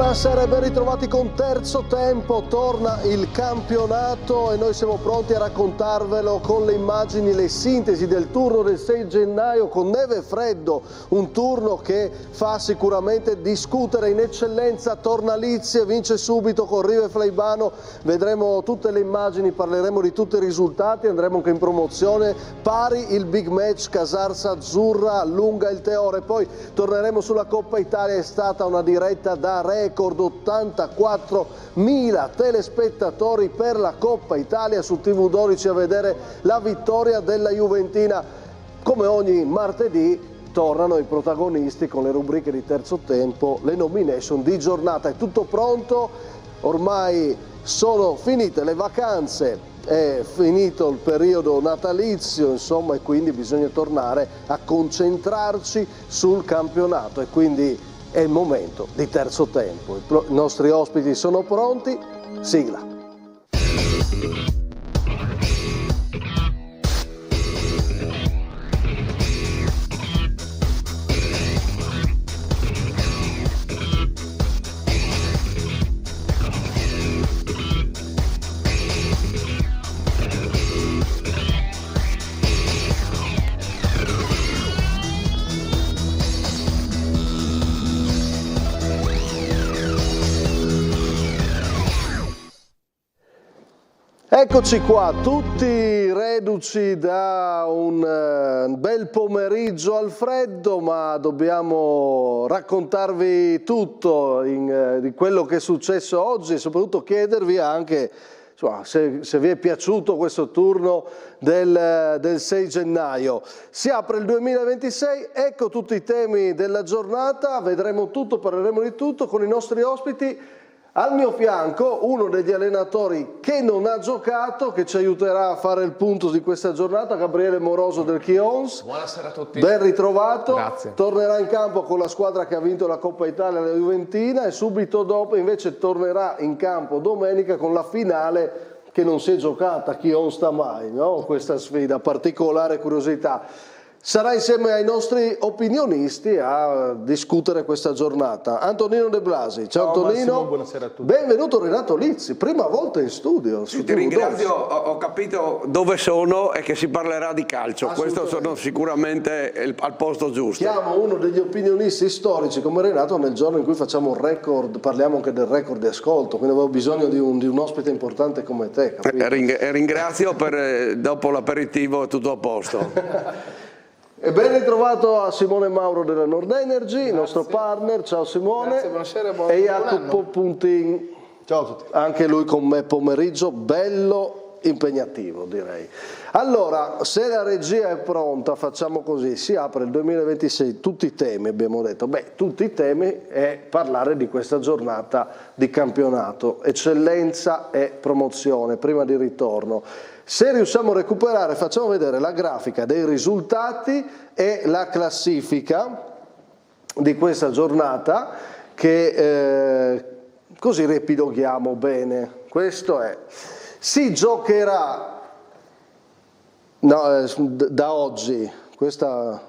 Buonasera e ben ritrovati con Terzo Tempo. Torna il campionato e noi siamo pronti a raccontarvelo con le immagini, le sintesi del turno del 6 gennaio con neve e freddo, un turno che fa sicuramente discutere. In eccellenza torna Lizzi e vince subito con Rive Fleibano. Vedremo tutte le immagini, parleremo di tutti i risultati, andremo anche in promozione. Pari il big match Casarsa Azzurra, allunga il Teore, poi torneremo sulla Coppa Italia. È stata una diretta da record, 84.000 telespettatori per la Coppa Italia su TV12 a vedere la vittoria della Juventina. Come ogni martedì tornano i protagonisti con le rubriche di Terzo Tempo, le nomination di giornata. È tutto pronto, ormai sono finite le vacanze, è finito il periodo natalizio, insomma, e quindi bisogna tornare a concentrarci sul campionato e quindi è il momento di Terzo Tempo. I nostri ospiti sono pronti, sigla. Eccoci qua, tutti reduci da un bel pomeriggio al freddo, ma dobbiamo raccontarvi tutto di quello che è successo oggi e soprattutto chiedervi anche insomma, se vi è piaciuto questo turno del 6 gennaio. Si apre il 2026, ecco tutti i temi della giornata, vedremo tutto, parleremo di tutto con i nostri ospiti. Al mio fianco uno degli allenatori che non ha giocato, che ci aiuterà a fare il punto di questa giornata, Gabriele Moroso del Chions. Buonasera a tutti. Ben ritrovato. Grazie. Tornerà in campo con la squadra che ha vinto la Coppa Italia, la Juventina, e subito dopo invece tornerà in campo domenica con la finale che non si è giocata, Chions sta mai, no? Questa sfida, particolare curiosità. Sarà insieme ai nostri opinionisti a discutere questa giornata. Antonino De Blasi, ciao Antonino. Massimo, buonasera a tutti. Benvenuto Renato Lizzi, prima volta in studio. Sì, ti ringrazio, ho capito dove sono e che si parlerà di calcio, questo sono sicuramente al posto giusto. Chiamo uno degli opinionisti storici come Renato nel giorno in cui facciamo un record, parliamo anche del record di ascolto, quindi avevo bisogno di un ospite importante come te. Ringrazio dopo l'aperitivo è tutto a posto. E ben ritrovato a Simone Mauro della Nord Energy, il nostro partner. Ciao Simone. Grazie, buonasera, e Jacopo Puntin. Ciao a tutti. Anche lui con me pomeriggio, bello impegnativo direi. Allora, se la regia è pronta facciamo così, si apre il 2026, tutti i temi abbiamo detto, tutti i temi è parlare di questa giornata di campionato, eccellenza e promozione, prima di ritorno. Se riusciamo a recuperare facciamo vedere la grafica dei risultati e la classifica di questa giornata che così riepiloghiamo bene. Questo è. Si giocherà da oggi, questa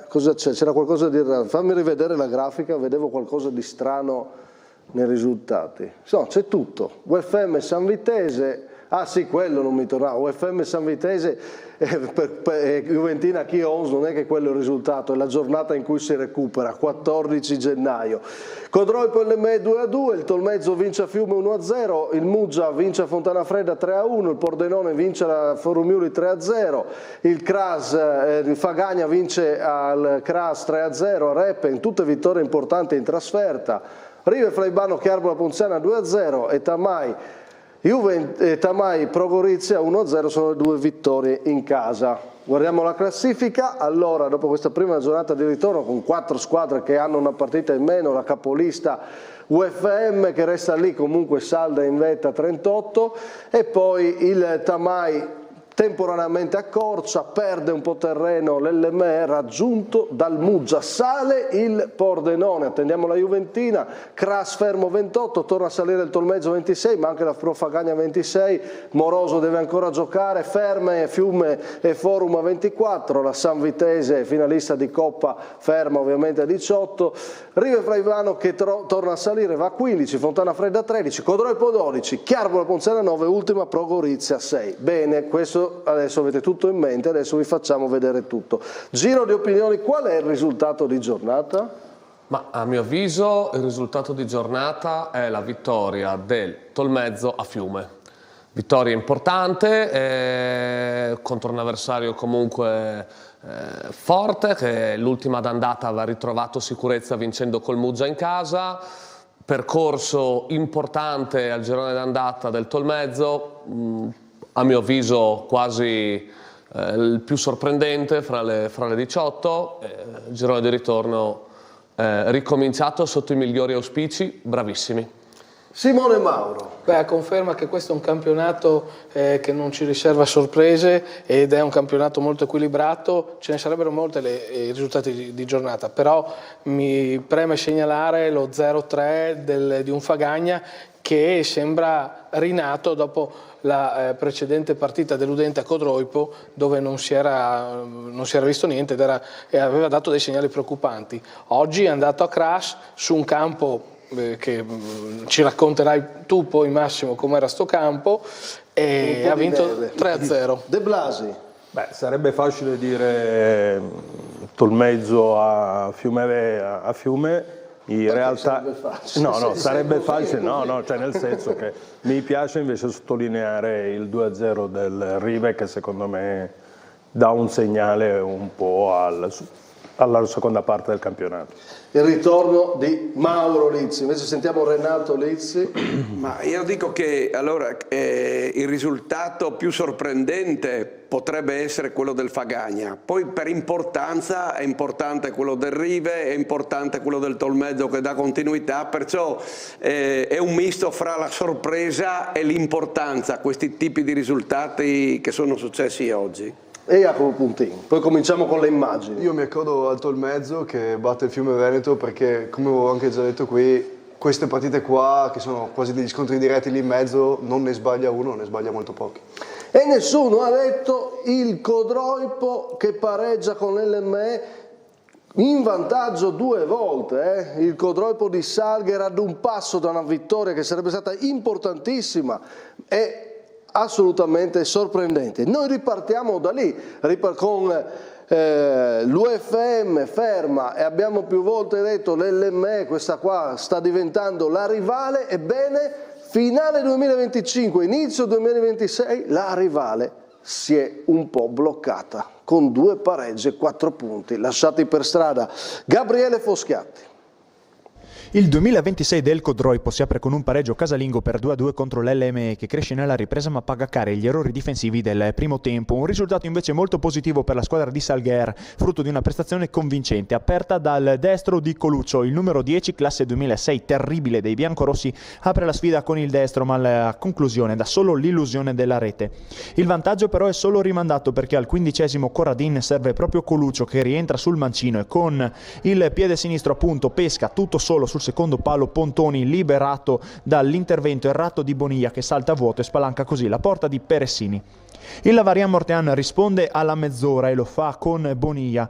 cosa c'è? C'era qualcosa di raro? Fammi rivedere la grafica, vedevo qualcosa di strano nei risultati. No, c'è tutto. UFM San Vitese. Ah sì, quello non mi tornava, UFM San Vitese per Juventina Chions non è che quello è il risultato, è la giornata in cui si recupera, 14 gennaio. Codroi Pellemè 2-2, il Tolmezzo vince a Fiume 1-0, il Muggia vince a Fontana Fredda 3-1, il Pordenone vince a Forumiuli 3-0, il Cras, il Fagagna vince al Cras 3-0, a Reppen, tutte vittorie importanti in trasferta, Rive Fleibano Chiarbola Ponziana 2-0 e Tamai Pro Gorizia 1-0 sono le due vittorie in casa. Guardiamo la classifica. Allora, dopo questa prima giornata di ritorno con 4 squadre che hanno una partita in meno, la capolista UFM che resta lì comunque salda in vetta 38 e poi il Tamai temporaneamente accorcia, perde un po' terreno l'LME, raggiunto dal Muggia, sale il Pordenone, attendiamo la Juventina, Cras fermo 28, torna a salire il Tolmezzo 26, ma anche la Pro Fagagna 26, Moroso deve ancora giocare, Ferme, Fiume e Forum a 24, la San Vitese finalista di Coppa ferma ovviamente a 18, Rive Fraivano che torna a salire va a 15, Fontana Fredda 13, Codroipo 12, Chiarbola Ponzena 9, ultima Pro Gorizia 6. Bene, questo adesso avete tutto in mente, adesso vi facciamo vedere tutto. Giro di opinioni, qual è il risultato di giornata? Ma a mio avviso il risultato di giornata è la vittoria del Tolmezzo a Fiume. Vittoria importante contro un avversario comunque forte, che l'ultima d'andata aveva ritrovato sicurezza vincendo col Muggia in casa. Percorso importante al girone d'andata del Tolmezzo, a mio avviso quasi il più sorprendente fra le 18, il girone di ritorno ricominciato sotto i migliori auspici, bravissimi. Simone Mauro. Beh, conferma che questo è un campionato che non ci riserva sorprese ed è un campionato molto equilibrato, ce ne sarebbero molte i risultati di giornata, però mi preme segnalare lo 0-3 di un Fagagna che sembra rinato dopo la precedente partita deludente a Codroipo, dove non si era visto niente e aveva dato dei segnali preoccupanti. Oggi è andato a Cras su un campo che ci racconterai tu poi Massimo com'era sto campo, e ha vinto 3-0. De Blasi. Beh, sarebbe facile dire Tolmezzo a Fiume. In realtà sarebbe facile, cioè nel senso che mi piace invece sottolineare il 2-0 del Rive, che secondo me dà un segnale un po' alla seconda parte del campionato. Il ritorno di Mauro Lizzi, invece sentiamo Renato Lizzi. Ma io dico che allora il risultato più sorprendente potrebbe essere quello del Fagagna, poi per importanza è importante quello del Rive, è importante quello del Tolmezzo che dà continuità, perciò è un misto fra la sorpresa e l'importanza, questi tipi di risultati che sono successi oggi. E Jacopo Puntin, poi cominciamo con le immagini. Io mi accodo al Tolmezzo che batte il Fiume Veneto, perché come avevo anche già detto qui, queste partite qua che sono quasi degli scontri diretti lì in mezzo, non ne sbaglia uno, ne sbaglia molto pochi. E nessuno ha detto il Codroipo che pareggia con l'LME in vantaggio 2 volte. Il Codroipo di Salghera ad un passo da una vittoria che sarebbe stata importantissima e assolutamente sorprendente. Noi ripartiamo da lì, con l'UFM ferma, e abbiamo più volte detto l'LME, questa qua sta diventando la rivale. Ebbene, finale 2025, inizio 2026, la rivale si è un po' bloccata con 2 pareggi e 4 punti lasciati per strada. Gabriele Foschiatti. Il 2026 del Codroipo si apre con un pareggio casalingo per 2-2 contro l'LME, che cresce nella ripresa ma paga cari gli errori difensivi del primo tempo. Un risultato invece molto positivo per la squadra di Salguer, frutto di una prestazione convincente, aperta dal destro di Coluccio. Il numero 10, classe 2006, terribile dei biancorossi, apre la sfida con il destro, ma alla conclusione dà solo l'illusione della rete. Il vantaggio però è solo rimandato, perché al 15° Corradin serve proprio Coluccio, che rientra sul mancino e con il piede sinistro appunto pesca tutto solo sul secondo palo Pontoni, liberato dall'intervento errato di Bonilla, che salta a vuoto e spalanca così la porta di Peressini. Il Lavarian Mortean risponde alla mezz'ora e lo fa con Bonilla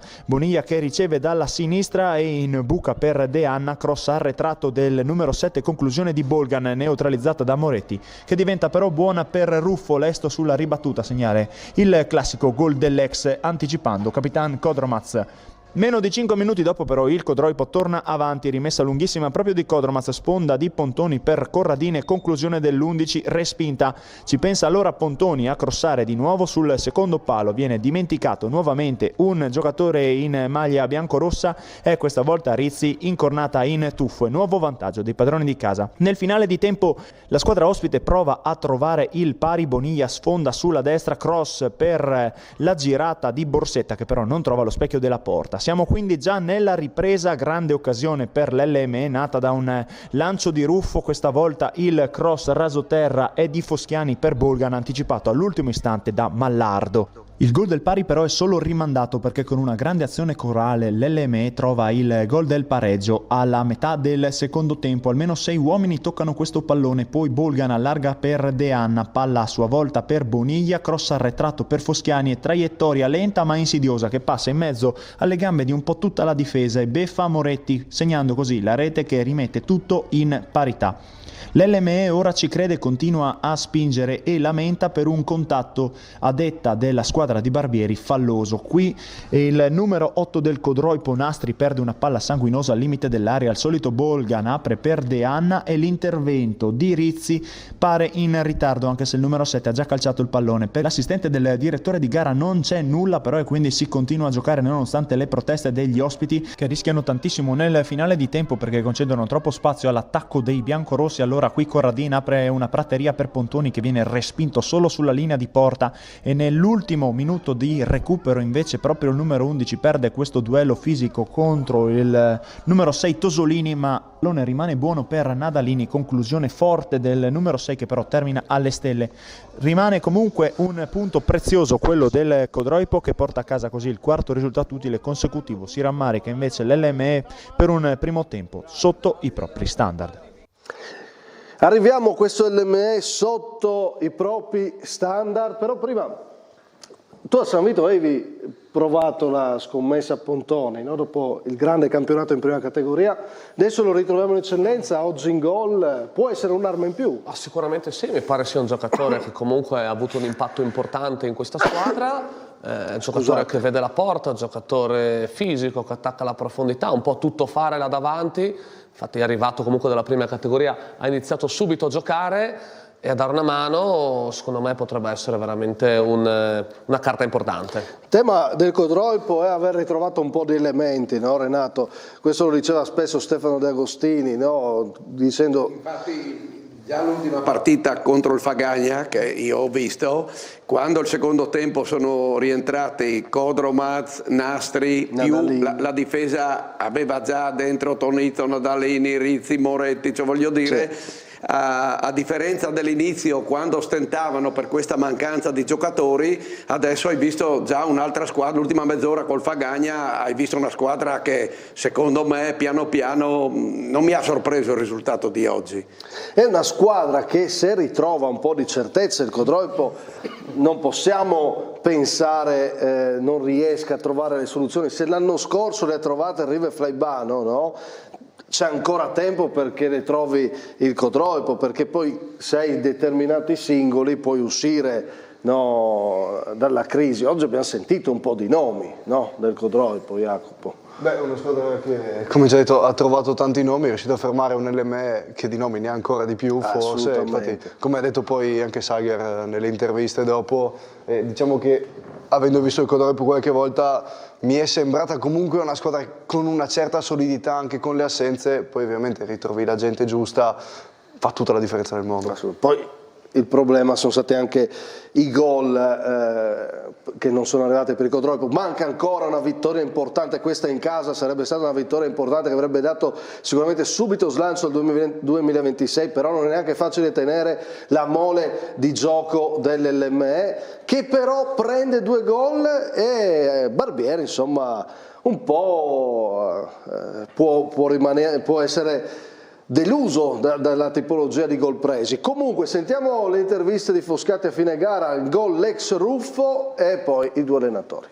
che riceve dalla sinistra e in buca per De Anna, cross arretrato del numero 7, conclusione di Bolgan neutralizzata da Moretti, che diventa però buona per Ruffo, lesto sulla ribattuta, segnare il classico gol dell'ex anticipando Capitan Kodromaz. Meno di 5 minuti dopo però il Codroipo torna avanti, rimessa lunghissima proprio di Kodromaz, sponda di Pontoni per Corradine, conclusione dell'11 respinta. Ci pensa allora Pontoni a crossare di nuovo sul secondo palo, viene dimenticato nuovamente un giocatore in maglia biancorossa e questa volta Rizzi incornata in tuffo e nuovo vantaggio dei padroni di casa. Nel finale di tempo la squadra ospite prova a trovare il pari, Bonilla sfonda sulla destra, cross per la girata di Borsetta che però non trova lo specchio della porta. Siamo quindi già nella ripresa, grande occasione per l'LME nata da un lancio di Ruffo, questa volta il cross rasoterra è di Foschiani per Bolgan, anticipato all'ultimo istante da Mallardo. Il gol del pari però è solo rimandato perché con una grande azione corale l'LME trova il gol del pareggio alla metà del secondo tempo. Almeno 6 uomini toccano questo pallone, poi Bolgan allarga per De Anna, palla a sua volta per Boniglia, cross arretrato per Foschiani e traiettoria lenta ma insidiosa che passa in mezzo alle gambe di un po' tutta la difesa e beffa Moretti, segnando così la rete che rimette tutto in parità. L'LME ora ci crede, continua a spingere e lamenta per un contatto a detta della squadra di Barbieri falloso. Qui il numero 8 del Codroipo Nastri perde una palla sanguinosa al limite dell'area, il solito Bolgan apre per De Anna e l'intervento di Rizzi pare in ritardo anche se il numero 7 ha già calciato il pallone. Per l'assistente del direttore di gara non c'è nulla però e quindi si continua a giocare nonostante le proteste degli ospiti che rischiano tantissimo nel finale di tempo perché concedono troppo spazio all'attacco dei biancorossi. Allora qui Corradin apre una prateria per Pontoni che viene respinto solo sulla linea di porta e nell'ultimo minuto di recupero invece proprio il numero 11 perde questo duello fisico contro il numero 6 Tosolini, ma l'one rimane buono per Nadalini, conclusione forte del numero 6 che però termina alle stelle. Rimane comunque un punto prezioso quello del Codroipo che porta a casa così il quarto risultato utile consecutivo. Si rammarica invece l'LME per un primo tempo sotto i propri standard. Arriviamo a questo LME sotto i propri standard, però prima tu a San Vito avevi provato la scommessa a Pontoni, no? Dopo il grande campionato in prima categoria, adesso lo ritroviamo in eccellenza, oggi in gol, può essere un'arma in più? Sicuramente sì, mi pare sia un giocatore che comunque ha avuto un impatto importante in questa squadra, giocatore che vede la porta, giocatore fisico che attacca la profondità, un po' tutto fare là davanti. Infatti è arrivato comunque dalla prima categoria, ha iniziato subito a giocare e a dare una mano, secondo me potrebbe essere veramente una carta importante. Il tema del Codroipo è aver ritrovato un po' di elementi, no Renato? Questo lo diceva spesso Stefano De Agostini, no? Dicendo... Infatti già l'ultima partita contro il Fagagna, che io ho visto, quando il secondo tempo sono rientrati Codromaz, Nastri, più la difesa aveva già dentro Tonito, Nadalini, Rizzi, Moretti, cioè voglio dire... Sì. A differenza dell'inizio, quando stentavano per questa mancanza di giocatori, adesso hai visto già un'altra squadra. L'ultima mezz'ora col Fagagna hai visto una squadra che secondo me piano piano non mi ha sorpreso il risultato di oggi. È una squadra che se ritrova un po' di certezza il Codroipo non possiamo pensare non riesca a trovare le soluzioni. Se l'anno scorso le ha trovate Rive Flaibano, no? C'è ancora tempo perché le trovi il Codroipo, perché poi se hai determinati singoli puoi uscire, no, dalla crisi. Oggi abbiamo sentito un po' di nomi, no, del Codroipo, Jacopo. Beh, una squadra che, come già detto, ha trovato tanti nomi, è riuscito a fermare un LME che di nomi ne ha ancora di più, forse. Infatti, come ha detto poi anche Sager nelle interviste dopo, diciamo che avendo visto il Codroipo qualche volta mi è sembrata comunque una squadra con una certa solidità anche con le assenze, poi ovviamente ritrovi la gente giusta, fa tutta la differenza del mondo. Poi il problema sono stati anche i gol che non sono arrivati per il Codroipo. Manca ancora una vittoria importante, questa in casa sarebbe stata una vittoria importante che avrebbe dato sicuramente subito slancio al 2026, però non è neanche facile tenere la mole di gioco dell'LME, che però prende 2 gol e Barbieri insomma un po' può essere deluso dalla tipologia di gol presi. Comunque sentiamo le interviste di Foscati a fine gara, il gol l'ex Ruffo e poi i 2 allenatori.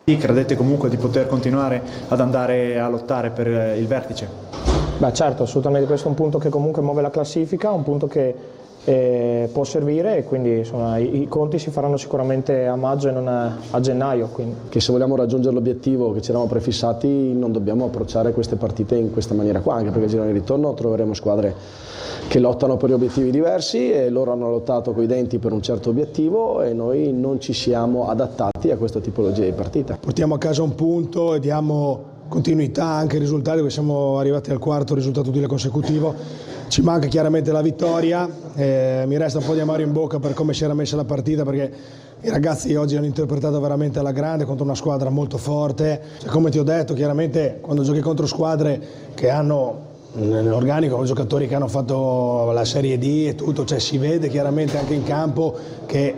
Credete comunque di poter continuare ad andare a lottare per il vertice? Beh certo, assolutamente, questo è un punto che comunque muove la classifica, un punto che può servire e quindi insomma, i conti si faranno sicuramente a maggio e non a gennaio. Quindi. Che se vogliamo raggiungere l'obiettivo che ci eravamo prefissati non dobbiamo approcciare queste partite in questa maniera qua, anche perché girano di ritorno troveremo squadre che lottano per obiettivi diversi e loro hanno lottato coi denti per un certo obiettivo e noi non ci siamo adattati a questa tipologia di partita. Portiamo a casa un punto e diamo continuità anche ai risultati, perché siamo arrivati al 4º risultato utile consecutivo. Ci manca chiaramente la vittoria, mi resta un po' di amaro in bocca per come si era messa la partita, perché I ragazzi oggi hanno interpretato veramente alla grande contro una squadra molto forte. Come ti ho detto, chiaramente quando giochi contro squadre che hanno nell'organico giocatori che hanno fatto la Serie D e tutto, cioè si vede chiaramente anche in campo che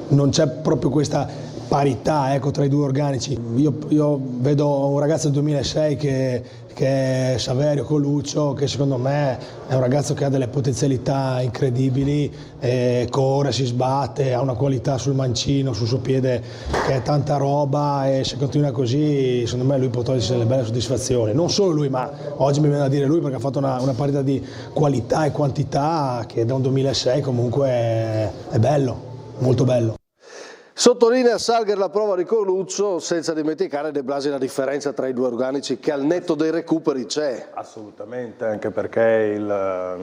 non c'è proprio questa parità, ecco, tra i due organici. Io vedo un ragazzo del 2006 che è Saverio Coluccio, che secondo me è un ragazzo che ha delle potenzialità incredibili, corre, si sbatte, ha una qualità sul mancino, sul suo piede che è tanta roba, e se continua così secondo me lui può togliersi delle belle soddisfazioni. Non solo lui, ma oggi mi viene da dire lui perché ha fatto una partita di qualità e quantità che da un 2006 comunque è bello, molto bello. Sottolinea Salger la prova di Coluccio, senza dimenticare De Blasi la differenza tra i due organici che al netto dei recuperi c'è. Assolutamente, anche perché la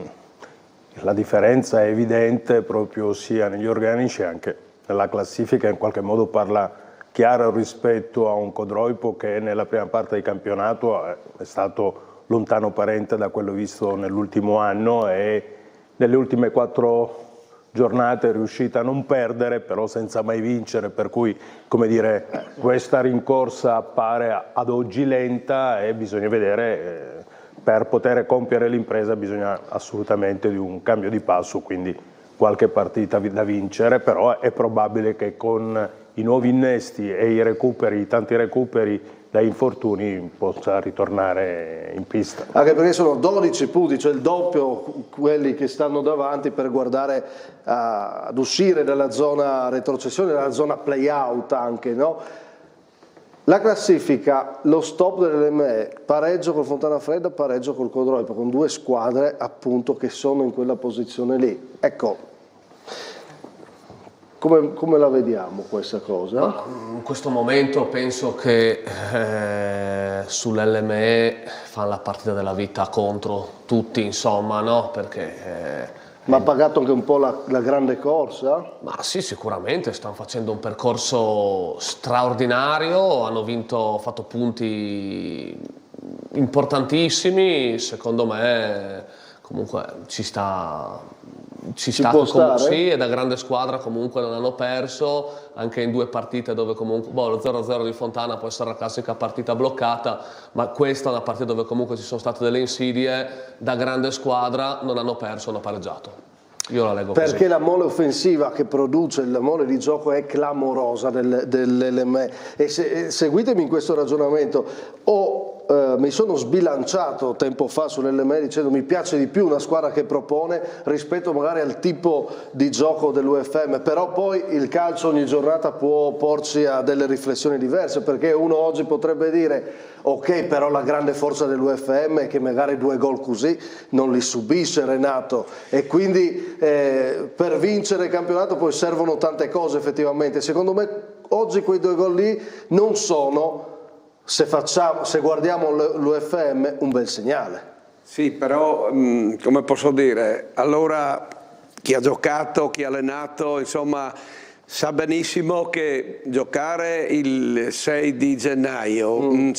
differenza è evidente proprio sia negli organici che anche nella classifica, in qualche modo parla chiaro rispetto a un Codroipo che nella prima parte del campionato è stato lontano parente da quello visto nell'ultimo anno, e nelle ultime 4 giornate è riuscita a non perdere, però senza mai vincere, per cui, come dire, questa rincorsa appare ad oggi lenta e bisogna vedere, per poter compiere l'impresa bisogna assolutamente di un cambio di passo, quindi qualche partita da vincere, però è probabile che con i nuovi innesti e i recuperi, i tanti recuperi da infortuni, possa ritornare in pista. Anche perché sono 12 punti, cioè il doppio quelli che stanno davanti per guardare ad uscire dalla zona retrocessione, dalla zona play-out anche, no? La classifica, lo stop dell'LME, pareggio col Fontana Fredda, pareggio col Codroipo, con 2 squadre appunto che sono in quella posizione lì. Ecco, come la vediamo questa cosa? In questo momento penso che sull'LME fanno la partita della vita contro tutti, insomma, no? Perché ma ha pagato anche un po' la grande corsa? Ma sì, sicuramente, stanno facendo un percorso straordinario, hanno fatto punti importantissimi, secondo me comunque ci sta sì, è da grande squadra, comunque non hanno perso, anche in 2 partite dove comunque lo 0-0 di Fontana può essere la classica partita bloccata, ma questa è una partita dove comunque ci sono state delle insidie, da grande squadra non hanno perso, hanno pareggiato. Io la leggo così. Perché la mole offensiva che produce, la mole di gioco è clamorosa dell'LME, e seguitemi in questo ragionamento. Mi sono sbilanciato tempo fa sull'LME dicendo mi piace di più una squadra che propone rispetto magari al tipo di gioco dell'UFM, però poi il calcio ogni giornata può porci a delle riflessioni diverse, perché uno oggi potrebbe dire ok, però la grande forza dell'UFM è che magari 2 gol così non li subisce Renato, e quindi per vincere il campionato poi servono tante cose effettivamente. Secondo me oggi quei 2 gol lì non sono, se guardiamo l'UFM, un bel segnale. Sì, però come posso dire, allora chi ha giocato, chi ha allenato, insomma, sa benissimo che giocare il 6 di gennaio,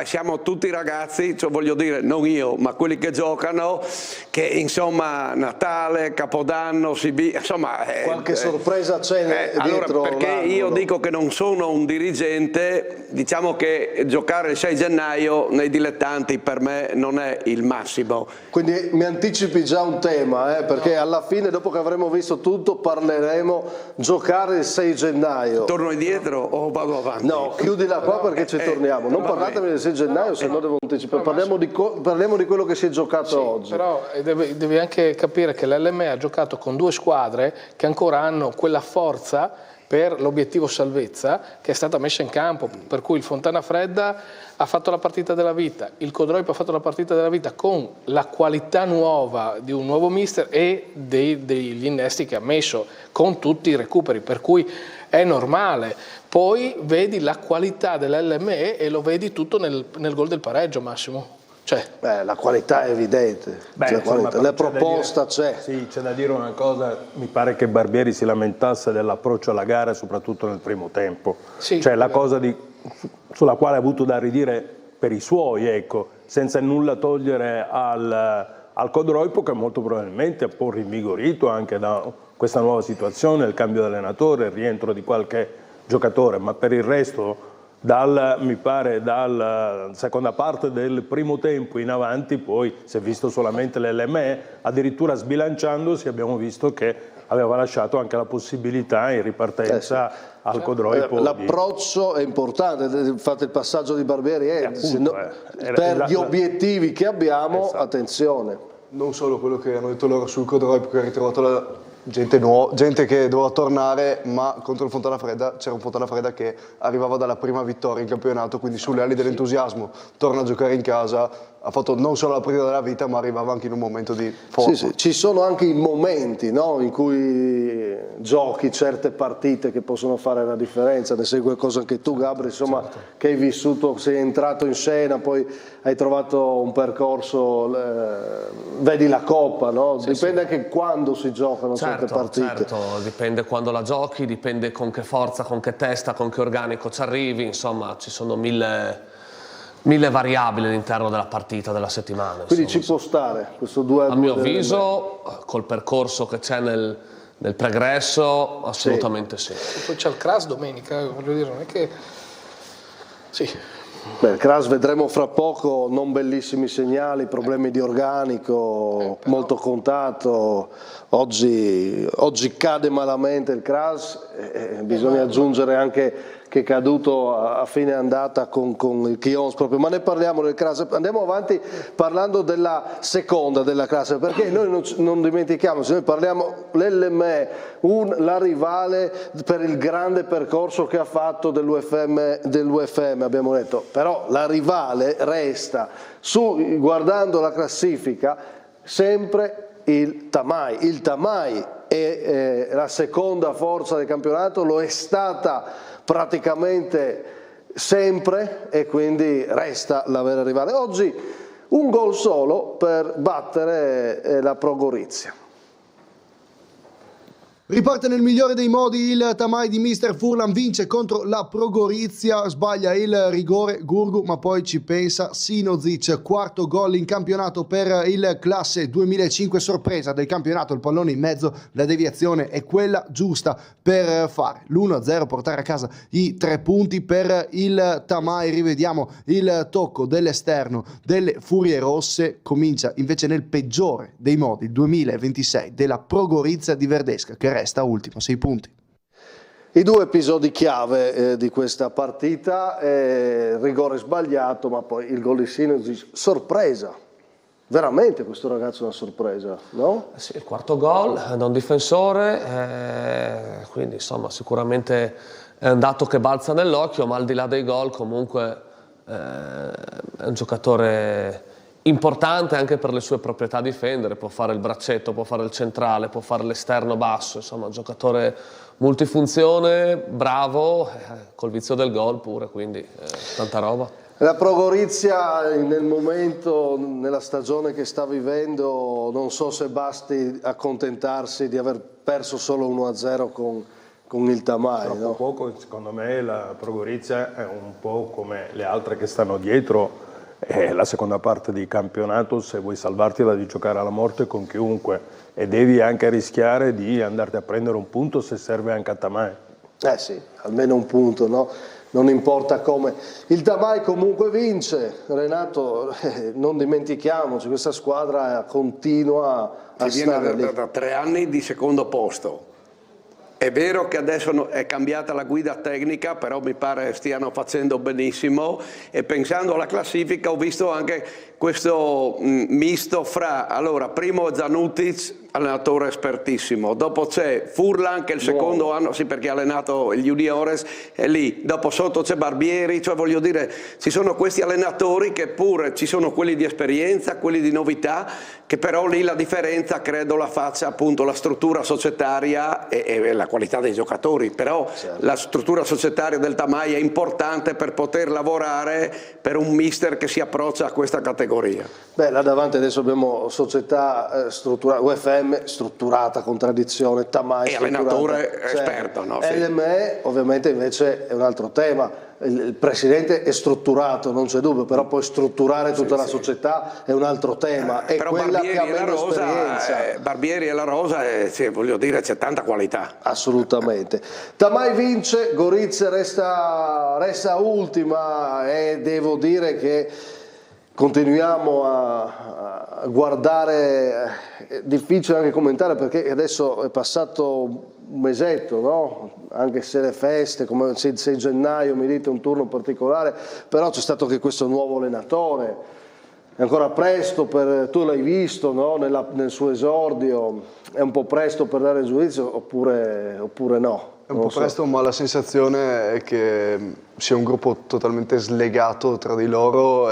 siamo tutti ragazzi, cioè voglio dire, non io, ma quelli che giocano, che insomma Natale, Capodanno, insomma... qualche sorpresa c'è allora, dietro perché io dico che non sono un dirigente, diciamo che giocare il 6 gennaio nei dilettanti per me non è il massimo. Quindi mi anticipi già un tema, perché alla fine, dopo che avremo visto tutto, parleremo giocare il 6 gennaio. Torno indietro o vado avanti? No, chiudila qua perché ci torniamo. Non parlatemi del 6 gennaio, se no devo anticipare. Parliamo di quello che si è giocato oggi. Però devi anche capire che l'LME ha giocato con 2 squadre che ancora hanno quella forza per l'obiettivo salvezza che è stata messa in campo, per cui il Fontana Fredda ha fatto la partita della vita, il Codroipo ha fatto la partita della vita con la qualità nuova di un nuovo mister e degli innesti che ha messo, con tutti i recuperi, per cui è normale. Poi vedi la qualità dell'LME e lo vedi tutto nel gol del pareggio, Massimo. La qualità è evidente, la proposta c'è. Sì, c'è da dire una cosa, mi pare che Barbieri si lamentasse dell'approccio alla gara soprattutto nel primo tempo, sì, cioè la cosa sulla quale ha avuto da ridire per i suoi, ecco, senza nulla togliere al Codroipo, che molto probabilmente è un po' rinvigorito anche da questa nuova situazione, il cambio di allenatore, il rientro di qualche giocatore, ma per il resto mi pare dalla seconda parte del primo tempo in avanti poi si è visto solamente l'LME, addirittura sbilanciandosi abbiamo visto che aveva lasciato anche la possibilità in ripartenza al Codroipo. L'approccio è importante, infatti il passaggio di Barbieri per gli obiettivi che abbiamo, attenzione. Non solo quello che hanno detto loro sul Codroipo, che ha ritrovato la gente che doveva tornare, ma contro il Fontana Fredda c'era un Fontana Fredda che arrivava dalla prima vittoria in campionato, quindi sulle ali dell'entusiasmo torna a giocare in casa, ha fatto non solo la partita della vita ma arrivava anche in un momento di forma. Sì, ci sono anche i momenti, no, in cui giochi certe partite che possono fare la differenza, ne sai qualcosa anche tu Gabri, insomma, che hai vissuto, sei entrato in scena, poi hai trovato un percorso, vedi la Coppa, no? Dipende anche quando si giocano certe partite. Certo, dipende quando la giochi, dipende con che forza, con che testa, con che organico ci arrivi, insomma ci sono mille variabili all'interno della partita, della settimana. Quindi insomma, ci può stare questo 2-2? A mio avviso, col percorso che c'è nel pregresso, assolutamente sì. Poi c'è il Cras domenica, voglio dire, non è che... Sì. Beh, il Cras vedremo fra poco, non bellissimi segnali, problemi di organico, molto contatto, oggi cade malamente il Cras, bisogna aggiungere anche che è caduto a fine andata con il Chions proprio, ma ne parliamo del Cras. Andiamo avanti parlando della seconda della classe, perché noi non dimentichiamo, se noi parliamo l'LME, la rivale per il grande percorso che ha fatto dell'UFM, abbiamo detto, però la rivale resta, guardando la classifica, sempre il Tamai. Il Tamai è la seconda forza del campionato, lo è stata praticamente sempre e quindi resta la vera rivale. Oggi un gol solo per battere la Pro Gorizia. Riparte nel migliore dei modi il Tamai di Mister Furlan, vince contro la Pro Gorizia, sbaglia il rigore Gurgu ma poi ci pensa Sinozic, quarto gol in campionato per il classe 2005, sorpresa del campionato, il pallone in mezzo, la deviazione è quella giusta per fare l'1-0, portare a casa i 3 punti per il Tamai. Rivediamo il tocco dell'esterno delle Furie Rosse, comincia invece nel peggiore dei modi il 2026 della Pro Gorizia di Verdesca che resta ultimo, 6 punti. I due episodi chiave di questa partita, rigore sbagliato, ma poi il gol di Sinozic, sorpresa. Veramente questo ragazzo è una sorpresa, no? Sì, il quarto gol da un difensore, quindi insomma sicuramente è un dato che balza nell'occhio, ma al di là dei gol comunque è un giocatore importante anche per le sue proprietà a difendere, può fare il braccetto, può fare il centrale, può fare l'esterno basso, insomma un giocatore multifunzione, bravo, col vizio del gol pure, quindi tanta roba. La Pro Gorizia nel momento, nella stagione che sta vivendo, non so se basti accontentarsi di aver perso solo 1-0 con il Tamai. Troppo no? poco, secondo me la Pro Gorizia è un po' come le altre che stanno dietro. La seconda parte di campionato, se vuoi salvartela, di giocare alla morte con chiunque e devi anche rischiare di andarti a prendere un punto se serve anche a Tamai. Sì, almeno un punto, no? Non importa come. Il Tamai comunque vince, Renato, non dimentichiamoci, questa squadra continua a stare lì. Da 3 anni di secondo posto. È vero che adesso è cambiata la guida tecnica, però mi pare stiano facendo benissimo e pensando alla classifica ho visto anche questo misto fra, allora, primo Zanutic, allenatore espertissimo, dopo c'è Furlan che è il secondo anno, sì perché ha allenato gli juniores, è lì, dopo sotto c'è Barbieri, cioè voglio dire ci sono questi allenatori che pure ci sono quelli di esperienza, quelli di novità, che però lì la differenza credo la faccia appunto la struttura societaria e la qualità dei giocatori, però la struttura societaria del Tamai è importante per poter lavorare per un mister che si approccia a questa categoria. Beh, là davanti adesso abbiamo società strutturate, UFM LM strutturata, contraddizione, Tamai e allenatore esperto, no? Sì. LME ovviamente invece è un altro tema. Il presidente è strutturato, non c'è dubbio, però poi strutturare tutta la società è un altro tema. È però quella che ha meno esperienza. Barbieri e la Rosa, voglio dire, c'è tanta qualità. Assolutamente. Tamai vince, Gorizia resta ultima e devo dire che continuiamo a guardare, è difficile anche commentare perché adesso è passato un mesetto, no? Anche se le feste, come il 6 gennaio mi dite un turno particolare, però c'è stato anche questo nuovo allenatore, è ancora presto, tu l'hai visto, no? nel suo esordio, è un po' presto per dare giudizio oppure no? È un po' presto, ma la sensazione è che sia un gruppo totalmente slegato tra di loro.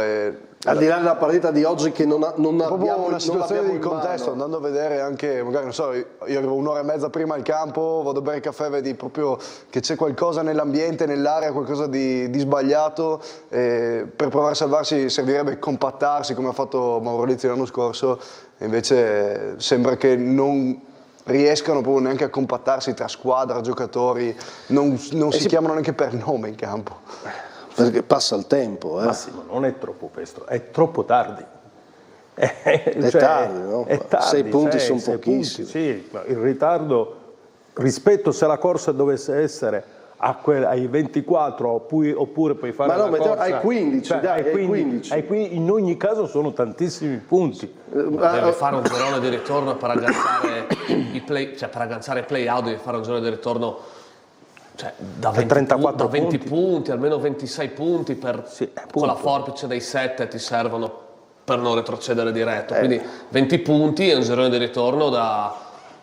Al di là della partita di oggi che non abbiamo una situazione di contesto, andando a vedere anche, magari non so, io arrivo un'ora e mezza prima al campo, vado a bere il caffè, vedi proprio che c'è qualcosa nell'ambiente, nell'area, qualcosa di sbagliato. Per provare a salvarsi servirebbe compattarsi come ha fatto Mauro l'anno scorso, e invece sembra che non riescano proprio neanche a compattarsi tra squadra, giocatori, non si chiamano neanche per nome in campo. Perché passa il tempo. Massimo, non è troppo presto, è troppo tardi. È tardi, no? È tardi, 6 punti sono pochissimi. Sì, il ritardo rispetto se la corsa dovesse essere ai 24 oppure puoi fare la corsa ai 15, cioè, dai, ai 15. In ogni caso sono tantissimi punti. Deve fare un girone di ritorno per agganciare per agganciare i play-out, devi fare un girone di ritorno da 20 punti, almeno 26 punti con la forbice dei 7 ti servono per non retrocedere diretto, quindi 20 punti e un girone di ritorno da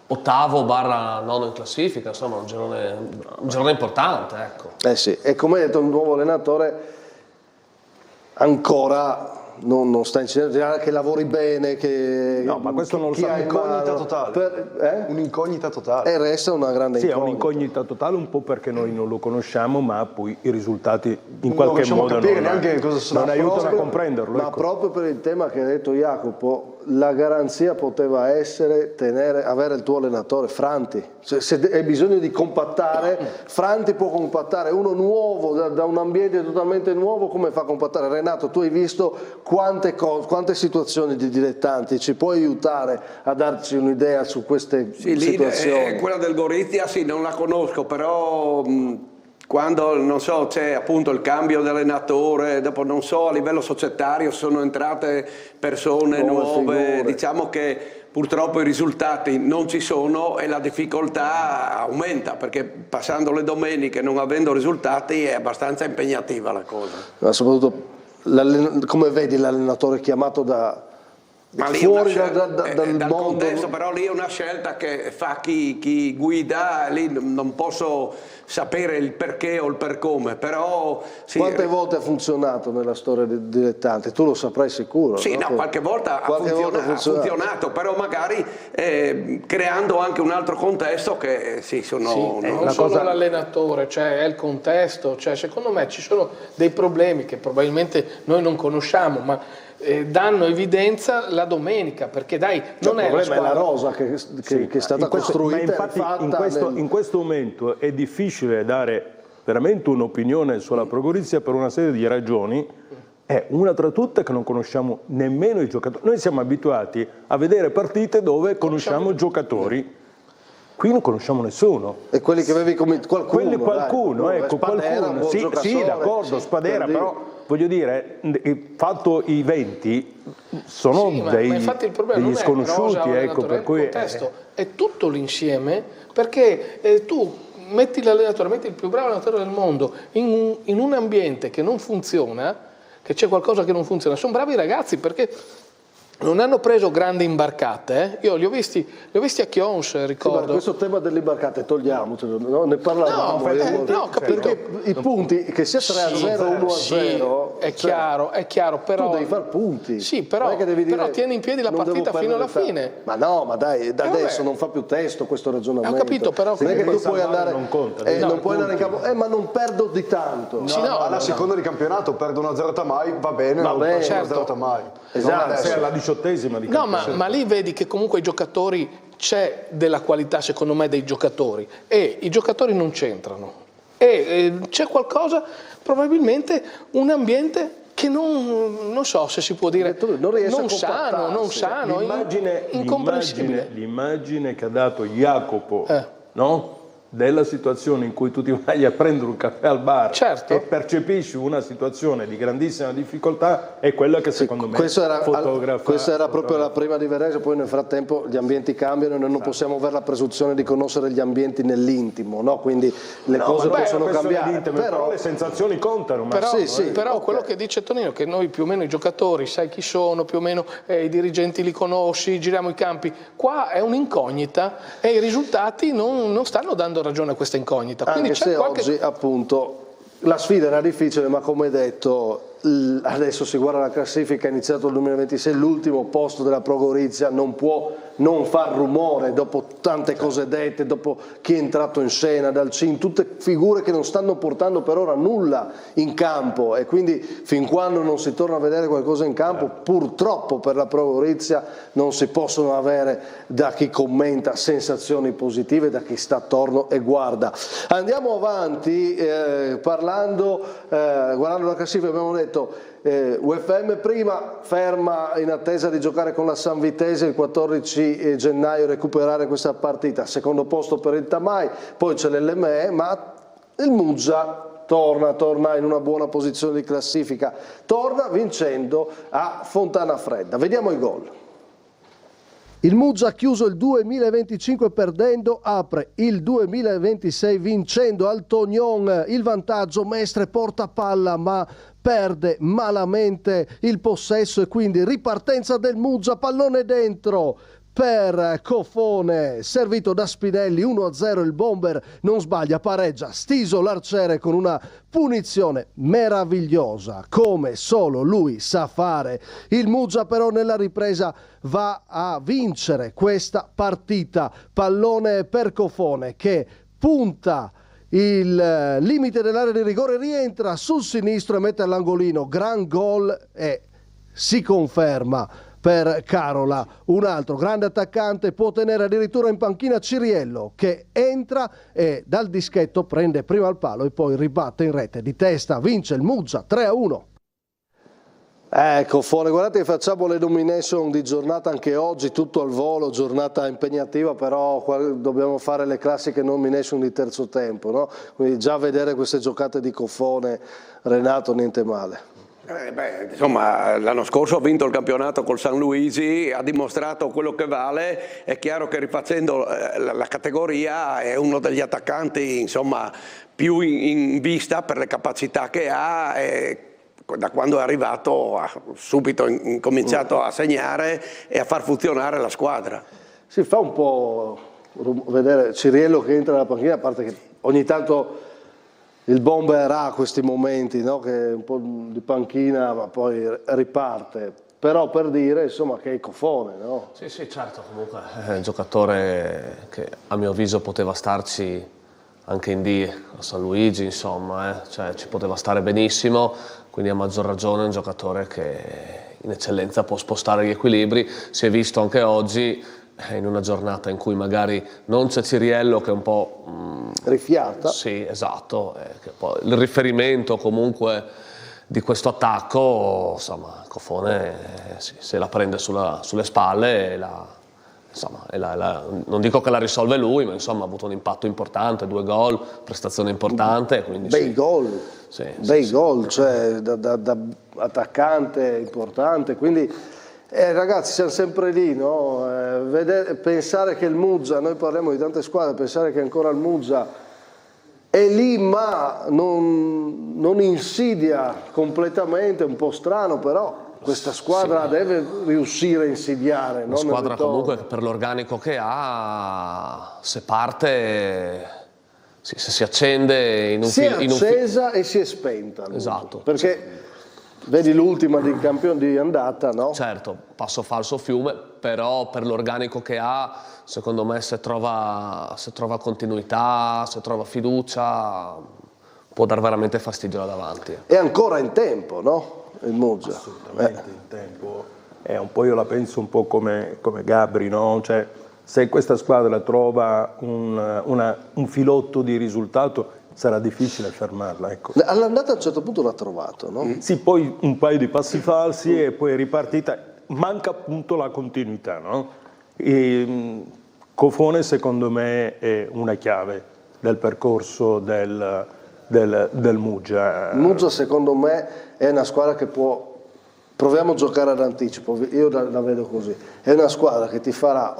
8º/9 in classifica, insomma un girone importante, ecco. Sì, e come hai detto il nuovo allenatore ancora non sta insegnando che lavori bene, che no, ma questo non lo sa. Un'incognita totale. Un'incognita totale. E resta una grande incognita. Sì, è un'incognita totale, un po' perché noi non lo conosciamo, ma poi i risultati in qualche modo non aiutano a comprenderlo. Ma proprio per il tema che ha detto Jacopo, la garanzia poteva essere avere il tuo allenatore Franti. Se hai bisogno di compattare, Franti può compattare uno nuovo da un ambiente totalmente nuovo. Come fa a compattare? Renato, tu hai visto quante situazioni di dilettanti, ci puoi aiutare a darci un'idea su queste situazioni? Quella del Gorizia non la conosco, però quando non so c'è appunto il cambio di allenatore, dopo non so a livello societario sono entrate persone nuove, diciamo che purtroppo i risultati non ci sono e la difficoltà aumenta, perché passando le domeniche non avendo risultati è abbastanza impegnativa la cosa. Ma soprattutto come vedi l'allenatore chiamato fuori dal mondo, contesto, però lì è una scelta che fa chi guida, lì non posso sapere il perché o il per come, però sì. Quante volte ha funzionato nella storia del dilettante? Tu lo saprai sicuro. Sì, no, qualche volta ha funzionato, però magari creando anche un altro contesto che non solo l'allenatore, cioè è il contesto, cioè secondo me ci sono dei problemi che probabilmente noi non conosciamo, ma danno evidenza la domenica, perché dai, non è il problema è la rosa che è stata costruita. Ma infatti in questo momento è difficile dare veramente un'opinione sulla Pro Gorizia per una serie di ragioni. È una tra tutte che non conosciamo nemmeno i giocatori. Noi siamo abituati a vedere partite dove conosciamo giocatori. Qui non conosciamo nessuno. E quelli che avevi come qualcuno? Qualcuno. Sì, d'accordo, Spadera, però voglio dire, fatto i 20 sono degli sconosciuti, per cui il contesto è tutto l'insieme, perché tu metti l'allenatore, metti il più bravo allenatore del mondo in un ambiente che non funziona, che c'è qualcosa che non funziona. Sono bravi ragazzi perché non hanno preso grandi imbarcate, io li ho visti a Chions, ricordo. Sì, questo tema delle imbarcate togliamocelo, no? Ne parlavamo. Perché i punti, che sia 3-0 o 1-0, è chiaro, però tu devi far punti. Sì, però tieni in piedi la partita fino alla fine. Ma no, ma dai, da adesso non fa più testo questo ragionamento. Ho capito, però non è che tu puoi andare, non conta, non puoi andare in campo, ma non perdo di tanto. Alla seconda di campionato perdo 1-0 Tamai, va bene, certo. 1-0 Tamai. Esatto. Sei alla 18ª di campionato. No, ma lì vedi che comunque i giocatori c'è della qualità secondo me dei giocatori e i giocatori non c'entrano e c'è qualcosa, probabilmente un ambiente che non so se si può dire non sano, incomprensibile. L'immagine che ha dato Jacopo, no? Della situazione in cui tu ti vai a prendere un caffè al bar e percepisci una situazione di grandissima difficoltà è quella che secondo me fotografa. Questa era proprio la prima differenza, poi nel frattempo gli ambienti cambiano e noi non possiamo avere la presunzione di conoscere gli ambienti nell'intimo, no? Quindi le cose possono cambiare. Però le sensazioni contano. Però quello che dice Tonino, che noi più o meno i giocatori sai chi sono, più o meno i dirigenti li conosci, giriamo i campi, qua è un'incognita e i risultati non stanno dando ragione a questa incognita. Quindi anche se oggi appunto la sfida era difficile, ma come detto adesso si guarda la classifica, è iniziato il 2026, l'ultimo posto della Pro Gorizia non può non far rumore dopo tante cose dette, dopo chi è entrato in scena, dal CIN, tutte figure che non stanno portando per ora nulla in campo e quindi fin quando non si torna a vedere qualcosa in campo purtroppo per la Pro Gorizia non si possono avere da chi commenta sensazioni positive, da chi sta attorno e guarda. Andiamo avanti guardando la classifica. Abbiamo detto UFM prima, ferma in attesa di giocare con la San Vitese il 14 gennaio, recuperare questa partita, secondo posto per il Tamai, poi c'è l'LME, ma il Muggia torna in una buona posizione di classifica, torna vincendo a Fontana Fredda. Vediamo i gol. Il Muggia ha chiuso il 2025 perdendo, apre il 2026 vincendo al Tognon. Il vantaggio, Mestre porta palla ma perde malamente il possesso e quindi ripartenza del Muggia, pallone dentro per Cofone, servito da Spinelli, 1-0 il bomber, non sbaglia, pareggia Stiso l'arciere con una punizione meravigliosa, come solo lui sa fare. Il Muggia però nella ripresa va a vincere questa partita, pallone per Cofone che punta il limite dell'area di rigore, rientra sul sinistro e mette all'angolino, gran gol e si conferma per Carola. Un altro grande attaccante, può tenere addirittura in panchina Ciriello che entra e dal dischetto prende prima il palo e poi ribatte in rete di testa, vince il Muggia 3-1. Ecco, Fone, guardate che facciamo le nomination di giornata anche oggi, tutto al volo, giornata impegnativa, però dobbiamo fare le classiche nomination di terzo tempo, no? Quindi già vedere queste giocate di Cofone, Renato, niente male. Insomma, l'anno scorso ha vinto il campionato col San Luigi, ha dimostrato quello che vale, è chiaro che rifacendo la categoria è uno degli attaccanti insomma, più in vista per le capacità che ha. Da quando è arrivato ha subito incominciato a segnare e a far funzionare la squadra. Si fa un po' vedere Ciriello che entra nella panchina, a parte che ogni tanto il bomber ha questi momenti, no? Che è un po' di panchina ma poi riparte, però per dire insomma che è Cofone, no? Sì, certo, comunque è un giocatore che a mio avviso poteva starci anche in D a San Luigi, insomma, cioè, ci poteva stare benissimo, quindi a maggior ragione è un giocatore che in eccellenza può spostare gli equilibri. Si è visto anche oggi in una giornata in cui magari non c'è Ciriello, che è un po' rifiata. Sì, esatto, che poi il riferimento comunque di questo attacco, insomma, Cofone se la prende sulle spalle e non dico che la risolve lui, ma insomma ha avuto un impatto importante, 2 gol, prestazione importante. Quindi bei gol, gol, cioè da attaccante importante, quindi ragazzi siamo sempre lì, no? Pensare che il Muggia, noi parliamo di tante squadre, pensare che ancora il Muggia è lì ma non insidia completamente, un po' strano però. Questa squadra deve riuscire a insidiare. Una squadra comunque per l'organico che ha, se parte, se si accende in un si è accesa e si è spenta. Esatto. Perché vedi l'ultima di campione di andata, no? Certo, passo falso Fiume, però per l'organico che ha, secondo me se trova continuità, se trova fiducia, può dar veramente fastidio là davanti. È ancora in tempo, no? Il Muggia. Assolutamente in tempo. Un po' io la penso un po' come Gabri, no? Cioè, se questa squadra trova un filotto di risultato sarà difficile fermarla. Ecco. All'andata a un certo punto l'ha trovato, no? Sì, poi un paio di passi falsi e poi è ripartita. Manca appunto la continuità, no? Cofone secondo me è una chiave del percorso del Muggia. Muggia secondo me è una squadra che può, proviamo a giocare ad anticipo, io la vedo così, è una squadra che ti farà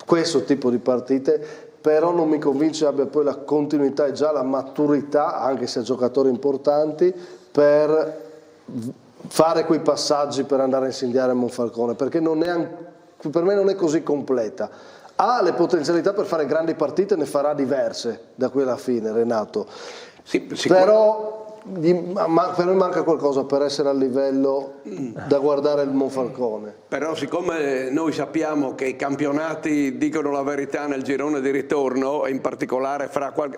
questo tipo di partite, però non mi convince abbia poi la continuità e già la maturità, anche se ha giocatori importanti, per fare quei passaggi per andare a incendiare Monfalcone, perché per me non è così completa. Ha le potenzialità per fare grandi partite, ne farà diverse da qui alla fine, Renato. Sì, però per me manca qualcosa per essere a livello da guardare il Monfalcone. Però siccome noi sappiamo che i campionati dicono la verità nel girone di ritorno, e in particolare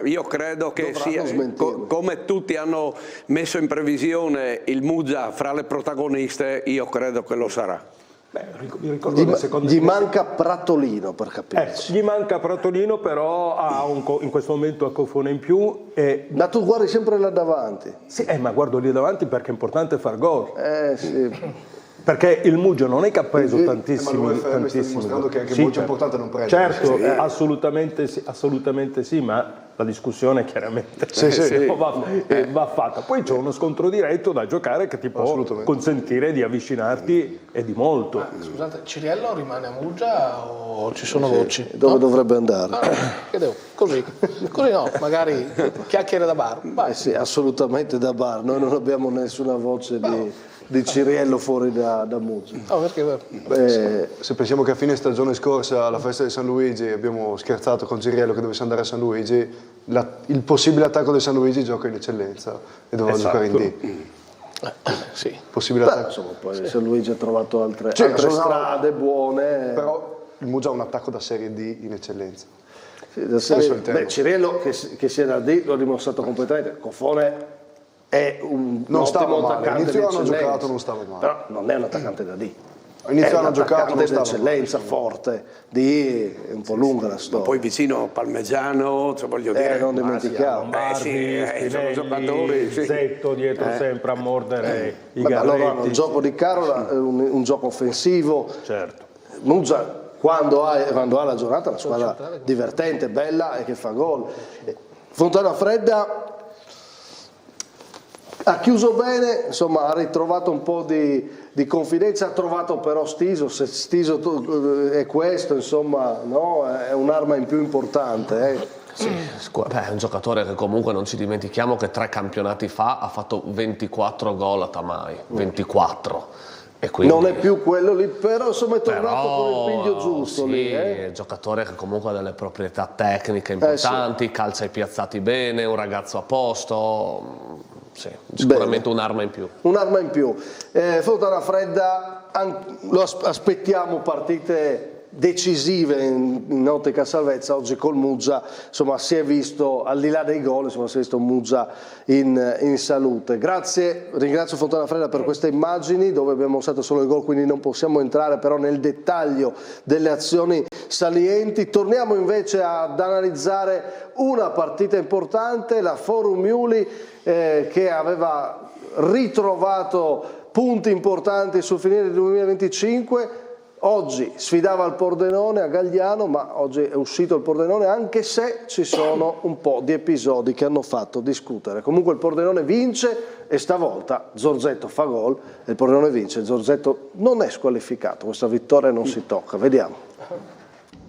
io credo che sia come tutti hanno messo in previsione il Muggia fra le protagoniste, io credo che lo sarà. Gli manca Pratolino, per capirci. Gli manca Pratolino, però ha in questo momento a Cofone in più. Ma tu guardi sempre là davanti. Sì, ma guardo lì davanti perché è importante far gol. Sì. Perché il Muggia non è che ha preso tantissimi. Sta dimostrando che è anche molto importante non prendere. Certo, assolutamente sì, ma la discussione chiaramente va fatta. Poi c'è uno scontro diretto da giocare che ti può consentire di avvicinarti e di molto. Ma, scusate, Ciriello rimane a Muggia o ci sono voci? Dove dovrebbe andare? Così no, magari chiacchiere da bar. Sì, assolutamente da bar. Noi non abbiamo nessuna voce di Ciriello fuori da Muggia. Se pensiamo che a fine stagione scorsa alla festa di San Luigi abbiamo scherzato con Ciriello che dovesse andare a San Luigi, il possibile attacco del San Luigi gioca in eccellenza e doveva giocare in D. Sì. Possibile attacco. Insomma, poi San Luigi ha trovato altre strade buone. Però il Muggia ha un attacco da Serie D in eccellenza. Ciriello che sia da D l'ha dimostrato completamente. Cofone è un ottimo attaccante di eccellenza. Giocato, non stava male. Però non è un attaccante da D. Inizio hanno giocato di eccellenza, forte, è un po' lunga la storia. Poi vicino a Palmegiano, voglio dire, non dimentichiamo. sono giocatori, Zetto dietro sempre a mordere i garretti. Allora hanno un gioco di Carola, un gioco offensivo. Certo. Muggia quando ha la giornata è una squadra divertente, bella e che fa gol. Fontana Fredda ha chiuso bene, insomma ha ritrovato un po' di confidenza, ha trovato però Stiso, se Stiso è questo, insomma, no? È un'arma in più importante. Sì, è un giocatore che comunque non ci dimentichiamo che 3 campionati fa ha fatto 24 gol a Tamai, 24. E quindi, non è più quello lì, però insomma è tornato con il piglio giusto. Sì, lì, è un giocatore che comunque ha delle proprietà tecniche importanti, calcia i piazzati bene, un ragazzo a posto. Sì, sicuramente un'arma in più. Un'arma in più. Fontana Fredda, lo aspettiamo partite decisive in ottica salvezza. Oggi col Muggia insomma si è visto, al di là dei gol, insomma si è visto Muggia in salute. Ringrazio Fontana Fredda per queste immagini dove abbiamo mostrato solo il gol, quindi non possiamo entrare però nel dettaglio delle azioni salienti. Torniamo invece ad analizzare una partita importante, la Forum Iuli, che aveva ritrovato punti importanti sul finire del 2025. Oggi sfidava il Pordenone a Gagliano, ma oggi è uscito il Pordenone, anche se ci sono un po' di episodi che hanno fatto discutere. Comunque il Pordenone vince e stavolta Zorzetto fa gol, e il Pordenone vince, Zorzetto non è squalificato, questa vittoria non si tocca, vediamo.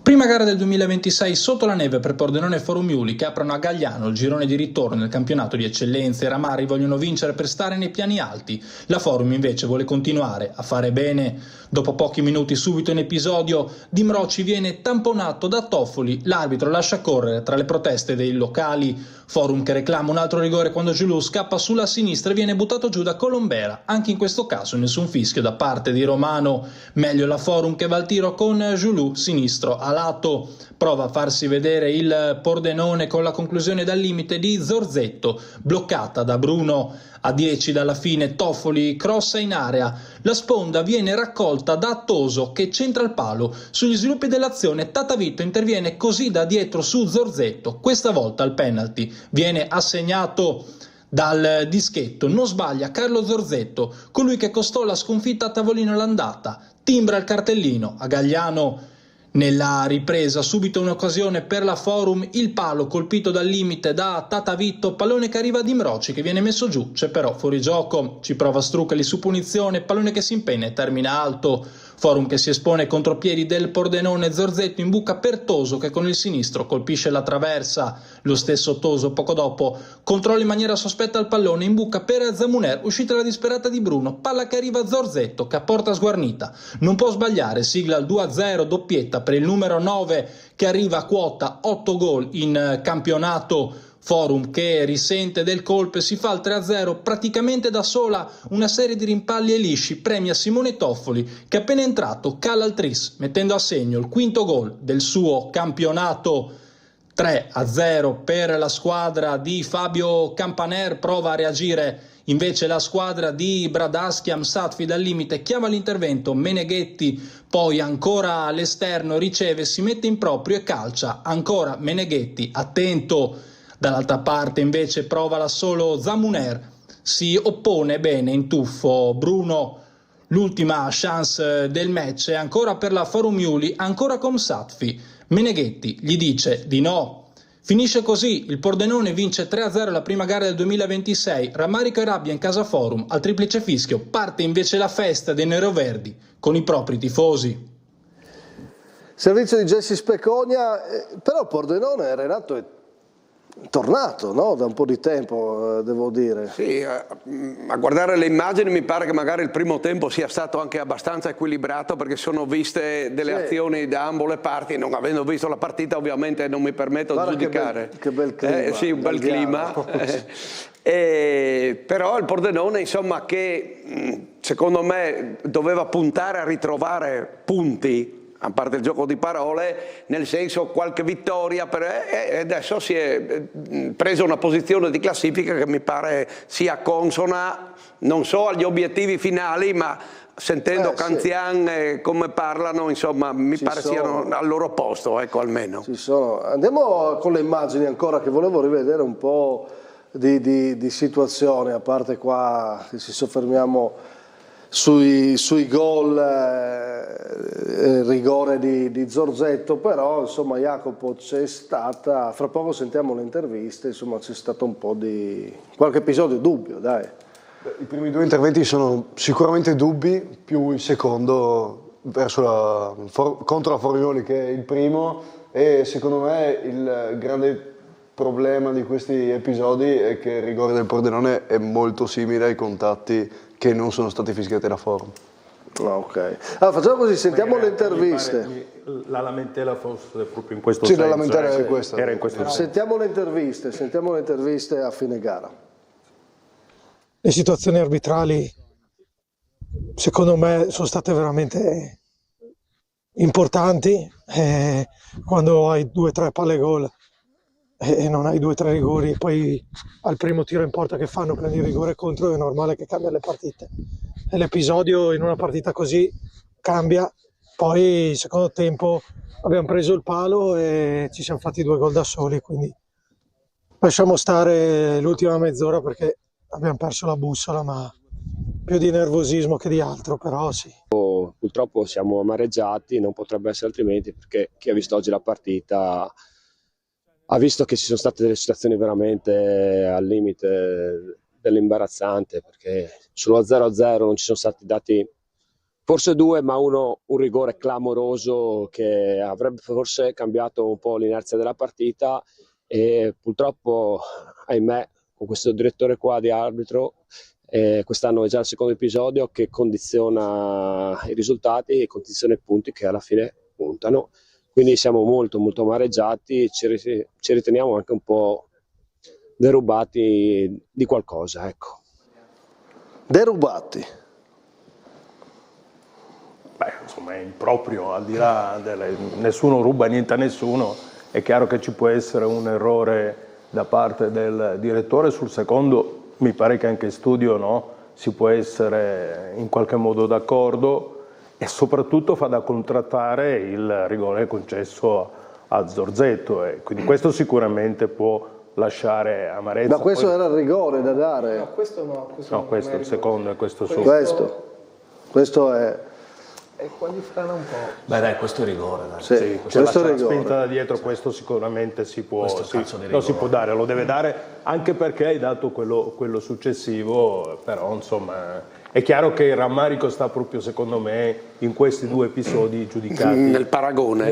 Prima gara del 2026 sotto la neve per Pordenone e Forum Iuli, che aprono a Gagliano il girone di ritorno nel campionato di eccellenza. I Ramari vogliono vincere per stare nei piani alti. La Forum invece vuole continuare a fare bene. Dopo pochi minuti subito in episodio, Dimroci viene tamponato da Toffoli. L'arbitro lascia correre tra le proteste dei locali. Forum che reclama un altro rigore quando Giulù scappa sulla sinistra e viene buttato giù da Colombera. Anche in questo caso nessun fischio da parte di Romano. Meglio la Forum che va al tiro con Giulù, sinistro a lato. Prova a farsi vedere il Pordenone con la conclusione dal limite di Zorzetto, bloccata da Bruno. A 10 dalla fine Toffoli crossa in area, la sponda viene raccolta da Toso che centra il palo. Sugli sviluppi dell'azione Tatavito interviene così da dietro su Zorzetto, questa volta il penalty viene assegnato dal dischetto, non sbaglia Carlo Zorzetto, colui che costò la sconfitta a tavolino l'andata, timbra il cartellino a Gagliano. Nella ripresa subito un'occasione per la Forum, il palo colpito dal limite da Tatavitto, pallone che arriva di Mroci che viene messo giù, c'è però fuori gioco, ci prova Struccoli su punizione, pallone che si impegna e termina alto. Forum che si espone contropiedi del Pordenone, Zorzetto in buca per Toso che con il sinistro colpisce la traversa, lo stesso Toso poco dopo controlla in maniera sospetta il pallone in buca per Zamuner, uscita la disperata di Bruno, palla che arriva a Zorzetto che a porta sguarnita, non può sbagliare, sigla il 2-0, doppietta per il numero 9 che arriva a quota 8 gol in campionato. Forum che risente del colpo e si fa il 3-0 praticamente da sola, una serie di rimpalli e lisci premia Simone Toffoli che appena entrato cala il tris mettendo a segno il quinto gol del suo campionato. 3-0 per la squadra di Fabio Campaner, prova a reagire invece la squadra di Bradaskiam, Satfi dal limite chiama l'intervento Meneghetti, poi ancora all'esterno riceve, si mette in proprio e calcia, ancora Meneghetti, attento. Dall'altra parte invece prova solo Zamuner, si oppone bene in tuffo Bruno, l'ultima chance del match è ancora per la Forum Iuli, ancora con Satfi, Meneghetti gli dice di no. Finisce così, il Pordenone vince 3-0 la prima gara del 2026, rammarico e rabbia in casa Forum, al triplice fischio parte invece la festa dei neroverdi con i propri tifosi. Servizio di Jesse Specogna, però il Pordenone, Renato, è tornato, no? Da un po' di tempo, devo dire. Sì, a guardare le immagini mi pare che magari il primo tempo sia stato anche abbastanza equilibrato, perché sono viste delle azioni da ambo le parti, non avendo visto la partita ovviamente non mi permetto di giudicare. Che bel clima. Sì, un bel clima. Però il Pordenone, insomma, che secondo me doveva puntare a ritrovare punti, a parte il gioco di parole, nel senso qualche vittoria, e adesso si è preso una posizione di classifica che mi pare sia consona, non so agli obiettivi finali, ma sentendo Canzian come parlano, insomma, mi pare siano al loro posto, ecco, almeno. Ci sono. Andiamo con le immagini ancora, che volevo rivedere un po' di situazione, a parte qua che ci soffermiamo sui gol, rigore di Zorzetto, però insomma Jacopo c'è stata, fra poco sentiamo le interviste, insomma c'è stato un po' di qualche episodio dubbio, dai. I primi due interventi sono sicuramente dubbi, più il secondo verso contro la Forioli che è il primo, e secondo me il grande problema di questi episodi è che il rigore del Pordenone è molto simile ai contatti che non sono stati fischiati da Forum. Ok, allora facciamo così, sentiamo le interviste. La lamentela fosse proprio in questo senso. Sì, la lamentela era questa. Era in questo senso. Sentiamo le interviste a fine gara. Le situazioni arbitrali secondo me sono state veramente importanti, quando hai 2-3 palle gol e non hai 2-3 rigori, poi al primo tiro in porta che fanno prendi il rigore contro, è normale che cambia le partite, e l'episodio in una partita così cambia. Poi il secondo tempo abbiamo preso il palo e ci siamo fatti 2 gol da soli, quindi lasciamo stare l'ultima mezz'ora perché abbiamo perso la bussola, ma più di nervosismo che di altro, però sì. Purtroppo siamo amareggiati, non potrebbe essere altrimenti, perché chi ha visto oggi la partita ha visto che ci sono state delle situazioni veramente al limite dell'imbarazzante, perché sullo 0-0 non ci sono stati dati, forse 2, ma un rigore clamoroso che avrebbe forse cambiato un po' l'inerzia della partita, e purtroppo, ahimè, con questo direttore qua di arbitro, quest'anno è già il secondo episodio che condiziona i risultati e condiziona i punti che alla fine puntano. Quindi siamo molto molto amareggiati, ci riteniamo anche un po' derubati di qualcosa, ecco. Derubati? Beh, insomma è improprio, al di là nessuno ruba niente a nessuno, è chiaro che ci può essere un errore da parte del direttore. Sul secondo mi pare che anche in studio, no, si può essere in qualche modo d'accordo, e soprattutto fa da contrattare il rigore concesso a Zorzetto, e quindi questo sicuramente può lasciare amarezza. Ma questo era il rigore da dare? No, questo no. Questo è il secondo e questo solo. Questo è... E qua gli frana un po'. Beh dai, questo è rigore. Dai. Sì, questo è rigore. Spinta da dietro, questo sicuramente si può dare, lo deve dare, anche perché hai dato quello successivo, però insomma è chiaro che il rammarico sta proprio, secondo me, in questi due episodi giudicati. Nel paragone.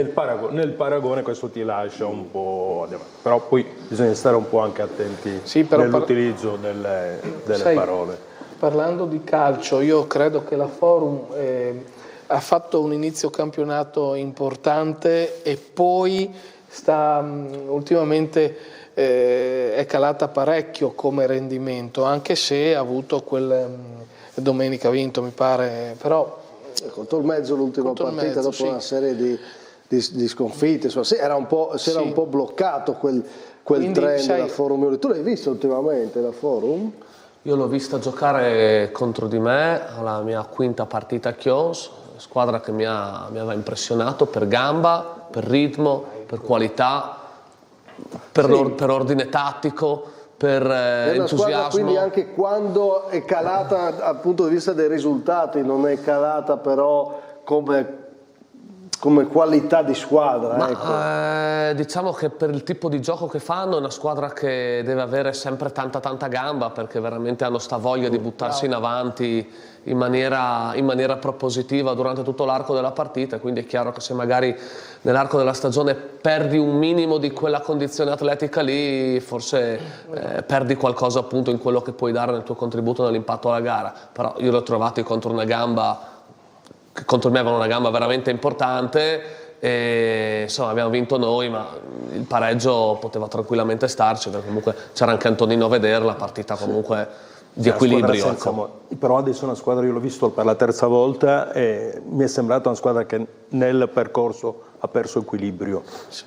Nel paragone questo ti lascia un po', però poi bisogna stare un po' anche attenti nell'utilizzo delle parole. Parlando di calcio, io credo che la Forum ha fatto un inizio campionato importante e poi ultimamente è calata parecchio come rendimento, anche se ha avuto domenica ha vinto, mi pare, però col Tolmezzo l'ultima partita dopo una serie di sconfitte, insomma, si era un po' bloccato quel trend della Forum. Tu l'hai visto ultimamente la Forum? Io l'ho vista giocare contro di me alla mia quinta partita a Chios, squadra che mi aveva impressionato per gamba, per ritmo, per qualità, per ordine tattico, per entusiasmo. Squadra, quindi anche quando è calata dal punto di vista dei risultati, non è calata però come qualità di squadra. Ecco. Diciamo che per il tipo di gioco che fanno è una squadra che deve avere sempre tanta gamba, perché veramente hanno sta voglia di buttarsi in avanti in maniera propositiva durante tutto l'arco della partita, quindi è chiaro che se magari nell'arco della stagione perdi un minimo di quella condizione atletica lì, forse perdi qualcosa appunto in quello che puoi dare nel tuo contributo nell'impatto alla gara, però io l'ho trovati contro una gamba, contro me avevano una gamba veramente importante, e insomma abbiamo vinto noi, ma il pareggio poteva tranquillamente starci, perché comunque c'era anche Antonino a vedere la partita comunque di equilibrio. Però adesso è una squadra, io l'ho visto per la terza volta e mi è sembrata una squadra che nel percorso ha perso equilibrio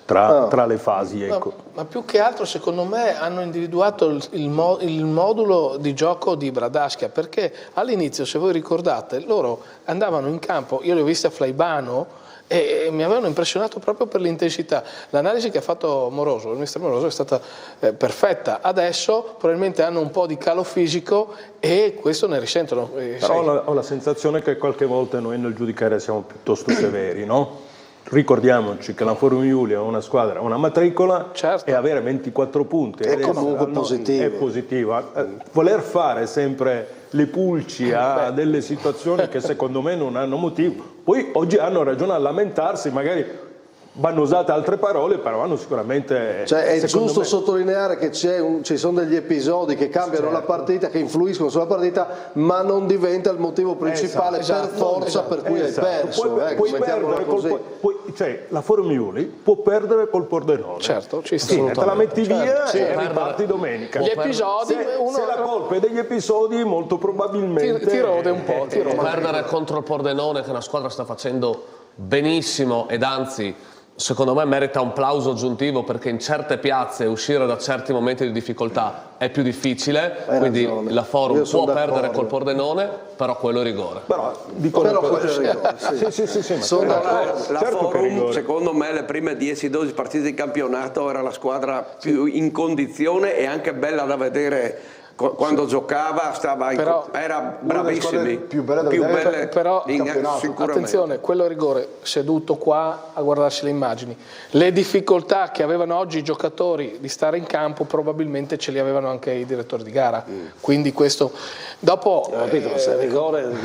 tra le fasi. Ecco. Ma più che altro secondo me hanno individuato il modulo di gioco di Bradaschia, perché all'inizio, se voi ricordate, loro andavano in campo, io li ho visti a Flaibano, e mi avevano impressionato proprio per l'intensità. L'analisi che ha fatto Moroso, il mister Moroso, è stata perfetta. Adesso probabilmente hanno un po' di calo fisico e questo ne risentono. Però ho la sensazione che qualche volta noi nel giudicare siamo piuttosto severi, no? Ricordiamoci che la Forum Giulia è una squadra, una matricola, e avere 24 punti è comunque positivo. È positiva. Voler fare sempre le pulci a delle situazioni che secondo me non hanno motivo. Poi oggi hanno ragione a lamentarsi, magari vanno usate altre parole, però hanno sicuramente... Cioè è giusto sottolineare che ci sono degli episodi che cambiano la partita, che influiscono sulla partita, ma non diventa il motivo principale per forza per cui hai perso. Puoi perdere cioè la Forum Giulia può perdere col Pordenone. Certo, ci sta. Te la metti via e riparti domenica. Gli episodi... Se la colpa è degli episodi, molto probabilmente... Ti rode un po'. Perdere contro il Pordenone, che è una squadra che sta facendo benissimo, ed anzi secondo me merita un plauso aggiuntivo, perché in certe piazze uscire da certi momenti di difficoltà è più difficile, quindi la Forum può perdere col Pordenone, però quello è rigore. Però quello è rigore. La Forum, secondo me, le prime 10-12 partite di campionato era la squadra più in condizione e anche bella da vedere. Quando giocava era bravissimi, più belle però sicuramente. Attenzione, quello rigore seduto qua a guardarsi le immagini, le difficoltà che avevano oggi i giocatori di stare in campo probabilmente ce li avevano anche i direttori di gara, quindi questo dopo rigore,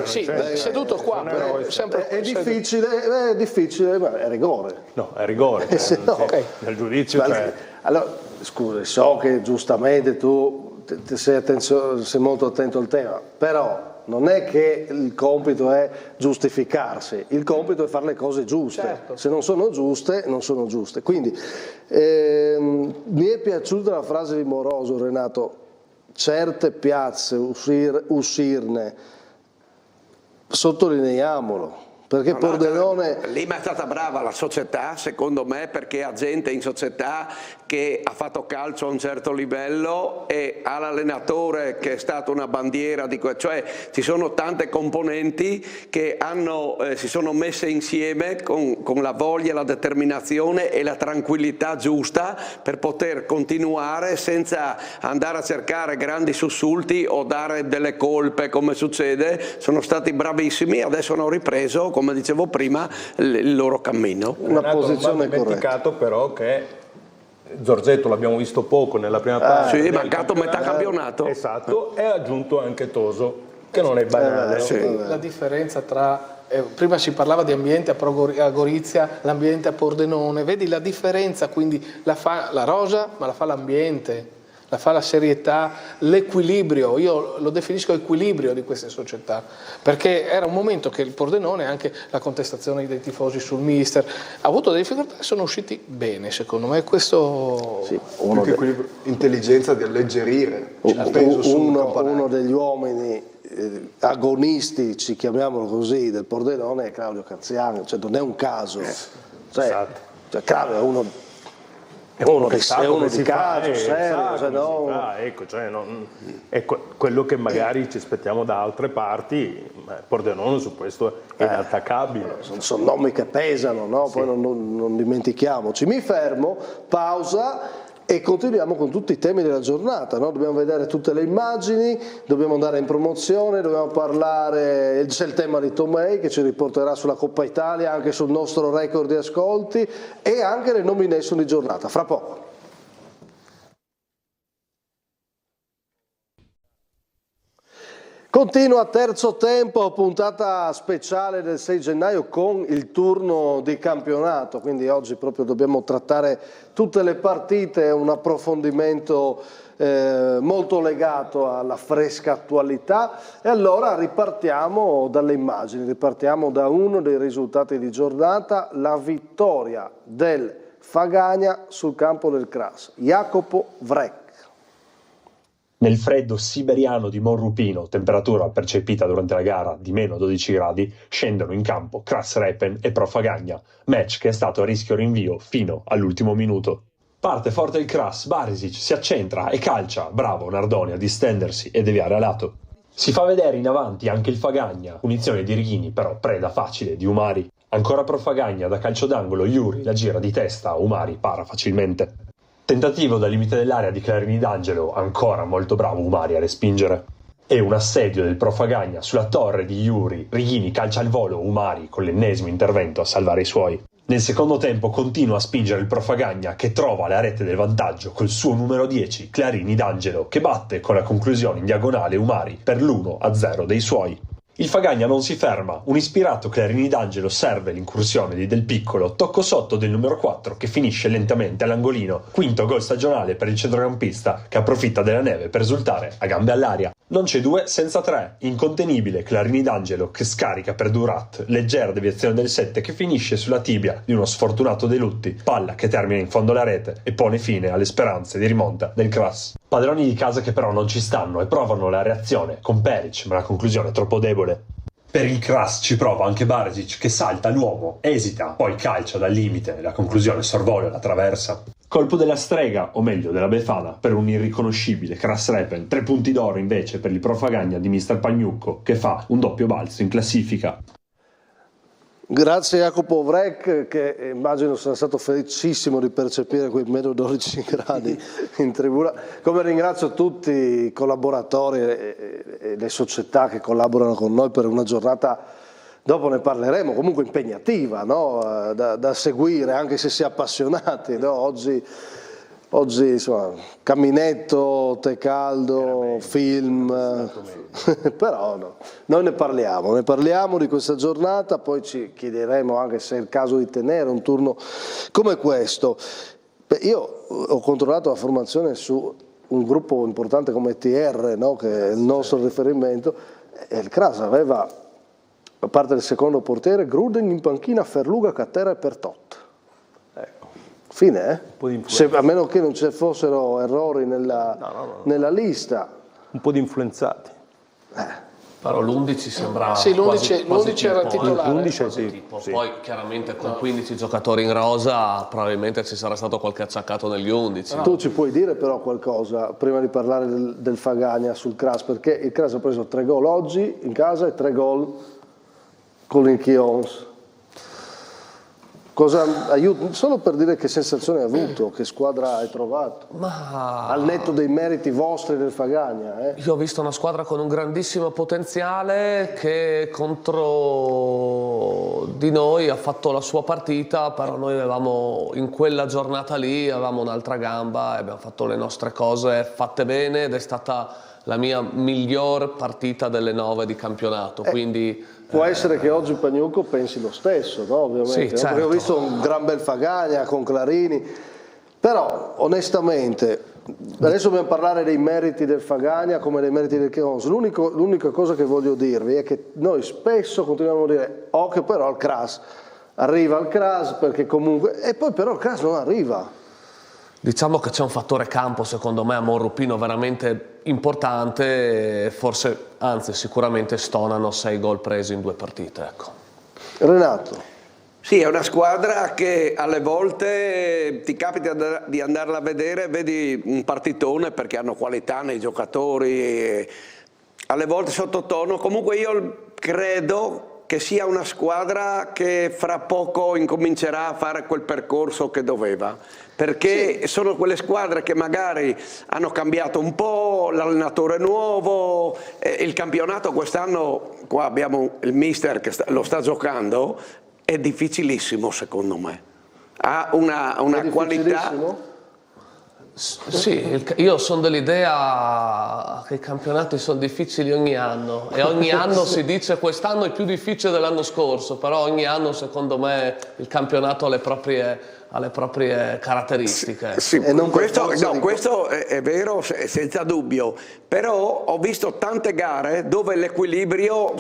sì, seduto qua però sempre è difficile, ma è rigore. No, è rigore. Nel giudizio allora, scusa, so che giustamente tu sei molto attento al tema, però non è che il compito è giustificarsi, il compito è fare le cose giuste, certo. Se non sono giuste, non sono giuste. Quindi mi è piaciuta la frase di Moroso, Renato, certe piazze uscirne, sottolineiamolo. Perché Pordenone... Lì ma è stata brava la società, secondo me, perché ha gente in società che ha fatto calcio a un certo livello e ha l'allenatore che è stato una bandiera di cioè ci sono tante componenti che si sono messe insieme con la voglia, la determinazione e la tranquillità giusta per poter continuare senza andare a cercare grandi sussulti o dare delle colpe come succede. Sono stati bravissimi, adesso hanno ripreso, come dicevo prima, il loro cammino. Una posizione dimenticato però che Zorzetto l'abbiamo visto poco nella prima parte. Sì, è mancato metà campionato. Esatto, e ha aggiunto anche Toso, che non è banale. Sì. La differenza tra... prima si parlava di ambiente a Gorizia, l'ambiente a Pordenone, vedi la differenza, quindi la fa la rosa ma la fa l'ambiente, la fa la serietà, l'equilibrio, io lo definisco equilibrio di queste società, perché era un momento che il Pordenone, anche la contestazione dei tifosi sul mister, ha avuto delle difficoltà e sono usciti bene, secondo me. Questo sì, intelligenza di alleggerire uno degli uomini agonistici, chiamiamolo così, del Pordenone è Claudio Canziano, cioè non è un caso, cioè Claudio è uno di calcio, è quello che magari ci aspettiamo da altre parti. Pordenone su questo è inattaccabile. Sono nomi che pesano, no? Poi non dimentichiamoci. Mi fermo, pausa e continuiamo con tutti i temi della giornata, no? Dobbiamo vedere tutte le immagini, dobbiamo andare in promozione, dobbiamo parlare, c'è il tema di Tomei che ci riporterà sulla Coppa Italia, anche sul nostro record di ascolti e anche le nomination di giornata, fra poco. Continua terzo tempo, puntata speciale del 6 gennaio con il turno di campionato, quindi oggi proprio dobbiamo trattare tutte le partite, un approfondimento molto legato alla fresca attualità e allora ripartiamo dalle immagini, ripartiamo da uno dei risultati di giornata, la vittoria del Fagagna sul campo del Kras, Jacopo Vrek. Nel freddo siberiano di Monrupino, temperatura percepita durante la gara di meno 12 gradi, scendono in campo Kras Repen e Pro Fagagna, match che è stato a rischio rinvio fino all'ultimo minuto. Parte forte il Kras, Barisic si accentra e calcia, bravo Nardoni a distendersi e deviare a lato. Si fa vedere in avanti anche il Fagagna, punizione di Righini però preda facile di Umari. Ancora Pro Fagagna da calcio d'angolo, Iuri la gira di testa, Umari para facilmente. Tentativo dal limite dell'area di Clarini D'Angelo, ancora molto bravo Umari a respingere. E un assedio del Pro Fagagna sulla torre di Iuri, Righini calcia al volo, Umari con l'ennesimo intervento a salvare i suoi. Nel secondo tempo continua a spingere il Pro Fagagna che trova la rete del vantaggio col suo numero 10, Clarini D'Angelo, che batte con la conclusione in diagonale Umari per l'1-0 dei suoi. Il Fagagna non si ferma, un ispirato Clarini D'Angelo serve l'incursione di Del Piccolo, tocco sotto del numero 4 che finisce lentamente all'angolino, quinto gol stagionale per il centrocampista che approfitta della neve per esultare a gambe all'aria. Non c'è 2 senza 3, incontenibile Clarini D'Angelo che scarica per Durat, leggera deviazione del 7 che finisce sulla tibia di uno sfortunato De Lutti, palla che termina in fondo alla rete e pone fine alle speranze di rimonta del Kras. Padroni di casa che però non ci stanno e provano la reazione con Peric, ma la conclusione è troppo debole. Per il Kras ci prova anche Barisic che salta l'uomo, esita, poi calcia dal limite, la conclusione sorvole la traversa. Colpo della strega, o meglio della Befana, per un irriconoscibile Kras Repen, 3 punti d'oro invece per il Pro Fagagna di Mister Pagnucco che fa un doppio balzo in classifica. Grazie Jacopo Vrek che immagino sarà stato felicissimo di percepire quei meno 12 gradi in tribuna, come ringrazio tutti i collaboratori e le società che collaborano con noi per una giornata, dopo ne parleremo, comunque impegnativa, no? da seguire anche se si è appassionati, no? Oggi insomma, camminetto, tè caldo, film, però no. Noi ne parliamo di questa giornata, poi ci chiederemo anche se è il caso di tenere un turno come questo. Beh, io ho controllato la formazione su un gruppo importante come TR, no? Che è il nostro riferimento, E il Cras aveva, a parte il secondo portiere, Gruden in panchina, Ferluga, Cattera e Pertot. Ecco. Fine, a meno che non ci fossero errori nella lista. Un po' di influenzati. Però l'11 sembrava sì, l'11 era titolare. L'11 sì. Poi chiaramente con 15 giocatori in rosa probabilmente ci sarà stato qualche acciaccato negli 11. Tu ci puoi dire però qualcosa prima di parlare del Fagagna sul Cras, perché il Cras ha preso 3 gol oggi in casa e 3 gol con l'Inchions. Cosa aiuta? Solo per dire che sensazione hai avuto, che squadra hai trovato. Al netto dei meriti vostri del Fagagna. Io ho visto una squadra con un grandissimo potenziale che contro di noi ha fatto la sua partita, però noi avevamo in quella giornata lì avevamo un'altra gamba e abbiamo fatto le nostre cose fatte bene ed è stata la mia miglior partita delle 9 di campionato. Quindi può essere che oggi Pagnucco pensi lo stesso, no? Ovviamente. Sì, certo. Perché ho visto un gran bel Fagagna con Clarini, però onestamente adesso dobbiamo parlare dei meriti del Fagagna come dei meriti del Cheons. L'unica cosa che voglio dirvi è che noi spesso continuiamo a dire che però il Cras arriva al Cras perché comunque, e poi però il Cras non arriva. Diciamo che c'è un fattore campo secondo me a Monrupino veramente importante, forse, anzi sicuramente stonano 6 gol presi in 2 partite. Ecco. Renato. Sì, è una squadra che alle volte ti capita di andarla a vedere, vedi un partitone perché hanno qualità nei giocatori, alle volte sottotono. Comunque io credo che sia una squadra che fra poco incomincerà a fare quel percorso che doveva, perché sono quelle squadre che magari hanno cambiato un po', l'allenatore nuovo, il campionato quest'anno, qua abbiamo il mister che lo sta giocando, è difficilissimo secondo me, ha una qualità. Sì, io sono dell'idea che i campionati sono difficili ogni anno e ogni anno si dice quest'anno è più difficile dell'anno scorso, però ogni anno secondo me il campionato ha le proprie caratteristiche. Sì, questo è vero senza dubbio, però ho visto tante gare dove l'equilibrio,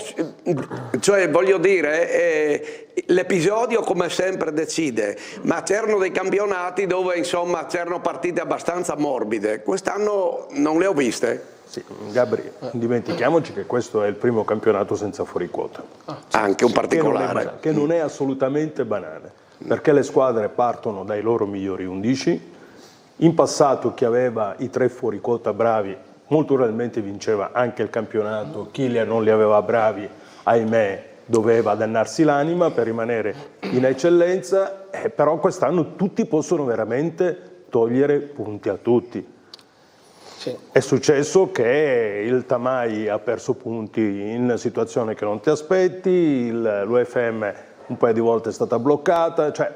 cioè voglio dire, l'episodio come sempre decide, ma c'erano dei campionati dove insomma c'erano partite abbastanza morbide, quest'anno non le ho viste. Sì, Gabri, dimentichiamoci che questo è il primo campionato senza fuoriquota. Anche un particolare. Che non è assolutamente banale. Perché le squadre partono dai loro migliori 11, in passato chi aveva i 3 fuori quota bravi molto probabilmente vinceva anche il campionato, chi non li aveva bravi, ahimè, doveva dannarsi l'anima per rimanere in eccellenza, però quest'anno tutti possono veramente togliere punti a tutti. Sì. È successo che il Tamai ha perso punti in situazioni che non ti aspetti, l'UFM un paio di volte è stata bloccata, cioè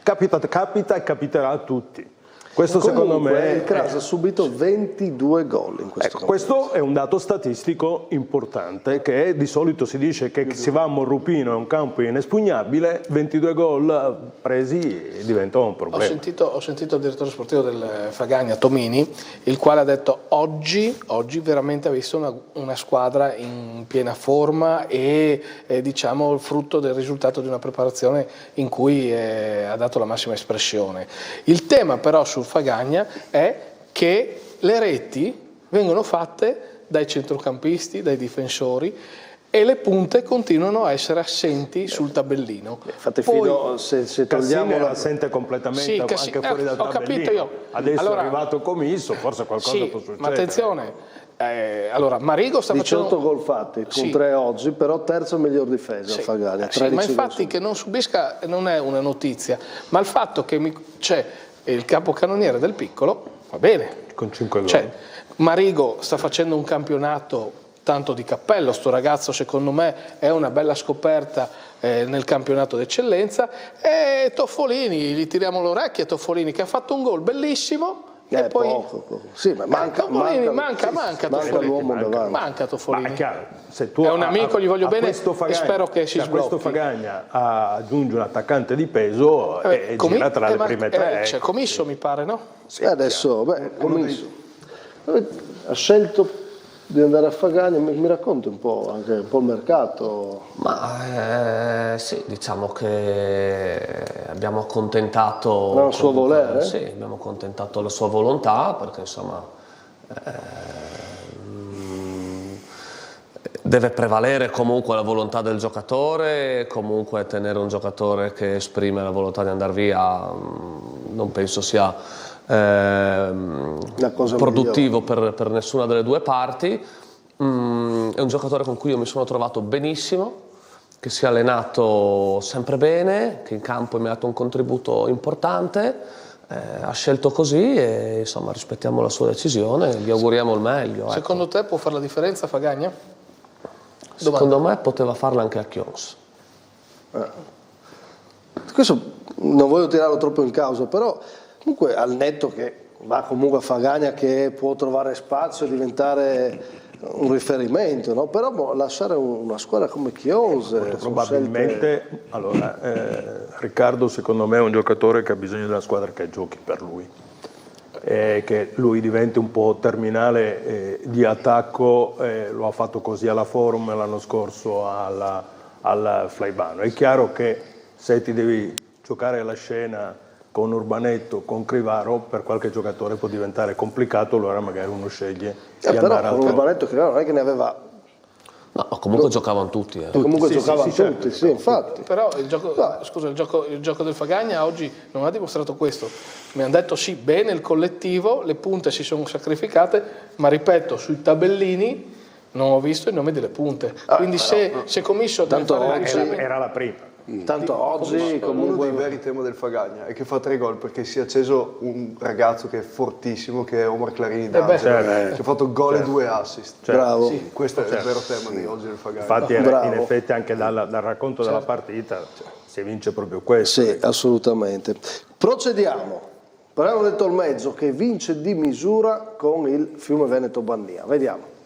capita e capiterà a tutti. Questo secondo me il Cras ha subito 22 gol in questo campionato. Questo è un dato statistico importante, che di solito si dice che si va a Monrupino, è un campo inespugnabile, 22 gol presi diventa un problema. Ho sentito il direttore sportivo del Fagagna, Tomini, il quale ha detto oggi veramente ha visto una squadra in piena forma e diciamo il frutto del risultato di una preparazione in cui ha dato la massima espressione. Il tema però sul Fagagna è che le reti vengono fatte dai centrocampisti, dai difensori e le punte continuano a essere assenti sul tabellino. Infatti fino se togliamo la assente completamente anche fuori dal tabellino. Ho capito io. Adesso allora, è arrivato Commisso, forse qualcosa può succedere. Ma attenzione, allora Marigo sta 18 facendo 18 gol fatti con 3 oggi, però terzo miglior difesa Fagagna. Ma infatti che non subisca non è una notizia, ma il fatto che c'è il capocannoniere del Piccolo va bene. Con 5 gol. Marigo sta facendo un campionato tanto di cappello, sto ragazzo secondo me è una bella scoperta nel campionato d'eccellenza, e Toffolini, gli tiriamo le orecchie a Toffolini che ha fatto un gol bellissimo. E poi poco. Sì, ma manca l'uomo davanti. Manca Toffolini. Ma è chiaro, se tu è un amico, gli voglio bene e spero che si sblocchi. Questo Fagagna aggiunge un attaccante di peso e gira tra le prime 3. C'è Commisso mi pare, no? Sì, adesso Commisso ha scelto di andare a Fagagna, mi racconti un po' anche un po' il mercato? Ma sì, diciamo che abbiamo accontentato la sua volere? Sì, abbiamo accontentato la sua volontà, perché insomma deve prevalere comunque la volontà del giocatore, comunque tenere un giocatore che esprime la volontà di andare via non penso sia produttivo per nessuna delle due parti. È un giocatore con cui io mi sono trovato benissimo, che si è allenato sempre bene, che in campo mi ha dato un contributo importante, ha scelto così e insomma rispettiamo la sua decisione, gli auguriamo il meglio. Secondo te può fare la differenza Fagagna? Secondo me poteva farla anche a Chions. Questo non voglio tirarlo troppo in causa, però comunque al netto che va comunque a Fagagna, che può trovare spazio e diventare un riferimento, no? Però lasciare una squadra come Chios probabilmente allora, Riccardo secondo me è un giocatore che ha bisogno di una squadra che giochi per lui, che lui diventi un po' terminale di attacco, lo ha fatto così alla Forum l'anno scorso al Flaivano. È chiaro che se ti devi giocare la scena con Urbanetto, con Crivaro, per qualche giocatore può diventare complicato, allora magari uno sceglie di andare però con Urbanetto e Crivaro non è che ne aveva. No, comunque giocavano tutti. Comunque sì, giocavano sì, tutti, certo. sì, infatti. Però il gioco del Fagagna oggi non ha dimostrato questo. Mi hanno detto sì, bene il collettivo, le punte si sono sacrificate, ma ripeto, sui tabellini non ho visto i nomi delle punte. Quindi se Commisso era la prima. Tanto oggi comunque uno dei veri temi del Fagagna è che fa 3 gol perché si è acceso un ragazzo che è fortissimo, che è Omar Clarini, che ha fatto gol e 2 assist. Bravo. Sì, questo è il vero tema di oggi del Fagagna. Infatti in effetti anche dal racconto della partita si evince proprio questo. Sì, assolutamente. Procediamo. Parliamo del Tolmezzo che vince di misura con il Fiume Veneto Bannia. Vediamo.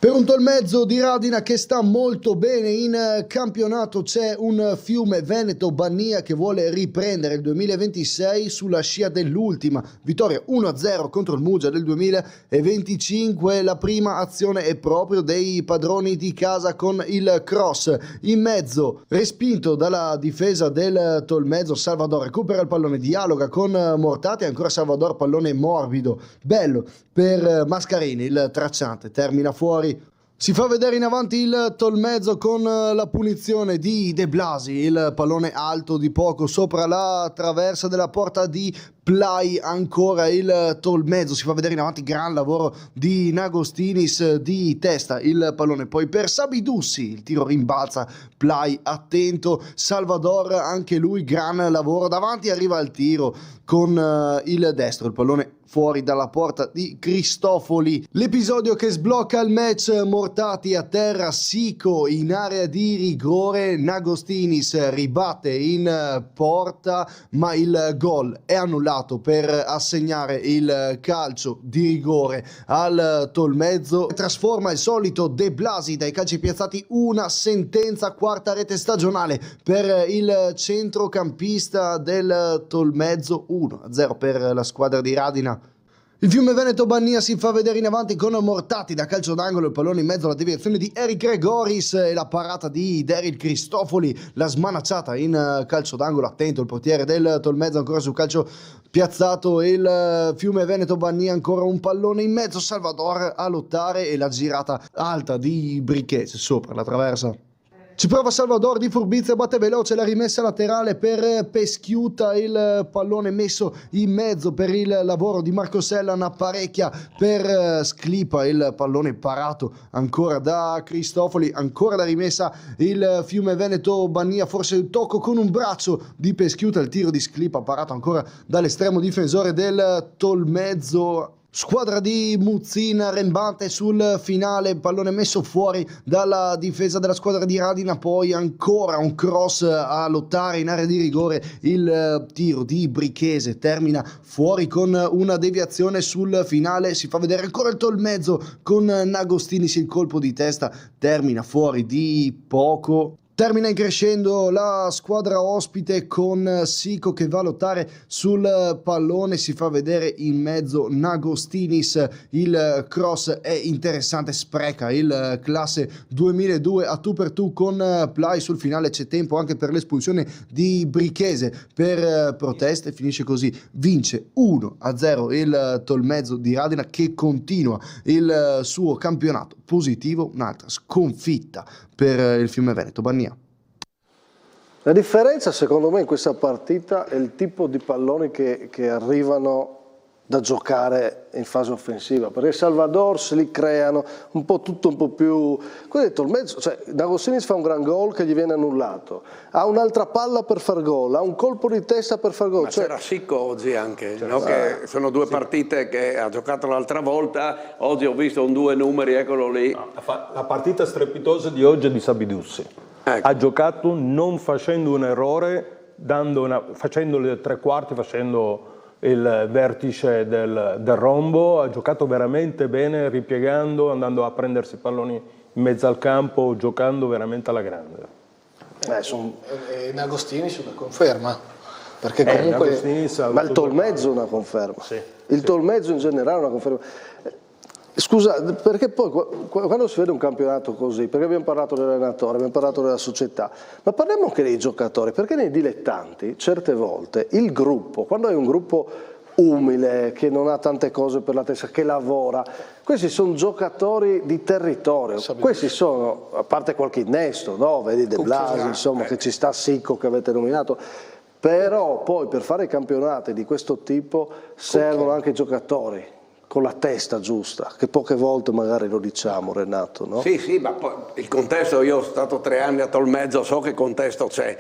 Per un Tolmezzo di Radina che sta molto bene in campionato, c'è un Fiume Veneto Bannia che vuole riprendere il 2026 sulla scia dell'ultima vittoria 1-0 contro il Muggia del 2025. La prima azione è proprio dei padroni di casa con il cross in mezzo, respinto dalla difesa del Tolmezzo. Salvador recupera il pallone, dialoga con Mortati, ancora Salvador, pallone morbido, bello per Mascarini, il tracciante termina fuori. Si fa vedere in avanti il Tolmezzo con la punizione di De Blasi, il pallone alto di poco sopra la traversa della porta di Plai, ancora il Tolmezzo, si fa vedere in avanti, gran lavoro di Nagostinis di testa, il pallone poi per Sabidussi, il tiro rimbalza, Plai attento, Salvador anche lui gran lavoro, davanti arriva il tiro con il destro, il pallone fuori dalla porta di Cristofoli. L'episodio che sblocca il match, Mortati a terra, Sico in area di rigore, Nagostinis ribatte in porta, ma il gol è annullato per assegnare il calcio di rigore al Tolmezzo. Trasforma il solito De Blasi dai calci piazzati una sentenza, quarta rete stagionale per il centrocampista del Tolmezzo, 1-0 per la squadra di Radina. Il Fiume Veneto Bannia si fa vedere in avanti con Mortati da calcio d'angolo, il pallone in mezzo alla deviazione di Eric Gregoris e la parata di Daryl Cristofoli, la smanacciata in calcio d'angolo, attento il portiere del Tolmezzo ancora sul calcio piazzato, il Fiume Veneto Bannia ancora un pallone in mezzo, Salvador a lottare e la girata alta di Brichese sopra la traversa. Ci prova Salvador di furbizia, batte veloce la rimessa laterale per Peschiuta, il pallone messo in mezzo per il lavoro di Marco Sellan, apparecchia per Sclipa, il pallone parato ancora da Cristofoli, ancora la rimessa il Fiume Veneto Bannia, forse il tocco con un braccio di Peschiuta, il tiro di Sclipa parato ancora dall'estremo difensore del Tolmezzo. Squadra di Muzzin arrembante sul finale, pallone messo fuori dalla difesa della squadra di Radina, poi ancora un cross a lottare in area di rigore, il tiro di Brichese termina fuori con una deviazione sul finale, si fa vedere ancora il Tolmezzo con Nagostinis, il colpo di testa termina fuori di poco. Termina in crescendo la squadra ospite con Sico che va a lottare sul pallone, si fa vedere in mezzo Nagostinis, il cross è interessante, spreca il classe 2002 a tu per tu con Plai. Sul finale c'è tempo anche per l'espulsione di Brichese per proteste, finisce così, vince 1-0 il Tolmezzo di Radina che continua il suo campionato positivo, un'altra sconfitta per il Fiume Veneto. Bannia. La differenza secondo me in questa partita è il tipo di palloni che arrivano da giocare in fase offensiva, perché Salvador se li creano un po' tutto un po' più, come detto, il mezzo, cioè D'Agostini fa un gran gol che gli viene annullato, ha un'altra palla per far gol, ha un colpo di testa per far gol. Ma c'era Sicco oggi anche, no? Che sono due partite che ha giocato l'altra volta, oggi ho visto un 2 numeri, eccolo lì. La partita strepitosa di oggi è di Sabidussi. Ecco. Ha giocato non facendo un errore, facendo le tre quarti, facendo il vertice del rombo, ha giocato veramente bene, ripiegando, andando a prendersi palloni in mezzo al campo, giocando veramente alla grande. D'Agostini è una conferma, perché comunque... Ma il Tolmezzo è una conferma, sì, il Tolmezzo in generale è una conferma. Scusa, perché poi quando si vede un campionato così, perché abbiamo parlato dell'allenatore, abbiamo parlato della società, ma parliamo anche dei giocatori, perché nei dilettanti certe volte il gruppo, quando hai un gruppo umile, che non ha tante cose per la testa, che lavora, questi sono giocatori di territorio, questi sono, a parte qualche innesto, no? Vedi De Blasi, insomma, che ci sta Sicco che avete nominato, però poi per fare i campionati di questo tipo servono anche giocatori con la testa giusta, che poche volte magari lo diciamo, Renato, no? Sì, ma poi il contesto, io sono stato 3 anni a Tolmezzo, so che contesto c'è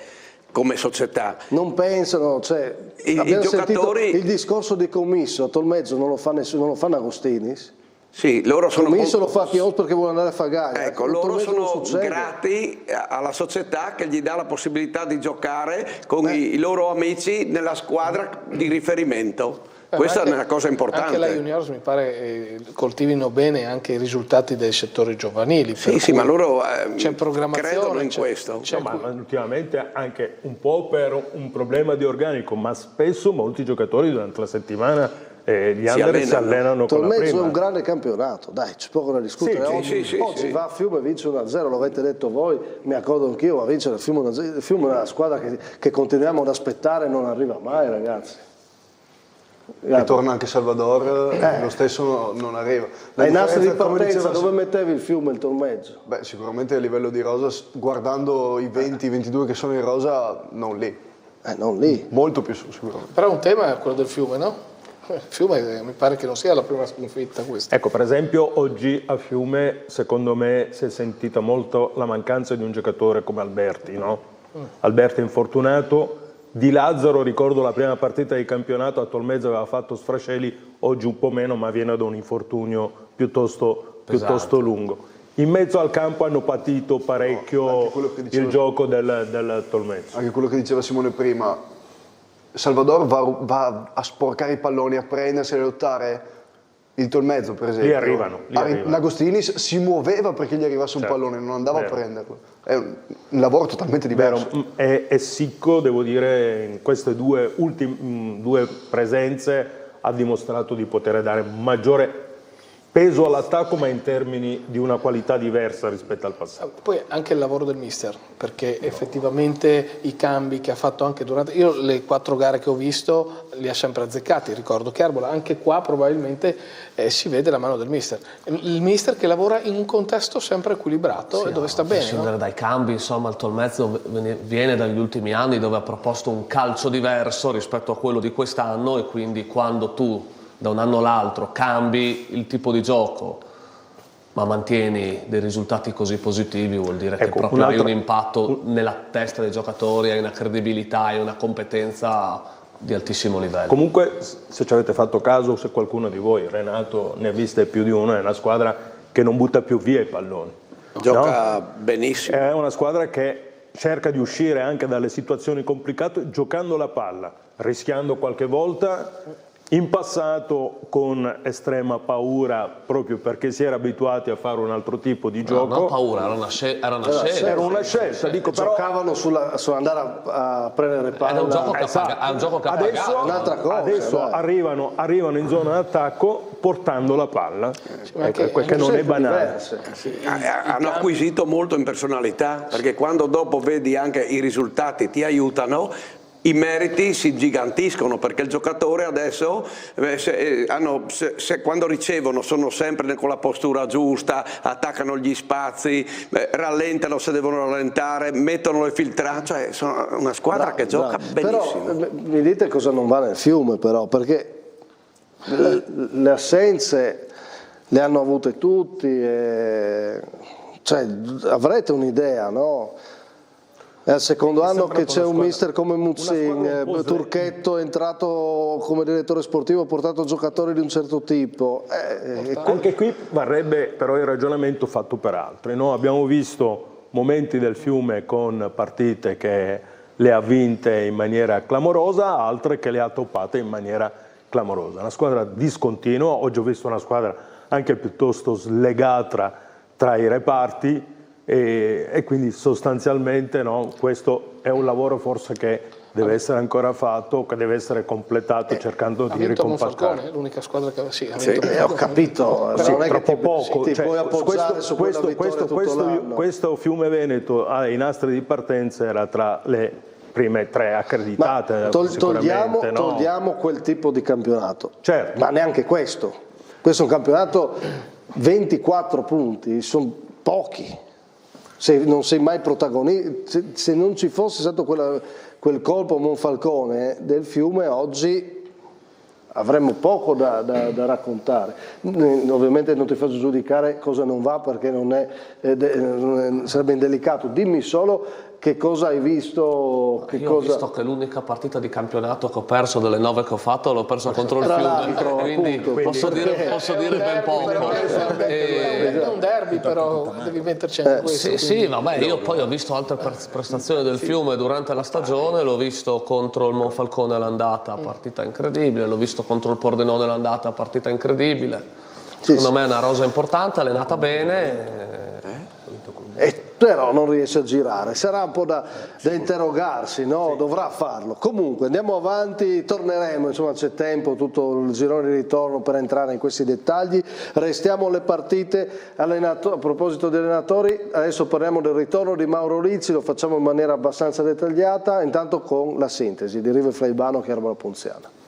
come società. Non pensano, cioè, abbiamo sentito il discorso di Commisso, a Tolmezzo non lo fa nessuno, non lo fa Nagostinis? Sì, loro sono Commisso lo fa Chios perché vuole andare a Fagaglia. Ecco, loro sono grati alla società che gli dà la possibilità di giocare con i loro amici nella squadra di riferimento. Questa è una cosa importante. Anche la Juniors mi pare coltivino bene anche i risultati dei settori giovanili. Sì, ma loro c'è programmazione, credono in questo. Ma ultimamente anche un po' per un problema di organico, ma spesso molti giocatori durante la settimana gli under si allenano con la prima. Tolmezzo è un grande campionato, dai, c'è poco da discutere. Oggi va a Fiume e vince 1-0, lo avete detto voi, mi accorgo anch'io, va a vincere il Fiume 1-0. Il Fiume è una squadra che continuiamo ad aspettare e non arriva mai, ragazzi. E torna anche Salvador, lo stesso non arriva. Ai nastri di partenza dove mettevi il Fiume e il Tolmezzo? Beh, sicuramente a livello di rosa, guardando i 20-22 che sono in rosa, non lì. Non lì. Molto più su, sicuramente. Però un tema è quello del Fiume, no? Il Fiume mi pare che non sia la prima sconfitta questa. Ecco, per esempio oggi a Fiume secondo me si è sentita molto la mancanza di un giocatore come Alberti, no? Alberti è infortunato. Di Lazzaro ricordo la prima partita di campionato a Tolmezzo aveva fatto sfrascelli, oggi un po' meno, ma viene da un infortunio piuttosto lungo. In mezzo al campo hanno patito parecchio il gioco del Tolmezzo. Anche quello che diceva Simone prima, Salvador va a sporcare i palloni, a prendersi, a lottare. Il Tolmezzo per esempio, lì arrivano. L'Agostinis si muoveva perché gli arrivasse un pallone, non andava a prenderlo. È un lavoro totalmente diverso. È Sicco, devo dire, in queste due presenze ha dimostrato di poter dare maggiore peso all'attacco, ma in termini di una qualità diversa rispetto al passato. Poi anche il lavoro del mister, perché effettivamente i cambi che ha fatto anche durante... Io le 4 gare che ho visto li ha sempre azzeccati, ricordo Chiarbola, anche qua probabilmente si vede la mano del mister. Il mister che lavora in un contesto sempre equilibrato e dove sta bene. A prescindere dai cambi, insomma, il Tolmezzo viene dagli ultimi anni dove ha proposto un calcio diverso rispetto a quello di quest'anno e quindi quando tu da un anno all'altro cambi il tipo di gioco ma mantieni dei risultati così positivi, vuol dire che proprio hai un impatto nella testa dei giocatori, hai una credibilità, hai una competenza di altissimo livello. Comunque, se ci avete fatto caso, se qualcuno di voi, Renato ne ha viste più di uno, è una squadra che non butta più via i palloni. Gioca benissimo. È una squadra che cerca di uscire anche dalle situazioni complicate giocando la palla, rischiando qualche volta in passato con estrema paura, proprio perché si era abituati a fare un altro tipo di gioco. Non paura, era una scelta. Era una scelta, dico, però giocavano sull'andare a prendere palla. È un gioco che ha pagato. Un'altra cosa, adesso arrivano in zona d'attacco portando la palla, che non è banale. Hanno acquisito molto in personalità, perché quando dopo vedi anche i risultati ti aiutano, i meriti si gigantiscono, perché il giocatore adesso quando ricevono sono sempre con la postura giusta, attaccano gli spazi, rallentano se devono rallentare, mettono le filtrate, cioè sono una squadra che gioca benissimo. Però mi dite cosa non va nel fiume, però, perché le assenze le hanno avute tutti, cioè avrete un'idea, no? È il secondo anno che c'è un mister come Muzzin, Turchetto è entrato come direttore sportivo, ha portato giocatori di un certo tipo. Anche qui varrebbe però il ragionamento fatto per altri, no? Abbiamo visto momenti del fiume con partite che le ha vinte in maniera clamorosa, altre che le ha toppate in maniera clamorosa. Una squadra discontinua, oggi ho visto una squadra anche piuttosto slegata tra i reparti, e quindi sostanzialmente, no, questo è un lavoro forse che deve essere ancora fatto, che deve essere completato cercando di ricompattare. È l'unica squadra che ho capito, sì, non è troppo che poco. ti Cioè, puoi appoggiare su quella vittoria tutto l'anno. Questo Fiume Veneto ai nastri di partenza era tra le prime 3 accreditate. Togliamo quel tipo di campionato, certo. Ma neanche questo è un campionato, 24 punti, sono pochi. Se non sei mai protagonista, se non ci fosse stato quel colpo Monfalcone del Fiume, oggi avremmo poco da raccontare. Ovviamente non ti faccio giudicare cosa non va, perché sarebbe indelicato. Dimmi solo che cosa hai visto. Ho visto che l'unica partita di campionato che ho perso delle 9 che ho fatto l'ho perso contro il Fiume, quindi posso dire ben poco. È un derby, però devi metterci anche questo. Sì, vabbè, io poi ho visto altre prestazioni del Fiume durante la stagione, l'ho visto contro il Monfalcone all'andata, partita incredibile, l'ho visto contro il Pordenone all'andata, partita incredibile. Secondo me è una rosa importante, allenata bene. Però non riesce a girare, sarà un po' da interrogarsi, no? Dovrà farlo. Comunque andiamo avanti, torneremo, insomma c'è tempo, tutto il girone di ritorno per entrare in questi dettagli. Restiamo alle partite. A proposito di allenatori, adesso parliamo del ritorno di Mauro Lizzi, lo facciamo in maniera abbastanza dettagliata, intanto con la sintesi di Rive Flaibano Cherbola Ponziana.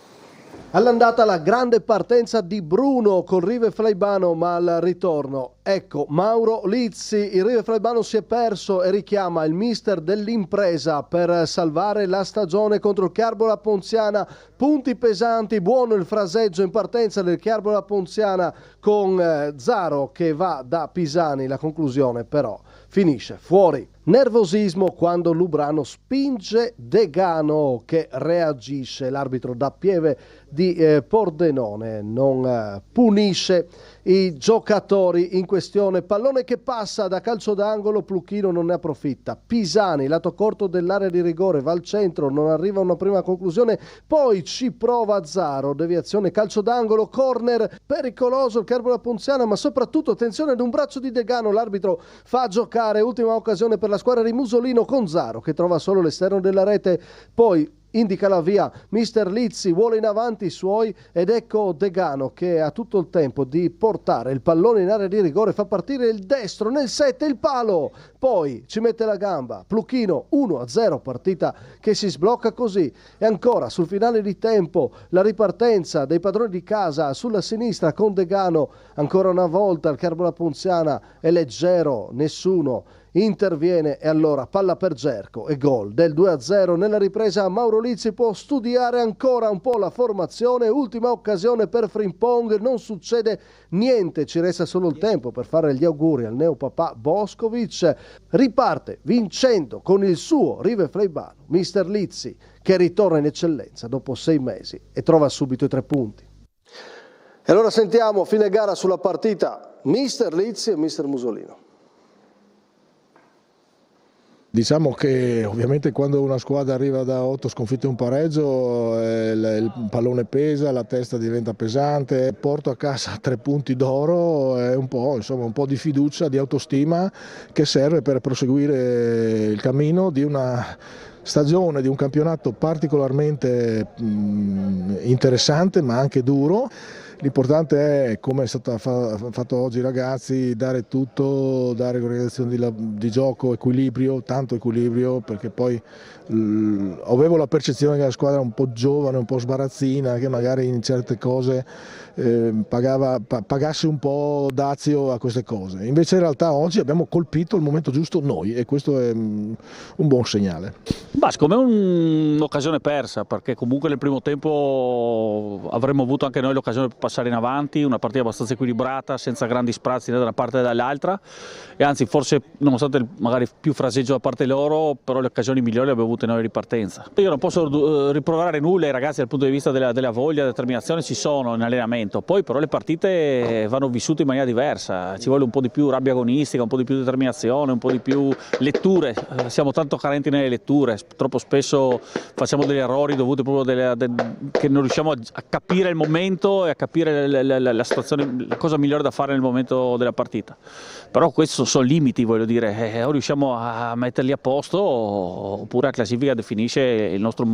All'andata la grande partenza di Bruno con Rive Flaibano, ma al ritorno, ecco, Mauro Lizzi, il Rive Flaibano si è perso e richiama il mister dell'impresa per salvare la stagione contro il Cherbola Ponziana. Punti pesanti, buono il fraseggio in partenza del Cherbola Ponziana con Zaro che va da Pisani, la conclusione però finisce fuori. Nervosismo quando Lubrano spinge Degano che reagisce, l'arbitro da Pieve di Pordenone non punisce i giocatori in questione. Pallone che passa da calcio d'angolo, Pluchino non ne approfitta. Pisani, lato corto dell'area di rigore, va al centro, non arriva a una prima conclusione, poi ci prova Zaro, deviazione calcio d'angolo, corner pericoloso il Cherbola Ponziana, ma soprattutto attenzione ad un braccio di Degano, l'arbitro fa giocare, ultima occasione per la squadra di Musolino con Zaro che trova solo l'esterno della rete, poi indica la via mister Lizzi, vuole in avanti i suoi ed ecco Degano che ha tutto il tempo di portare il pallone in area di rigore, fa partire il destro nel 7, il palo, poi ci mette la gamba, Pluchino 1-0, partita che si sblocca così. E ancora sul finale di tempo la ripartenza dei padroni di casa sulla sinistra con Degano, ancora una volta il Cherbola Ponziana è leggero, nessuno interviene e allora palla per Gerco e gol del 2-0. Nella ripresa Mauro Lizzi può studiare ancora un po' la formazione, ultima occasione per Frimpong, non succede niente, ci resta solo il tempo per fare gli auguri al neopapà Boskovic. Riparte vincendo con il suo Rive Flaibano mister Lizzi che ritorna in eccellenza dopo 6 mesi e trova subito i 3 punti. E allora sentiamo fine gara sulla partita mister Lizzi e mister Musolino. Diciamo che ovviamente quando una squadra arriva da 8 sconfitte e un pareggio il pallone pesa, la testa diventa pesante, porto a casa 3 punti d'oro e un po' di fiducia, di autostima che serve per proseguire il cammino di una stagione, di un campionato particolarmente interessante ma anche duro. L'importante è, come è stato fatto oggi ragazzi, dare tutto, dare organizzazione di gioco, equilibrio, tanto equilibrio, perché poi avevo la percezione che la squadra un po' giovane, un po' sbarazzina, che magari in certe cose pagasse un po' dazio a queste cose. Invece in realtà oggi abbiamo colpito il momento giusto noi e questo è un buon segnale. Secondo me è un'occasione persa, perché comunque nel primo tempo avremmo avuto anche noi l'occasione per passare in avanti, una partita abbastanza equilibrata, senza grandi sprazzi né da una parte né dall'altra, e anzi forse nonostante magari più fraseggio da parte loro, però le occasioni migliori le abbiamo avute noi in ripartenza. Io non posso riproverare nulla ai ragazzi dal punto di vista della voglia, della determinazione, ci sono in allenamento, poi però le partite vanno vissute in maniera diversa, ci vuole un po' di più rabbia agonistica, un po' di più determinazione, un po' di più letture, siamo tanto carenti nelle letture, troppo spesso facciamo degli errori dovuti proprio che non riusciamo a capire il momento e a capire la situazione, la cosa migliore da fare nel momento della partita. Però questi sono limiti, voglio dire, o riusciamo a metterli a posto oppure la classifica definisce il nostro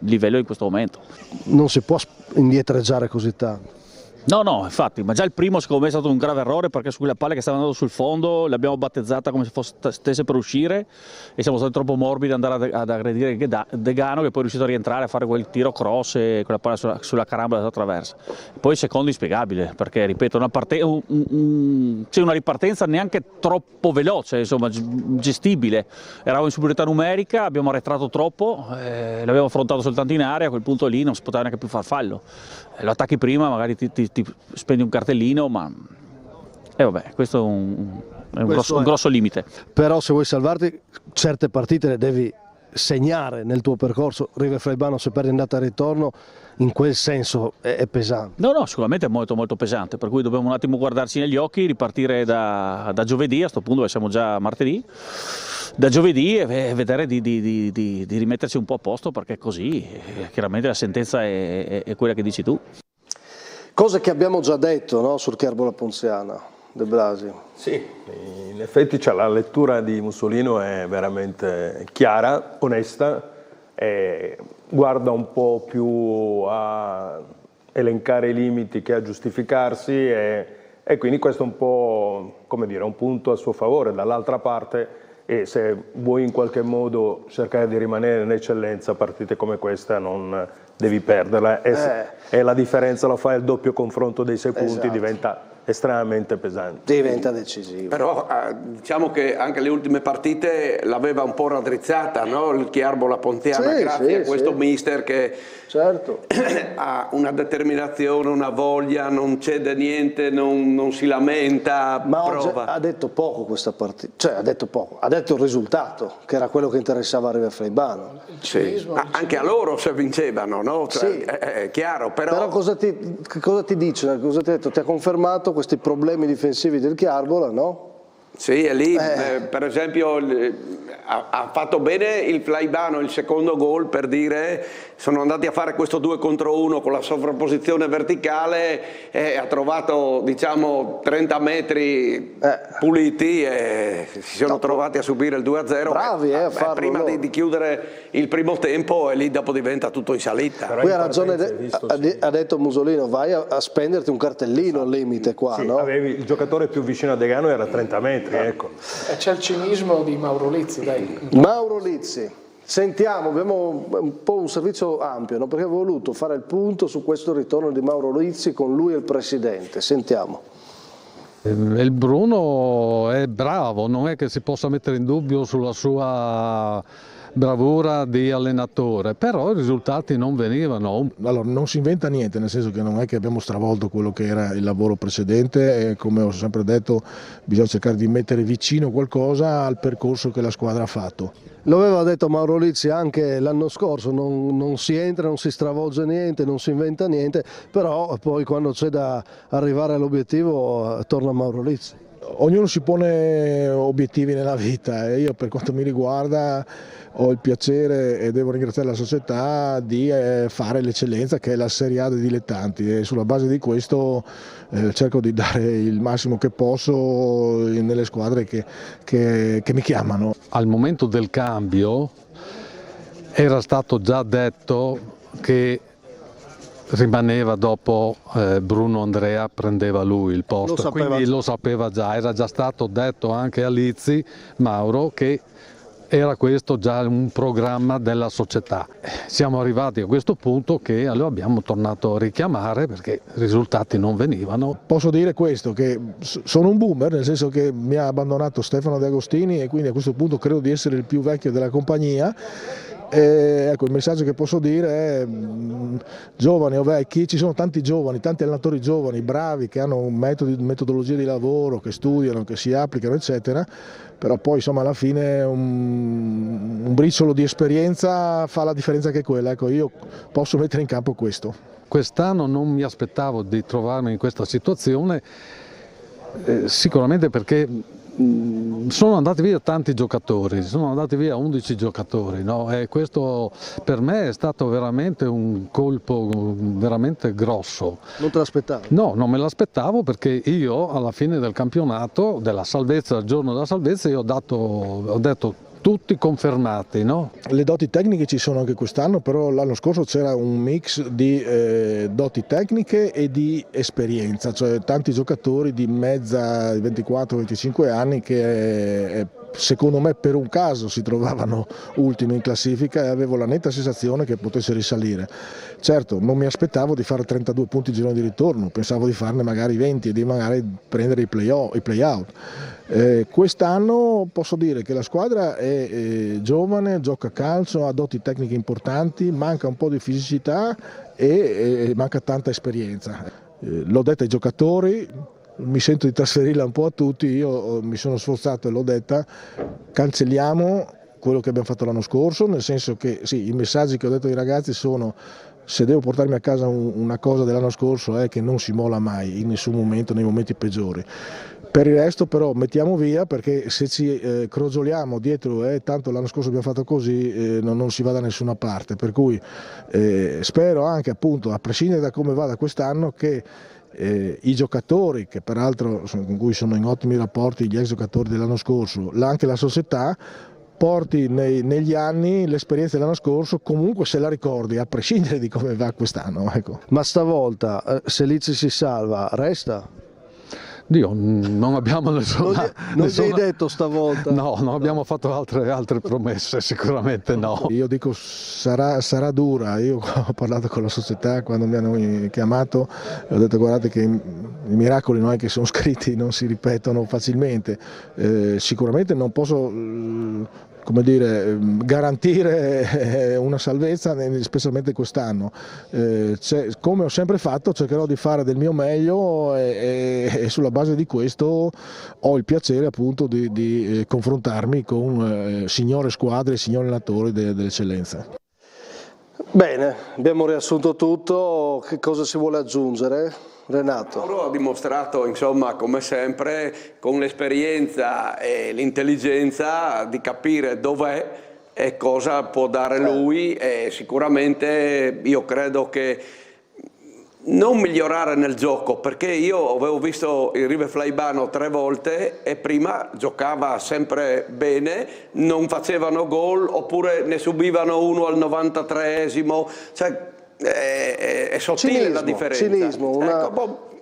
livello in questo momento. Non si può indietreggiare così tanto. No, infatti, ma già il primo secondo me è stato un grave errore, perché su quella palla che stava andando sul fondo l'abbiamo battezzata come se stesse per uscire e siamo stati troppo morbidi ad andare ad aggredire Degano, che poi è riuscito a rientrare a fare quel tiro cross e quella palla sulla carambola della traversa. Poi il secondo inspiegabile, perché ripeto, c'è una ripartenza neanche troppo veloce, insomma gestibile, eravamo in superiorità numerica, abbiamo arretrato troppo, l'abbiamo affrontato soltanto in area, a quel punto lì non si poteva neanche più far fallo. Lo attacchi prima, magari ti spendi un cartellino, ma vabbè, questo è un grosso limite. Però se vuoi salvarti, certe partite le devi segnare nel tuo percorso. River Flaibano, se perdi andata e ritorno, in quel senso è pesante. No, sicuramente è molto molto pesante, per cui dobbiamo un attimo guardarci negli occhi, ripartire da giovedì, a questo punto siamo già martedì, da giovedì e vedere di rimetterci un po' a posto, perché così chiaramente la sentenza è quella che dici tu. Cose che abbiamo già detto, no, sul Cherbola Ponziana, De Blasi. Sì, in effetti la lettura di Mussolino è veramente chiara, onesta, e guarda un po' più a elencare i limiti che a giustificarsi e quindi questo è un po', come dire, un punto a suo favore. Dall'altra parte, e se vuoi in qualche modo cercare di rimanere in eccellenza, partite come questa non devi perderla e la differenza lo fa il doppio confronto dei 6 punti, diventa estremamente pesante. Diventa decisivo. Però diciamo che anche le ultime partite l'aveva un po' raddrizzata, no? Il Cherbola Ponziana, grazie a questo mister che ha una determinazione, una voglia, non cede niente, non si lamenta, ma prova. Ha detto poco questa partita, cioè ha detto il risultato, che era quello che interessava a River Flaibano. Sì. Anche a loro se vincevano, no? Cioè, sì. È chiaro, però cosa ti dice? Cosa ti ha detto? Ti ha confermato questi problemi difensivi del Cherbola, no? Sì, e lì per esempio ha fatto bene il Flaibano il secondo gol, per dire, sono andati a fare questo 2 contro 1 con la sovrapposizione verticale e ha trovato, diciamo, 30 metri puliti e si sono trovati a subire il 2-0. Bravi a farlo prima di chiudere il primo tempo, e lì dopo diventa tutto in salita. Qui ha ragione, ha detto Mussolino, vai a spenderti un cartellino al limite qua, sì, no? Avevi il giocatore più vicino a Degano, era 30 metri. Ecco. C'è il cinismo di Mauro Lizzi, dai. Mauro Lizzi, sentiamo, abbiamo un po' un servizio ampio, no? Perché avevo voluto fare il punto su questo ritorno di Mauro Lizzi con lui e il presidente. Sentiamo. Il Bruno è bravo, non è che si possa mettere in dubbio sulla sua bravura di allenatore, però i risultati non venivano. Allora, non si inventa niente, nel senso che non è che abbiamo stravolto quello che era il lavoro precedente e, come ho sempre detto, bisogna cercare di mettere vicino qualcosa al percorso che la squadra ha fatto. Lo aveva detto Mauro Lizzi anche l'anno scorso, non si entra, non si stravolge niente, non si inventa niente, però poi quando c'è da arrivare all'obiettivo torna Mauro Lizzi. Ognuno si pone obiettivi nella vita e io, per quanto mi riguarda, ho il piacere e devo ringraziare la società di fare l'eccellenza che è la Serie A dei dilettanti, e sulla base di questo cerco di dare il massimo che posso nelle squadre che mi chiamano. Al momento del cambio era stato già detto che rimaneva dopo Bruno Andrea, prendeva lui il posto, quindi lo sapeva già, era già stato detto anche a Lizzi, Mauro, che era questo già un programma della società. Siamo arrivati a questo punto che lo abbiamo tornato a richiamare perché i risultati non venivano. Posso dire questo, che sono un boomer, nel senso che mi ha abbandonato Stefano De Agostini e quindi a questo punto credo di essere il più vecchio della compagnia. Ecco, il messaggio che posso dire è giovani o vecchi, ci sono tanti giovani, tanti allenatori giovani, bravi, che hanno metodologie di lavoro, che studiano, che si applicano eccetera, però poi insomma alla fine un briciolo di esperienza fa la differenza che quella, ecco, io posso mettere in campo questo. Quest'anno non mi aspettavo di trovarmi in questa situazione, sicuramente perché sono andati via tanti giocatori, sono andati via 11 giocatori, no? E questo per me è stato veramente un colpo veramente grosso. Non te l'aspettavi? No, non me l'aspettavo, perché io alla fine del campionato, della salvezza, il giorno della salvezza, io ho detto tutti confermati, no? Le doti tecniche ci sono anche quest'anno, però l'anno scorso c'era un mix di doti tecniche e di esperienza, cioè tanti giocatori di mezza 24-25 anni che secondo me per un caso si trovavano ultimi in classifica e avevo la netta sensazione che potesse risalire. Certo, non mi aspettavo di fare 32 punti il girone di ritorno, pensavo di farne magari 20 e di magari prendere i play-out. Quest'anno posso dire che la squadra è giovane, gioca a calcio, ha doti tecniche importanti, manca un po' di fisicità e manca tanta esperienza. L'ho detta ai giocatori, mi sento di trasferirla un po' a tutti, io mi sono sforzato e l'ho detta, cancelliamo quello che abbiamo fatto l'anno scorso, nel senso che sì, i messaggi che ho detto ai ragazzi sono: se devo portarmi a casa una cosa dell'anno scorso è che non si molla mai, in nessun momento, nei momenti peggiori. Per il resto però mettiamo via, perché se ci crogioliamo dietro tanto l'anno scorso abbiamo fatto così, non si va da nessuna parte, per cui spero anche, appunto, a prescindere da come vada quest'anno, che i giocatori, che peraltro con cui sono in ottimi rapporti, gli ex giocatori dell'anno scorso, anche la società, porti negli anni l'esperienza dell'anno scorso, comunque se la ricordi, a prescindere di come va quest'anno. Ecco. Ma stavolta, se Lizzi si salva, resta? Dio, non abbiamo nessuna... Non ti hai detto stavolta? No, non abbiamo fatto altre promesse, sicuramente no. Io dico sarà dura, io ho parlato con la società quando mi hanno chiamato e ho detto: guardate che i miracoli non è che sono scritti, non si ripetono facilmente, sicuramente non posso garantire una salvezza, specialmente quest'anno. Come ho sempre fatto, cercherò di fare del mio meglio e sulla base di questo ho il piacere, appunto, di confrontarmi con signore squadre e signori allenatori dell'eccellenza. Bene, abbiamo riassunto tutto, che cosa si vuole aggiungere? Renato. Mauro ha dimostrato, insomma, come sempre, con l'esperienza e l'intelligenza, di capire dov'è e cosa può dare lui, e sicuramente io credo che non migliorare nel gioco, perché io avevo visto il River Flaibano 3 volte e prima giocava sempre bene, non facevano gol oppure ne subivano uno al 93esimo, cioè è sottile cinismo, la differenza. Cinismo,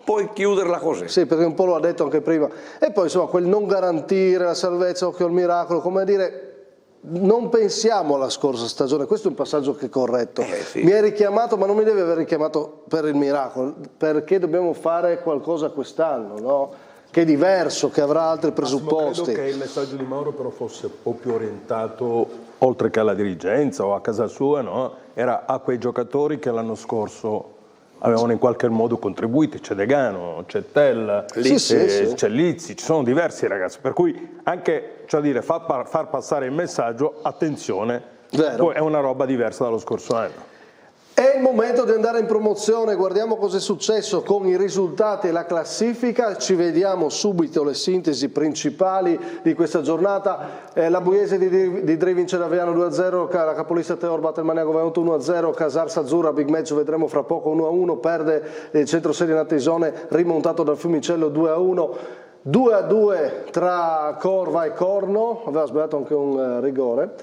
puoi chiuderla così. Sì, perché un po' lo ha detto anche prima. E poi insomma quel non garantire la salvezza, occhio al miracolo, come a dire: non pensiamo alla scorsa stagione. Questo è un passaggio che è corretto. Sì. Mi hai richiamato, ma non mi devi aver richiamato per il miracolo, perché dobbiamo fare qualcosa quest'anno, no? Che è diverso, che avrà altri presupposti. Credo che il messaggio di Mauro però fosse un po' più orientato, oltre che alla dirigenza o a casa sua, no? Era a quei giocatori che l'anno scorso avevano in qualche modo contribuito. C'è Degano, c'è Tell, c'è Lizzi, ci sono diversi ragazzi, per cui anche, cioè dire, far passare il messaggio, attenzione, poi è una roba diversa dallo scorso anno. È il momento di andare in promozione, guardiamo cosa è successo con i risultati e la classifica, ci vediamo subito le sintesi principali di questa giornata. La Buiese di Dri vince l'Aviano 2-0, la capolista Teor batte il Maniago Vajont 1-0, Casarsa Azzurra, big match, vedremo fra poco 1-1, perde il centro serie Natisone rimontato dal Fiumicello 2-1. 2-2 tra Corva e Corno, aveva sbagliato anche un rigore,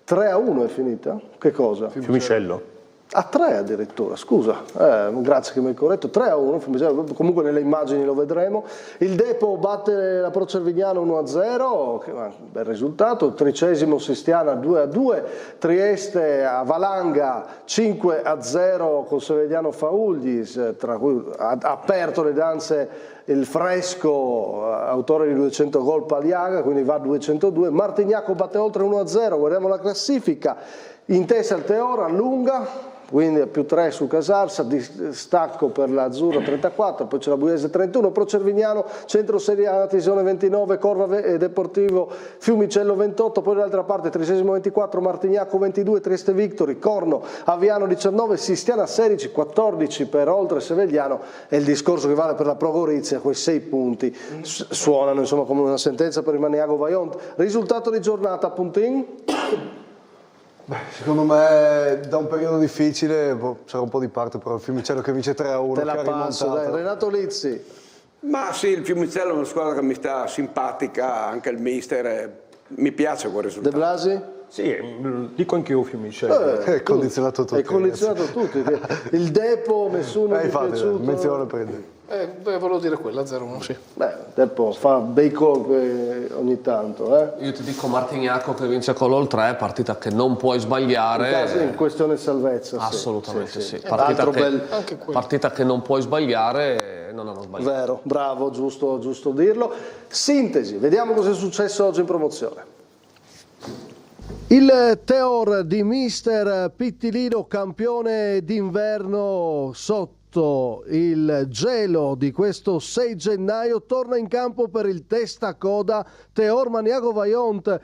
3-1 è finita, che cosa? Fiumicello. A 3 addirittura, scusa, grazie che mi hai corretto, 3-1, comunque nelle immagini lo vedremo. Il Depo batte la Pro Cervignano 1-0, che bel risultato, 13° Sistiana 2-2, Trieste a Valanga 5-0 con Sevediano Faulgis, tra cui ha aperto le danze il Fresco, autore di 200 gol Paliaga, quindi va a 202, Martignaco batte oltre 1-0, guardiamo la classifica, in testa il Teor allunga, quindi più 3 su Casarsa, distacco per l'Azzurra 34, poi c'è la Buiese 31, Pro Cervignano, Centro Serie A Natisone 29, Corva e Deportivo Fiumicello 28, poi dall'altra parte 13° 24, Martignaco 22, Trieste Victory, Corno, Aviano 19, Sistiana 16, 14 per Oltre Sevegliano, e il discorso che vale per la Pro Gorizia, quei 6 punti suonano insomma come una sentenza per il Maniago Vajont. Risultato di giornata, Puntin? Secondo me da un periodo difficile sarà un po' di parte però il Fiumicello che vince 3-1. Te la passo, dai. Renato Lizzi. Ma sì, il Fiumicello è una squadra che mi sta simpatica, anche il mister, mi piace quel risultato. De Blasi? Sì, dico anch'io Fiumicello. È condizionato tutti. È condizionato tutti. Il Depo, nessuno è piaciuto. Menzione prende. Volevo dire quella, 0-1, sì. Depo fa bei colpi ogni tanto. Io ti dico Martignaco che vince con l'Ol3, partita che non puoi sbagliare. In questione salvezza. Assolutamente sì. Sì. Partita che non puoi sbagliare, non hanno sbagliato. Vero, bravo, giusto dirlo. Sintesi, vediamo cosa è successo oggi in promozione. Il Teor di mister Pittilino, campione d'inverno sotto il gelo di questo 6 gennaio, torna in campo per il testa coda Teor Maniago Vajont.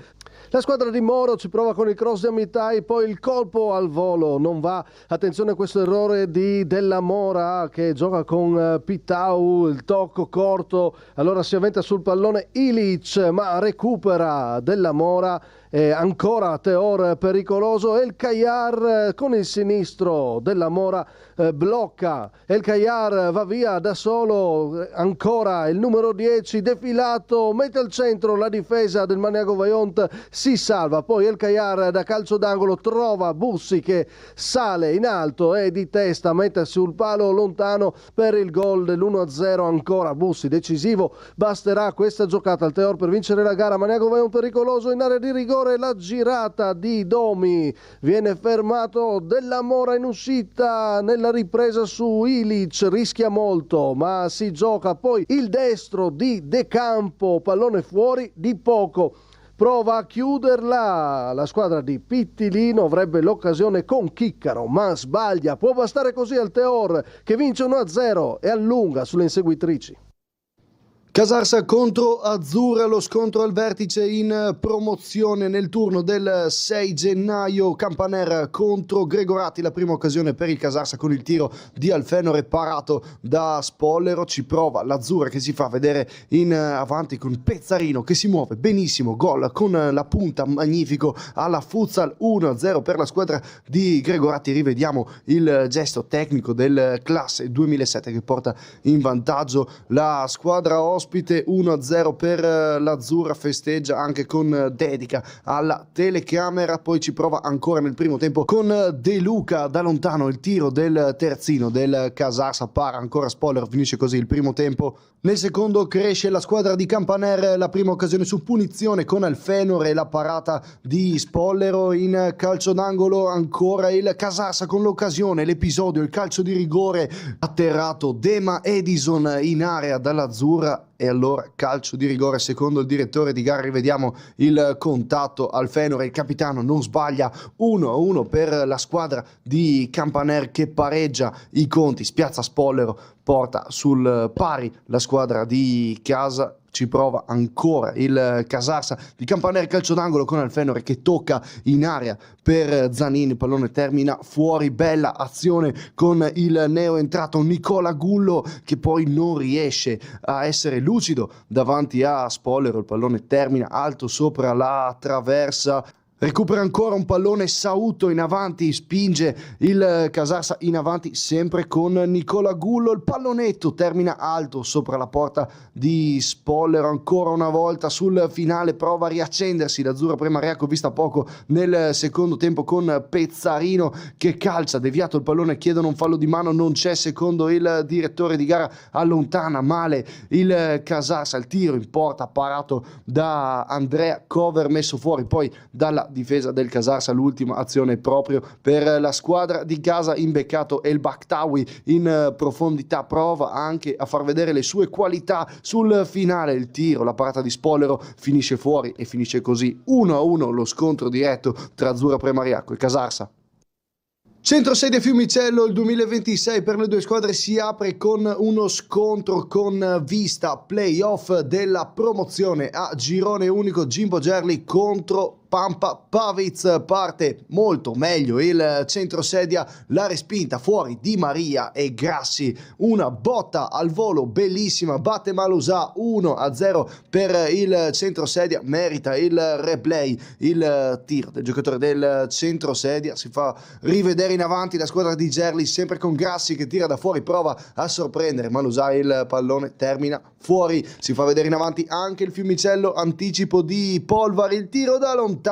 La squadra di Moro ci prova con il cross di Amitai, poi il colpo al volo non va. Attenzione a questo errore di Della Mora che gioca con Pitau, il tocco corto, allora si avventa sul pallone Ilic, ma recupera Della Mora. Ancora Teor pericoloso, El Kayar con il sinistro Della Mora blocca, El Kayar va via da solo, ancora il numero 10 defilato, mette al centro la difesa del Maniago Vajont, si salva, poi El Kayar da calcio d'angolo trova Bussi che sale in alto e di testa mette sul palo lontano per il gol dell'1-0, ancora Bussi decisivo, basterà questa giocata al Teor per vincere la gara. Maniago Vajont pericoloso in area di rigore, la girata di Domi, viene fermato Della Mora in uscita, nella ripresa su Ilic, rischia molto ma si gioca, poi il destro di De Campo, pallone fuori di poco, prova a chiuderla la squadra di Pittilino, avrebbe l'occasione con Chiccaro ma sbaglia, può bastare così al Teor che vince 1-0 e allunga sulle inseguitrici. Casarsa contro Azzurra, lo scontro al vertice in promozione nel turno del 6 gennaio. Campaner contro Gregorati, la prima occasione per il Casarsa con il tiro di Alfenore parato da Spollero. Ci prova l'Azzurra che si fa vedere in avanti con Pezzarino che si muove benissimo, gol con la punta, magnifico alla futsal, 1-0 per la squadra di Gregorati. Rivediamo il gesto tecnico del classe 2007 che porta in vantaggio la squadra ospite. 1-0 per l'Azzurra, festeggia anche con dedica alla telecamera, poi ci prova ancora nel primo tempo con De Luca da lontano, il tiro del terzino del Casarsa, para ancora Spollero, finisce così il primo tempo. Nel secondo cresce la squadra di Campaner, la prima occasione su punizione con Alfenore, la parata di Spollero in calcio d'angolo, ancora il Casarsa con l'occasione, l'episodio, il calcio di rigore atterrato Dema Edison in area dall'Azzurra. E allora calcio di rigore secondo il direttore di gara, rivediamo il contatto, Alfenore il capitano non sbaglia, 1-1 per la squadra di Campaner che pareggia i conti, spiazza Spollero porta sul pari la squadra di casa. Ci prova ancora il Casarsa, il campanere calcio d'angolo con Alfenore che tocca in area per Zanin, il pallone termina fuori, bella azione con il neo entrato Nicola Gullo che poi non riesce a essere lucido davanti a Spollero, il pallone termina alto sopra la traversa. Recupera ancora un pallone Sauto in avanti, spinge il Casarsa in avanti sempre con Nicola Gullo, il pallonetto termina alto sopra la porta di Spollero, ancora una volta sul finale prova a riaccendersi l'Azzurra Premariaco vista poco nel secondo tempo con Pezzarino che calcia, deviato il pallone, chiedono un fallo di mano, non c'è secondo il direttore di gara, allontana male il Casarsa, il tiro in porta parato da Andrea, cover messo fuori poi dalla difesa del Casarsa, l'ultima azione proprio per la squadra di casa, imbeccato El Bakhtawi in profondità, prova anche a far vedere le sue qualità sul finale, il tiro, la parata di Spollero finisce fuori e finisce così 1-1 lo scontro diretto tra Azzurra Premariaco e Casarsa. Centrosedia Fiumicello, il 2026 per le due squadre si apre con uno scontro con vista playoff della promozione a girone unico, Jimbo Gerli contro Pampa Pavic. Parte molto meglio il centrosedia, la respinta fuori Di Maria e Grassi, una botta al volo bellissima, batte Malusà 1-0 per il centrosedia, merita il replay, il tiro del giocatore del centrosedia, si fa rivedere in avanti la squadra di Gerli sempre con Grassi che tira da fuori, prova a sorprendere Malusà, il pallone termina fuori, si fa vedere in avanti anche il Fiumicello, anticipo di Polvari, il tiro da lontano,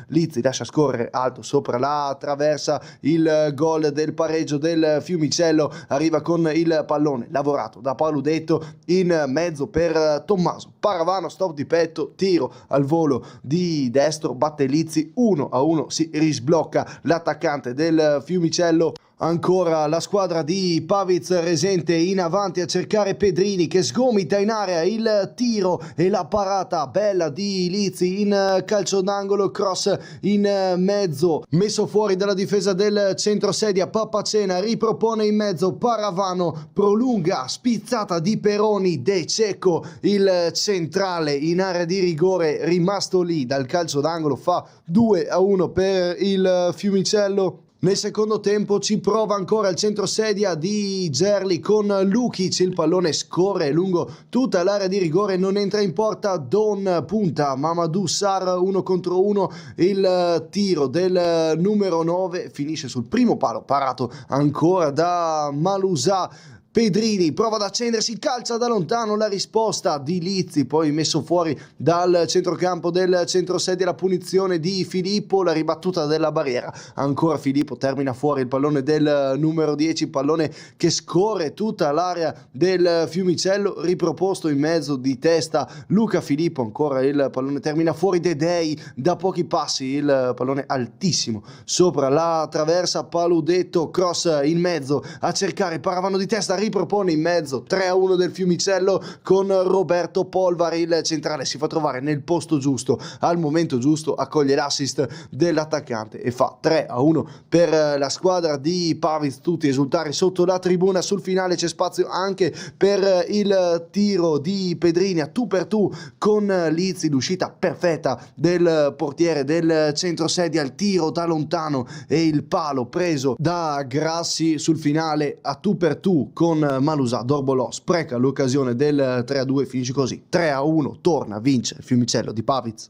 Lizzi lascia scorrere alto sopra la traversa, il gol del pareggio del Fiumicello arriva con il pallone lavorato da Paludetto in mezzo per Tommaso Paravano, stop di petto, tiro al volo di destro, batte Lizzi, 1-1 si risblocca l'attaccante del Fiumicello. Ancora la squadra di Pavic Resente in avanti a cercare Pedrini che sgomita in area, il tiro e la parata bella di Lizzi in calcio d'angolo, cross in mezzo, messo fuori dalla difesa del centrosedia, Papacena ripropone in mezzo, Paravano prolunga, spizzata di Peroni, De Cecco il centrale in area di rigore rimasto lì dal calcio d'angolo, fa 2-1 per il Fiumicello. Nel secondo tempo ci prova ancora il centrosedia di Gerli con Lukic, il pallone scorre lungo tutta l'area di rigore, non entra in porta Don, punta Mamadou Sarr 1 contro 1, il tiro del numero 9 finisce sul primo palo parato ancora da Malusà. Pedrini prova ad accendersi, calcia da lontano, la risposta di Lizzi, poi messo fuori dal centrocampo del centrosedia, la punizione di Filippo, la ribattuta della barriera, ancora Filippo termina fuori il pallone del numero 10, pallone che scorre tutta l'area del Fiumicello, riproposto in mezzo di testa Luca Filippo, ancora il pallone termina fuori, Dedei da pochi passi, il pallone altissimo sopra la traversa, Paludetto, cross in mezzo a cercare Paravano di testa, ripropone in mezzo, 3-1 del Fiumicello con Roberto Polvari, il centrale si fa trovare nel posto giusto al momento giusto, accoglie l'assist dell'attaccante e fa 3-1 per la squadra di Pavic, tutti esultare sotto la tribuna. Sul finale c'è spazio anche per il tiro di Pedrini a tu per tu con Lizzi, l'uscita perfetta del portiere del centrosedia, il tiro da lontano e il palo preso da Grassi. Sul finale a tu per tu con Malusà, Dorbolò spreca l'occasione del 3-2, finisce così 3-1, torna a vincere il Fiumicello di Pavic.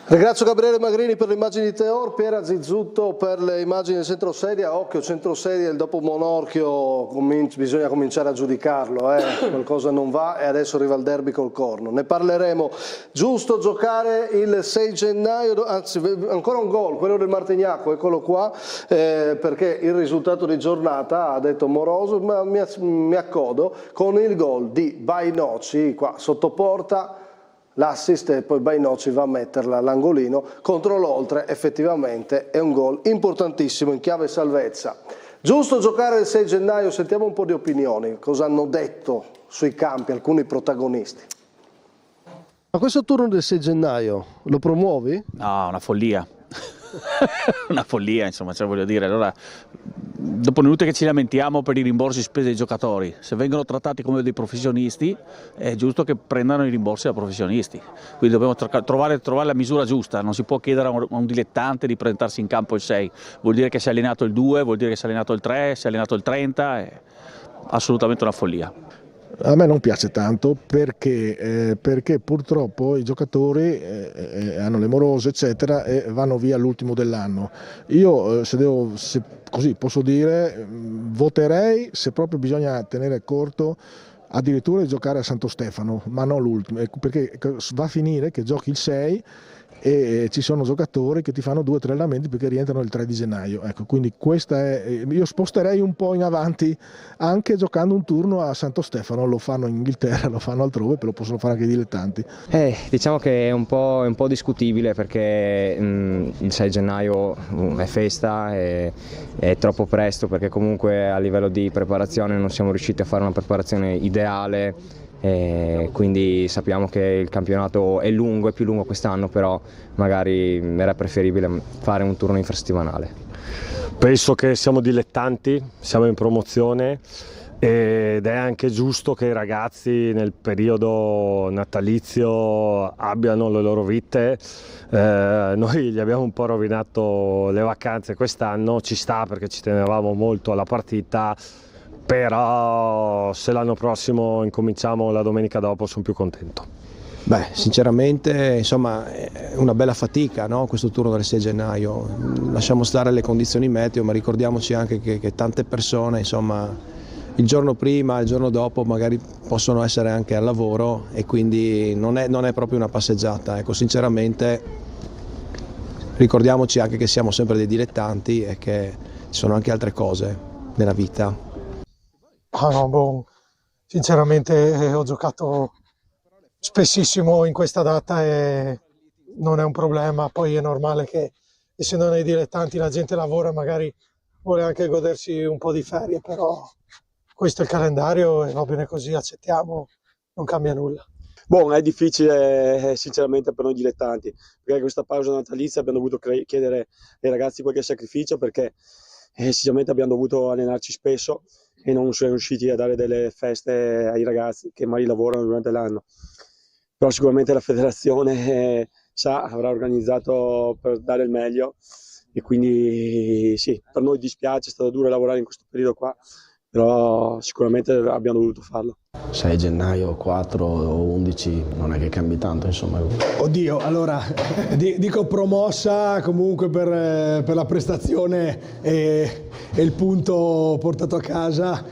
Ringrazio Gabriele Magrini per le immagini di Teor, Piera Zizzutto per le immagini del centrosedia. Occhio, centrosedia, il dopo Monorchio bisogna cominciare a giudicarlo, qualcosa non va e adesso arriva il derby col Corno. Ne parleremo. Giusto giocare il 6 gennaio, anzi ancora un gol, quello del Martignaco, eccolo qua, perché il risultato di giornata, ha detto Moroso, ma mi accodo con il gol di Bainoci, qua sotto porta. L'assist e poi Bainoci va a metterla all'angolino contro l'Oltre, effettivamente è un gol importantissimo in chiave salvezza. Giusto giocare il 6 gennaio, sentiamo un po' di opinioni, cosa hanno detto sui campi alcuni protagonisti. Ma questo turno del 6 gennaio lo promuovi? No, una follia. Una follia, insomma, cioè, voglio dire, allora dopo è inutile che ci lamentiamo per i rimborsi spese dei giocatori. Se vengono trattati come dei professionisti è giusto che prendano i rimborsi da professionisti, quindi dobbiamo trovare la misura giusta. Non si può chiedere a un dilettante di presentarsi in campo il 6, vuol dire che si è allenato il 2, vuol dire che si è allenato il 3, si è allenato il 30, è assolutamente una follia. A me non piace tanto perché purtroppo i giocatori hanno le morose eccetera e vanno via all'ultimo dell'anno. Io se così posso dire voterei, se proprio bisogna tenere corto, addirittura di giocare a Santo Stefano, ma non l'ultimo, perché va a finire che giochi il 6 e ci sono giocatori che ti fanno 2 o 3 allenamenti perché rientrano il 3 di gennaio. Ecco, quindi io sposterei un po' in avanti anche giocando un turno a Santo Stefano, lo fanno in Inghilterra, lo fanno altrove, lo possono fare anche i dilettanti. Diciamo che è un po' discutibile perché il 6 gennaio è festa e è troppo presto, perché comunque a livello di preparazione non siamo riusciti a fare una preparazione ideale. Quindi sappiamo che il campionato è lungo, è più lungo quest'anno, però magari era preferibile fare un turno infrasettimanale. Penso che siamo dilettanti, siamo in promozione ed è anche giusto che i ragazzi nel periodo natalizio abbiano le loro vite. Noi gli abbiamo un po' rovinato le vacanze quest'anno, ci sta perché ci tenevamo molto alla partita. Però se l'anno prossimo incominciamo la domenica dopo sono più contento. Beh, sinceramente insomma è una bella fatica, no? Questo turno del 6 gennaio. Lasciamo stare le condizioni meteo, ma ricordiamoci anche che tante persone insomma il giorno prima, il giorno dopo magari possono essere anche al lavoro e quindi non è proprio una passeggiata. Ecco, sinceramente ricordiamoci anche che siamo sempre dei dilettanti e che ci sono anche altre cose nella vita. Sinceramente ho giocato spessissimo in questa data e non è un problema, poi è normale che essendo nei dilettanti la gente lavora, magari vuole anche godersi un po' di ferie, però questo è il calendario e va bene così, accettiamo, non cambia nulla. È difficile sinceramente per noi dilettanti, perché questa pausa natalizia abbiamo dovuto chiedere ai ragazzi qualche sacrificio perché sinceramente abbiamo dovuto allenarci spesso e non siamo riusciti a dare delle feste ai ragazzi che magari lavorano durante l'anno. Però sicuramente la federazione avrà organizzato per dare il meglio e quindi sì, per noi dispiace, è stato duro lavorare in questo periodo qua, però sicuramente abbiamo dovuto farlo. 6 gennaio, 4 o 11 non è che cambi tanto, insomma. Oddio, allora dico promossa comunque per la prestazione e il punto portato a casa,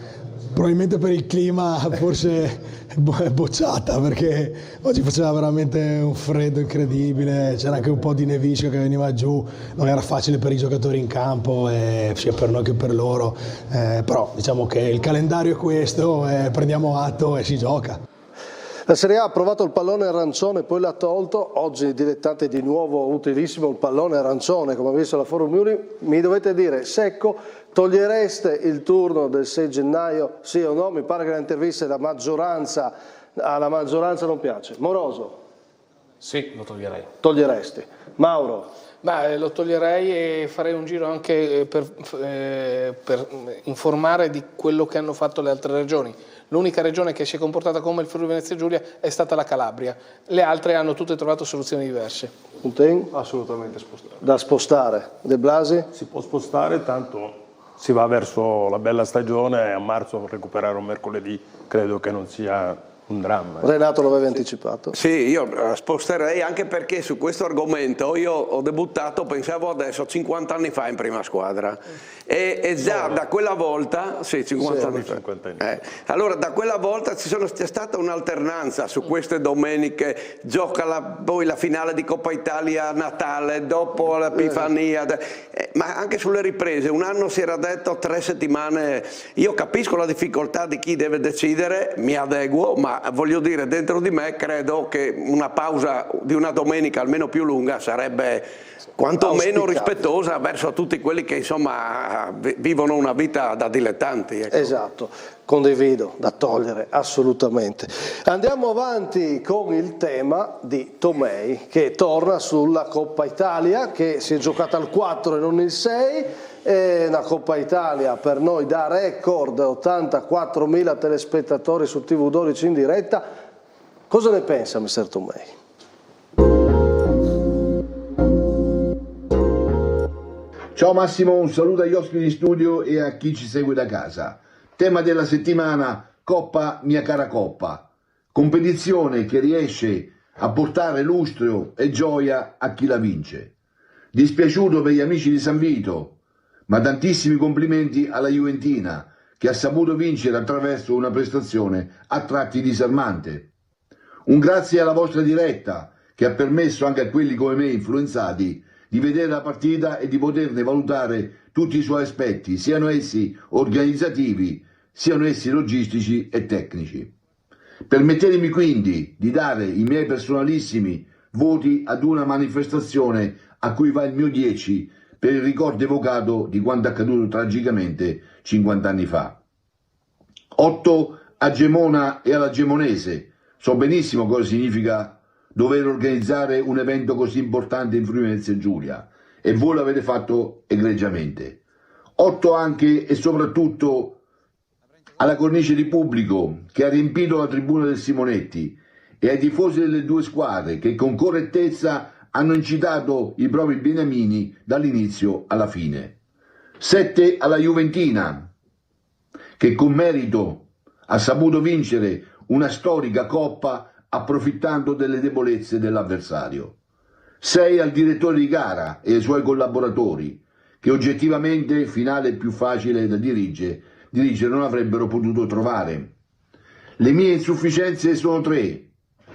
probabilmente per il clima forse è bocciata perché oggi faceva veramente un freddo incredibile, c'era anche un po' di nevisca che veniva giù, non era facile per i giocatori in campo sia per noi che per loro, però diciamo che il calendario è questo, prendiamo atto e si gioca. La Serie A ha provato il pallone arancione, poi l'ha tolto, oggi il dilettante di nuovo utilissimo il pallone arancione, come ha visto la Forum Miuli. Mi dovete dire, secco, togliereste il turno del 6 gennaio, sì o no? Mi pare che le interviste alla maggioranza non piace. Moroso? Sì, lo toglierei. Toglieresti. Mauro? Lo toglierei e farei un giro anche per informare di quello che hanno fatto le altre regioni. L'unica regione che si è comportata come il Friuli Venezia Giulia è stata la Calabria, le altre hanno tutte trovato soluzioni diverse. Assolutamente spostare. Da spostare. De Blasi? Si può spostare, tanto si va verso la bella stagione e a marzo recuperare un mercoledì credo che non sia un dramma. Renato lo aveva anticipato? Sì, io sposterei anche perché su questo argomento io ho debuttato, pensavo adesso, 50 anni fa in prima squadra e già da quella volta, 50 anni fa. Allora da quella volta c'è stata un'alternanza su queste domeniche, gioca poi la finale di Coppa Italia a Natale, dopo l'Epifania, ma anche sulle riprese, un anno si era detto 3 settimane, io capisco la difficoltà di chi deve decidere, mi adeguo, ma ma voglio dire, dentro di me credo che una pausa di una domenica almeno più lunga sarebbe quantomeno rispettosa verso tutti quelli che insomma vivono una vita da dilettanti. Ecco. Esatto, condivido, da togliere assolutamente. Andiamo avanti con il tema di Tomei, che torna sulla Coppa Italia, che si è giocata al 4 e non il 6. È una Coppa Italia per noi da record, 84.000 telespettatori su TV12 in diretta. Cosa ne pensa mister Tomei? Ciao Massimo, un saluto agli ospiti di studio e a chi ci segue da casa. Tema della settimana, Coppa Mia Cara Coppa. Competizione che riesce a portare lustro e gioia a chi la vince. Dispiaciuto per gli amici di San Vito, ma tantissimi complimenti alla Juventina che ha saputo vincere attraverso una prestazione a tratti disarmante. Un grazie alla vostra diretta che ha permesso anche a quelli come me influenzati di vedere la partita e di poterne valutare tutti i suoi aspetti, siano essi organizzativi, siano essi logistici e tecnici. Permettetemi quindi di dare i miei personalissimi voti ad una manifestazione a cui va il mio 10 per il ricordo evocato di quanto accaduto tragicamente 50 anni fa. 8 a Gemona e alla Gemonese. So benissimo cosa significa dover organizzare un evento così importante in Friuli Venezia Giulia e voi l'avete fatto egregiamente. 8 anche e soprattutto alla cornice di pubblico che ha riempito la tribuna del Simonetti e ai tifosi delle due squadre che con correttezza hanno incitato i propri beniamini dall'inizio alla fine. 7 alla Juventina che con merito ha saputo vincere una storica coppa approfittando delle debolezze dell'avversario. 6 al direttore di gara e ai suoi collaboratori, che oggettivamente finale più facile da dirigere non avrebbero potuto trovare. Le mie insufficienze sono 3.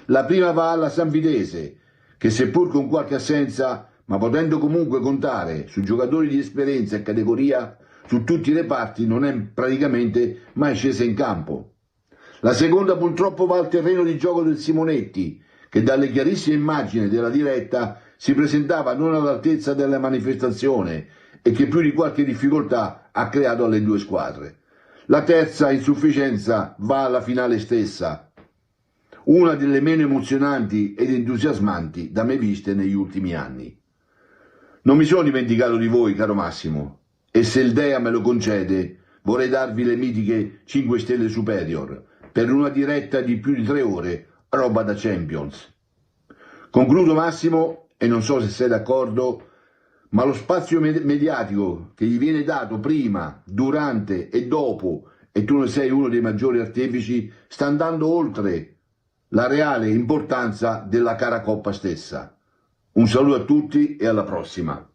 La prima va alla Sanvitese, che seppur con qualche assenza, ma potendo comunque contare su giocatori di esperienza e categoria, su tutti i reparti non è praticamente mai scesa in campo. La seconda purtroppo va al terreno di gioco del Simonetti, che dalle chiarissime immagini della diretta si presentava non all'altezza della manifestazione e che più di qualche difficoltà ha creato alle due squadre. La terza insufficienza va alla finale stessa, una delle meno emozionanti ed entusiasmanti da me viste negli ultimi anni. Non mi sono dimenticato di voi, caro Massimo, e se il Dea me lo concede, vorrei darvi le mitiche 5 stelle superior, per una diretta di più di 3 ore, roba da Champions. Concludo Massimo, e non so se sei d'accordo, ma lo spazio mediatico che gli viene dato prima, durante e dopo, e tu ne sei uno dei maggiori artefici, sta andando oltre la reale importanza della cara Coppa stessa. Un saluto a tutti e alla prossima.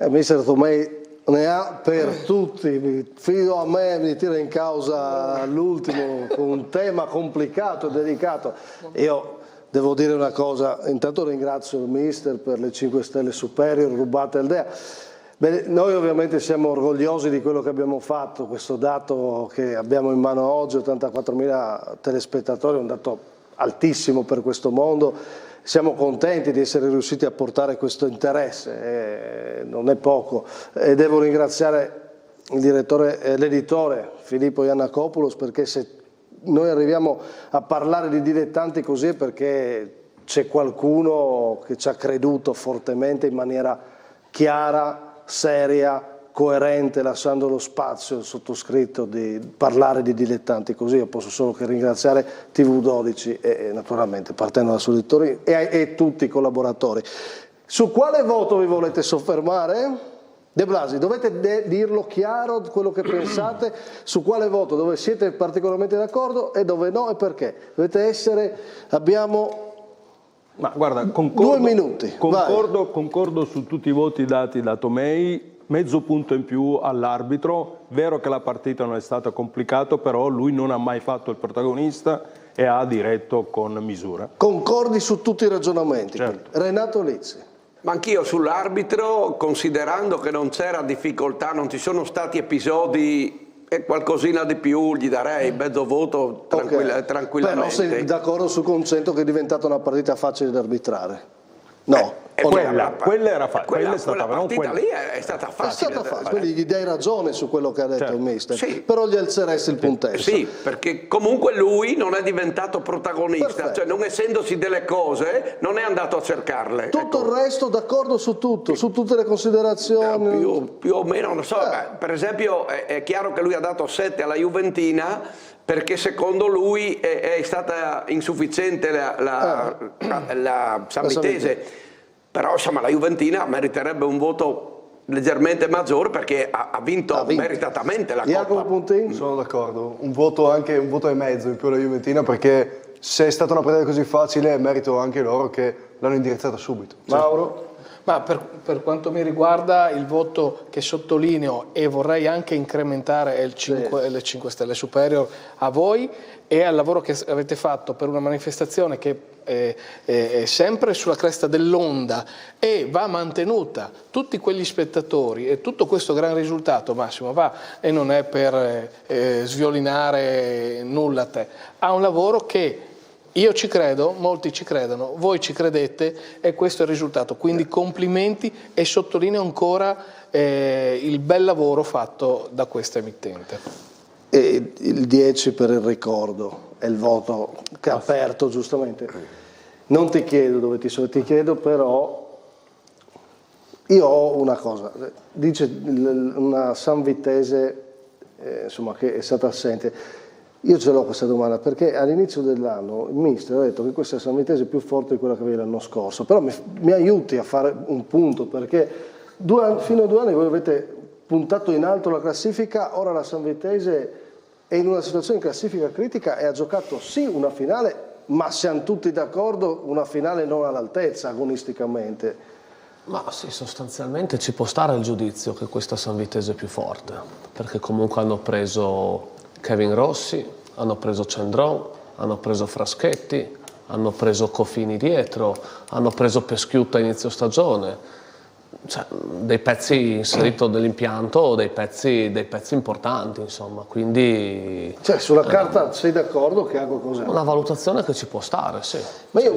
Mister Tomei ne ha per tutti, fino a me mi tira in causa l'ultimo con un tema complicato e delicato. Io devo dire una cosa, intanto ringrazio il mister per le 5 stelle superior rubate al Dea. Beh, noi ovviamente siamo orgogliosi di quello che abbiamo fatto, questo dato che abbiamo in mano oggi, 84.000 telespettatori, è un dato altissimo per questo mondo. Siamo contenti di essere riusciti a portare questo interesse, non è poco, e devo ringraziare l'editore Filippo Iannakopoulos, perché se noi arriviamo a parlare di dilettanti così è perché c'è qualcuno che ci ha creduto fortemente in maniera chiara, seria, coerente, lasciando lo spazio al sottoscritto di parlare di dilettanti così. Io posso solo che ringraziare TV12 e naturalmente partendo dal suo editore e tutti i collaboratori. Su quale voto vi volete soffermare? De Blasi, dovete dirlo chiaro quello che pensate, su quale voto, dove siete particolarmente d'accordo e dove no e perché. Dovete essere, abbiamo... Ma guarda, concordo, 2 minuti. Concordo su tutti i voti dati da Tomei. Mezzo punto in più all'arbitro, vero che la partita non è stata complicata, però lui non ha mai fatto il protagonista e ha diretto con misura. Concordi su tutti i ragionamenti, certo. Renato Lizzi. Ma anch'io sull'arbitro, considerando che non c'era difficoltà, non ci sono stati episodi e qualcosina di più gli darei, mezzo voto tranquillamente. Però sei d'accordo sul concetto che è diventata una partita facile da arbitrare? No. Quella era facile. Quella partita lì è stata facile. Quindi gli dai ragione su quello che ha detto il mister. Sì. Però gli alzeresti il punteggio. Sì, perché comunque lui non è diventato protagonista, cioè non essendosi delle cose non è andato a cercarle. Tutto il resto d'accordo su tutto, su tutte le considerazioni. Più o meno, non so, per esempio è chiaro che lui ha dato 7 alla Juventina perché secondo lui è stata insufficiente la San Vitese. Però insomma la Juventina meriterebbe un voto leggermente maggiore perché ha vinto meritatamente la Coppa. Puntin? Sono d'accordo, un voto e mezzo in più alla Juventina perché se è stata una partita così facile è merito anche loro che l'hanno indirizzata subito. Mauro? Ma per quanto mi riguarda il voto che sottolineo e vorrei anche incrementare è le 5 Stelle Superior a voi e al lavoro che avete fatto per una manifestazione che è sempre sulla cresta dell'onda e va mantenuta. Tutti quegli spettatori e tutto questo gran risultato, Massimo, va e non è per sviolinare nulla a te, ha un lavoro che io ci credo, molti ci credono, voi ci credete e questo è il risultato. Quindi complimenti e sottolineo ancora il bel lavoro fatto da questa emittente. E il 10 per il ricordo è il voto che ha aperto giustamente. Non ti chiedo dove ti chiedo però, io ho una cosa, dice una sanvitese insomma, che è stata assente. Io ce l'ho questa domanda perché all'inizio dell'anno il mister ha detto che questa San Vitese è più forte di quella che aveva l'anno scorso, però mi aiuti a fare un punto perché fino a 2 anni voi avete puntato in alto la classifica, ora la San Vitese è in una situazione di classifica critica e ha giocato sì una finale, ma siamo tutti d'accordo una finale non all'altezza agonisticamente. Ma sì, sostanzialmente ci può stare il giudizio che questa San Vitese è più forte, perché comunque hanno preso Kevin Rossi, hanno preso Cendron, hanno preso Fraschetti, hanno preso Cofini dietro, hanno preso Peschiutta a inizio stagione, cioè, dei pezzi inseriti nell'impianto, dei pezzi importanti, insomma, quindi... Cioè, sulla carta sei d'accordo che ha qualcosa? Una valutazione che ci può stare, sì. Ma io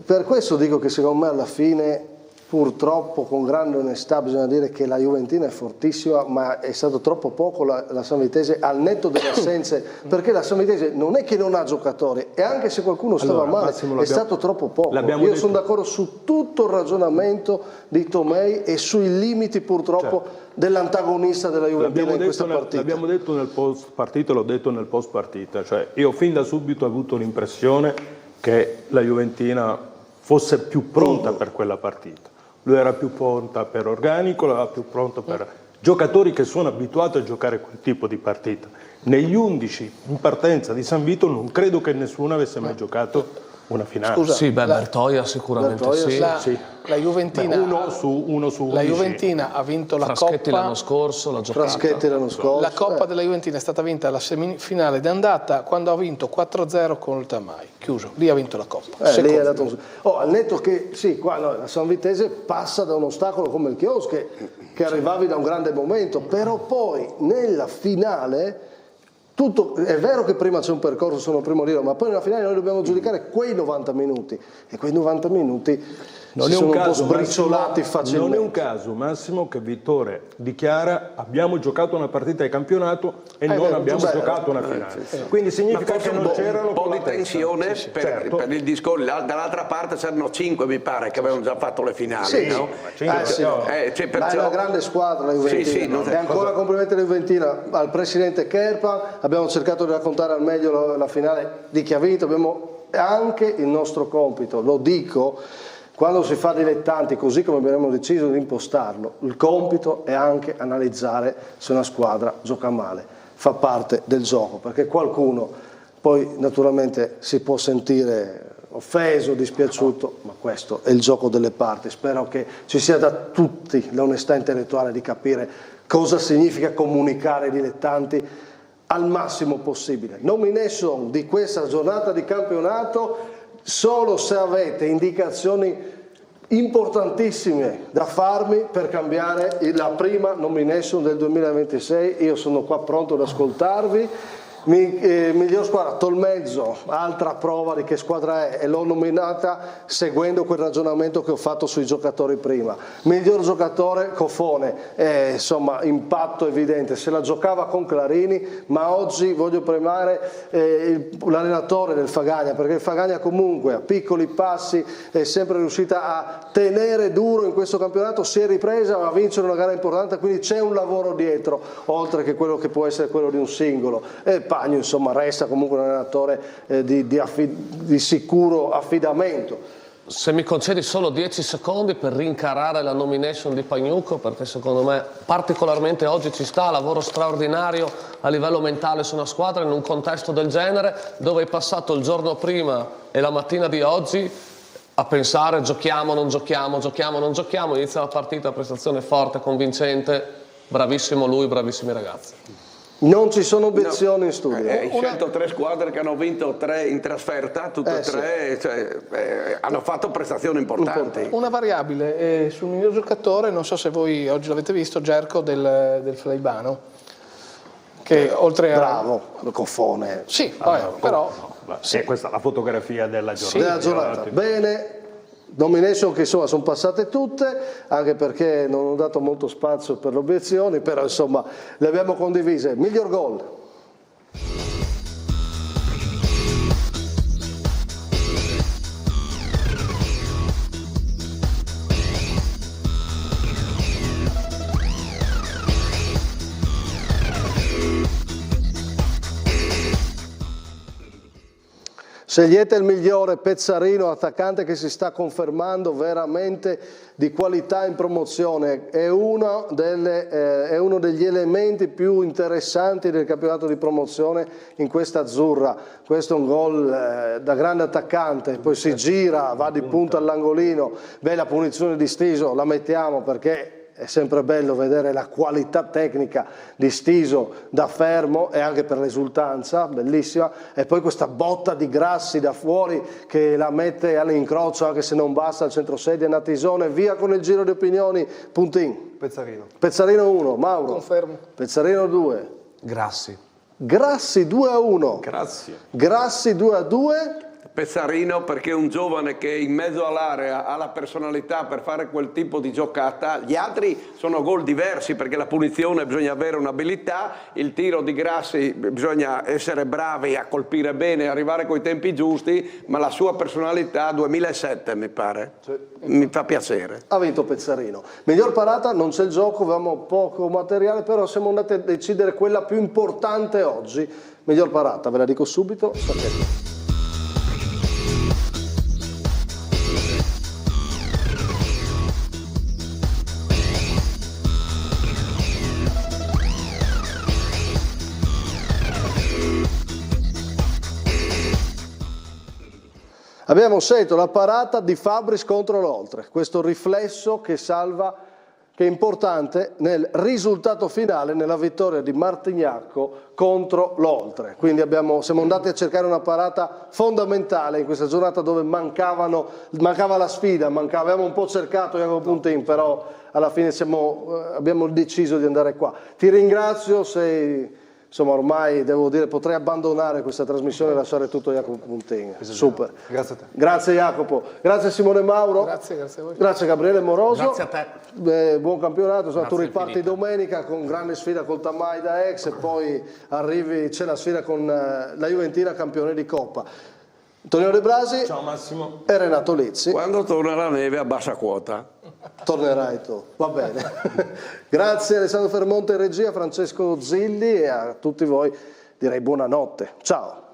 per questo dico che secondo me alla fine... Purtroppo, con grande onestà, bisogna dire che la Juventina è fortissima, ma è stato troppo poco la San Vitese al netto delle assenze, perché la San Vitese non è che non ha giocatori, e anche se qualcuno stava male, Massimo, è stato troppo poco. Io sono d'accordo su tutto il ragionamento di Tomei e sui limiti purtroppo dell'antagonista della Juventina in questa partita. L'abbiamo detto nel post partita, l'ho detto nel post partita, cioè io fin da subito ho avuto l'impressione che la Juventina fosse più pronta per quella partita. Lui era più pronta per organico, era più pronta per giocatori che sono abituati a giocare quel tipo di partita. Negli 11 in partenza di San Vito non credo che nessuno avesse mai giocato una finale. Scusa, sì, Bertoia sicuramente sì. La Juventina, uno su 11. La Juventina ha vinto la Fraschetti Coppa l'anno scorso, l'ha giocata. Fraschetti l'anno scorso. La Coppa della Juventina è stata vinta alla semifinale d'andata quando ha vinto 4-0 con il Tamai. Chiuso, lì ha vinto la Coppa. Lì è dato al netto che sì, qua la San Vitese passa da un ostacolo come il Chios che arrivavi da un grande momento, però poi nella finale tutto, è vero che prima c'è un percorso, sono primo livello, ma poi nella finale noi dobbiamo giudicare quei 90 minuti e quei 90 minuti non sono un po' sbriciolati facilmente. Non è un caso, Massimo, che Vittore dichiara abbiamo giocato una partita di campionato e non abbiamo giocato una finale. Quindi significa che non c'erano un po' di tensione per il discorso. Dall'altra parte c'erano 5, mi pare, che avevano già fatto le finali. No? Ma è una grande squadra la Juventina. E ancora complimenti alla Juventina, al presidente Kerpa. Abbiamo cercato di raccontare al meglio la finale di chi ha vinto. Abbiamo anche il nostro compito, lo dico. Quando si fa dilettanti, così come abbiamo deciso di impostarlo, il compito è anche analizzare se una squadra gioca male, fa parte del gioco, perché qualcuno poi naturalmente si può sentire offeso, dispiaciuto, ma questo è il gioco delle parti. Spero che ci sia da tutti l'onestà intellettuale di capire cosa significa comunicare ai dilettanti al massimo possibile. Nomination di questa giornata di campionato. Solo se avete indicazioni importantissime da farmi per cambiare la prima nomination del 2026. Io sono qua pronto ad ascoltarvi. Miglior squadra, Tolmezzo, altra prova di che squadra è, e l'ho nominata seguendo quel ragionamento che ho fatto sui giocatori prima. Miglior giocatore, Cofone, insomma impatto evidente, se la giocava con Clarini, ma oggi voglio premiare l'allenatore del Fagagna, perché il Fagagna comunque a piccoli passi è sempre riuscita a tenere duro in questo campionato, si è ripresa a vincere una gara importante, quindi c'è un lavoro dietro, oltre che quello che può essere quello di un singolo. Pagno insomma resta comunque un allenatore di sicuro affidamento. Se mi concedi solo 10 secondi per rincarare la nomination di Pagnucco, perché secondo me particolarmente oggi ci sta, lavoro straordinario a livello mentale su una squadra in un contesto del genere, dove hai passato il giorno prima e la mattina di oggi a pensare giochiamo, non giochiamo, giochiamo, non giochiamo, inizia la partita, prestazione forte, convincente, bravissimo lui, bravissimi ragazzi. Non ci sono obiezioni in studio. Hai scelto 3 squadre che hanno vinto 3 in trasferta, tutte e 3, cioè, hanno fatto prestazioni importanti. Una variabile, sul miglior giocatore, non so se voi oggi l'avete visto, Gerco del Fleibano, che oltre a... Bravo, Cofone. Sì, però... Sì, questa è la fotografia della giornata. Della giornata. Bene. Nomination che insomma sono passate tutte, anche perché non ho dato molto spazio per le obiezioni, però insomma le abbiamo condivise. Miglior gol? Scegliete il migliore, Pezzarino, attaccante che si sta confermando veramente di qualità in promozione, è uno degli elementi più interessanti del campionato di promozione in questa azzurra. Questo è un gol da grande attaccante, poi si gira, va di punta all'angolino, bella punizione di Stiso, la mettiamo perché è sempre bello vedere la qualità tecnica di Stiso da fermo e anche per l'esultanza, bellissima. E poi questa botta di Grassi da fuori che la mette all'incrocio, anche se non basta al centrosedia, Natisone. Via con il giro di opinioni. Puntin. Pezzarino. Pezzarino 1, Mauro. Confermo. Pezzarino 2. Grassi. Grassi 2-1. Grazie. Grassi 2-2. Pezzarino perché è un giovane che in mezzo all'area ha la personalità per fare quel tipo di giocata. Gli altri sono gol diversi perché la punizione bisogna avere un'abilità, il tiro di Grassi bisogna essere bravi a colpire bene, arrivare coi tempi giusti, ma la sua personalità 2007 mi pare, mi fa piacere. Ha vinto Pezzarino. Miglior parata, non c'è il gioco, avevamo poco materiale, però siamo andati a decidere quella più importante oggi. Miglior parata, ve la dico subito, sapete. Abbiamo scelto la parata di Fabris contro l'Oltre, questo riflesso che salva, che è importante nel risultato finale, nella vittoria di Martignacco contro l'Oltre. Quindi siamo andati a cercare una parata fondamentale in questa giornata dove mancava la sfida, avevamo un po' cercato Jacopo Puntin, però alla fine abbiamo deciso di andare qua. Ti ringrazio, insomma ormai devo dire potrei abbandonare questa trasmissione e lasciare tutto a Jacopo Puntin. Super. Grazie a te. Grazie Jacopo, grazie Simone Mauro. Grazie a voi. Grazie Gabriele Moroso. Grazie a te. Buon campionato, tu riparti infinite. Domenica con grande sfida col Tamai da ex e poi c'è la sfida con la Juventina campione di Coppa. Antonio De Brasi. Ciao Massimo. E Renato Lizzi. Quando torna la neve a bassa quota. Tornerai tu, va bene. Grazie Alessandro Fermonte in regia, Francesco Zilli e a tutti voi direi buonanotte. Ciao.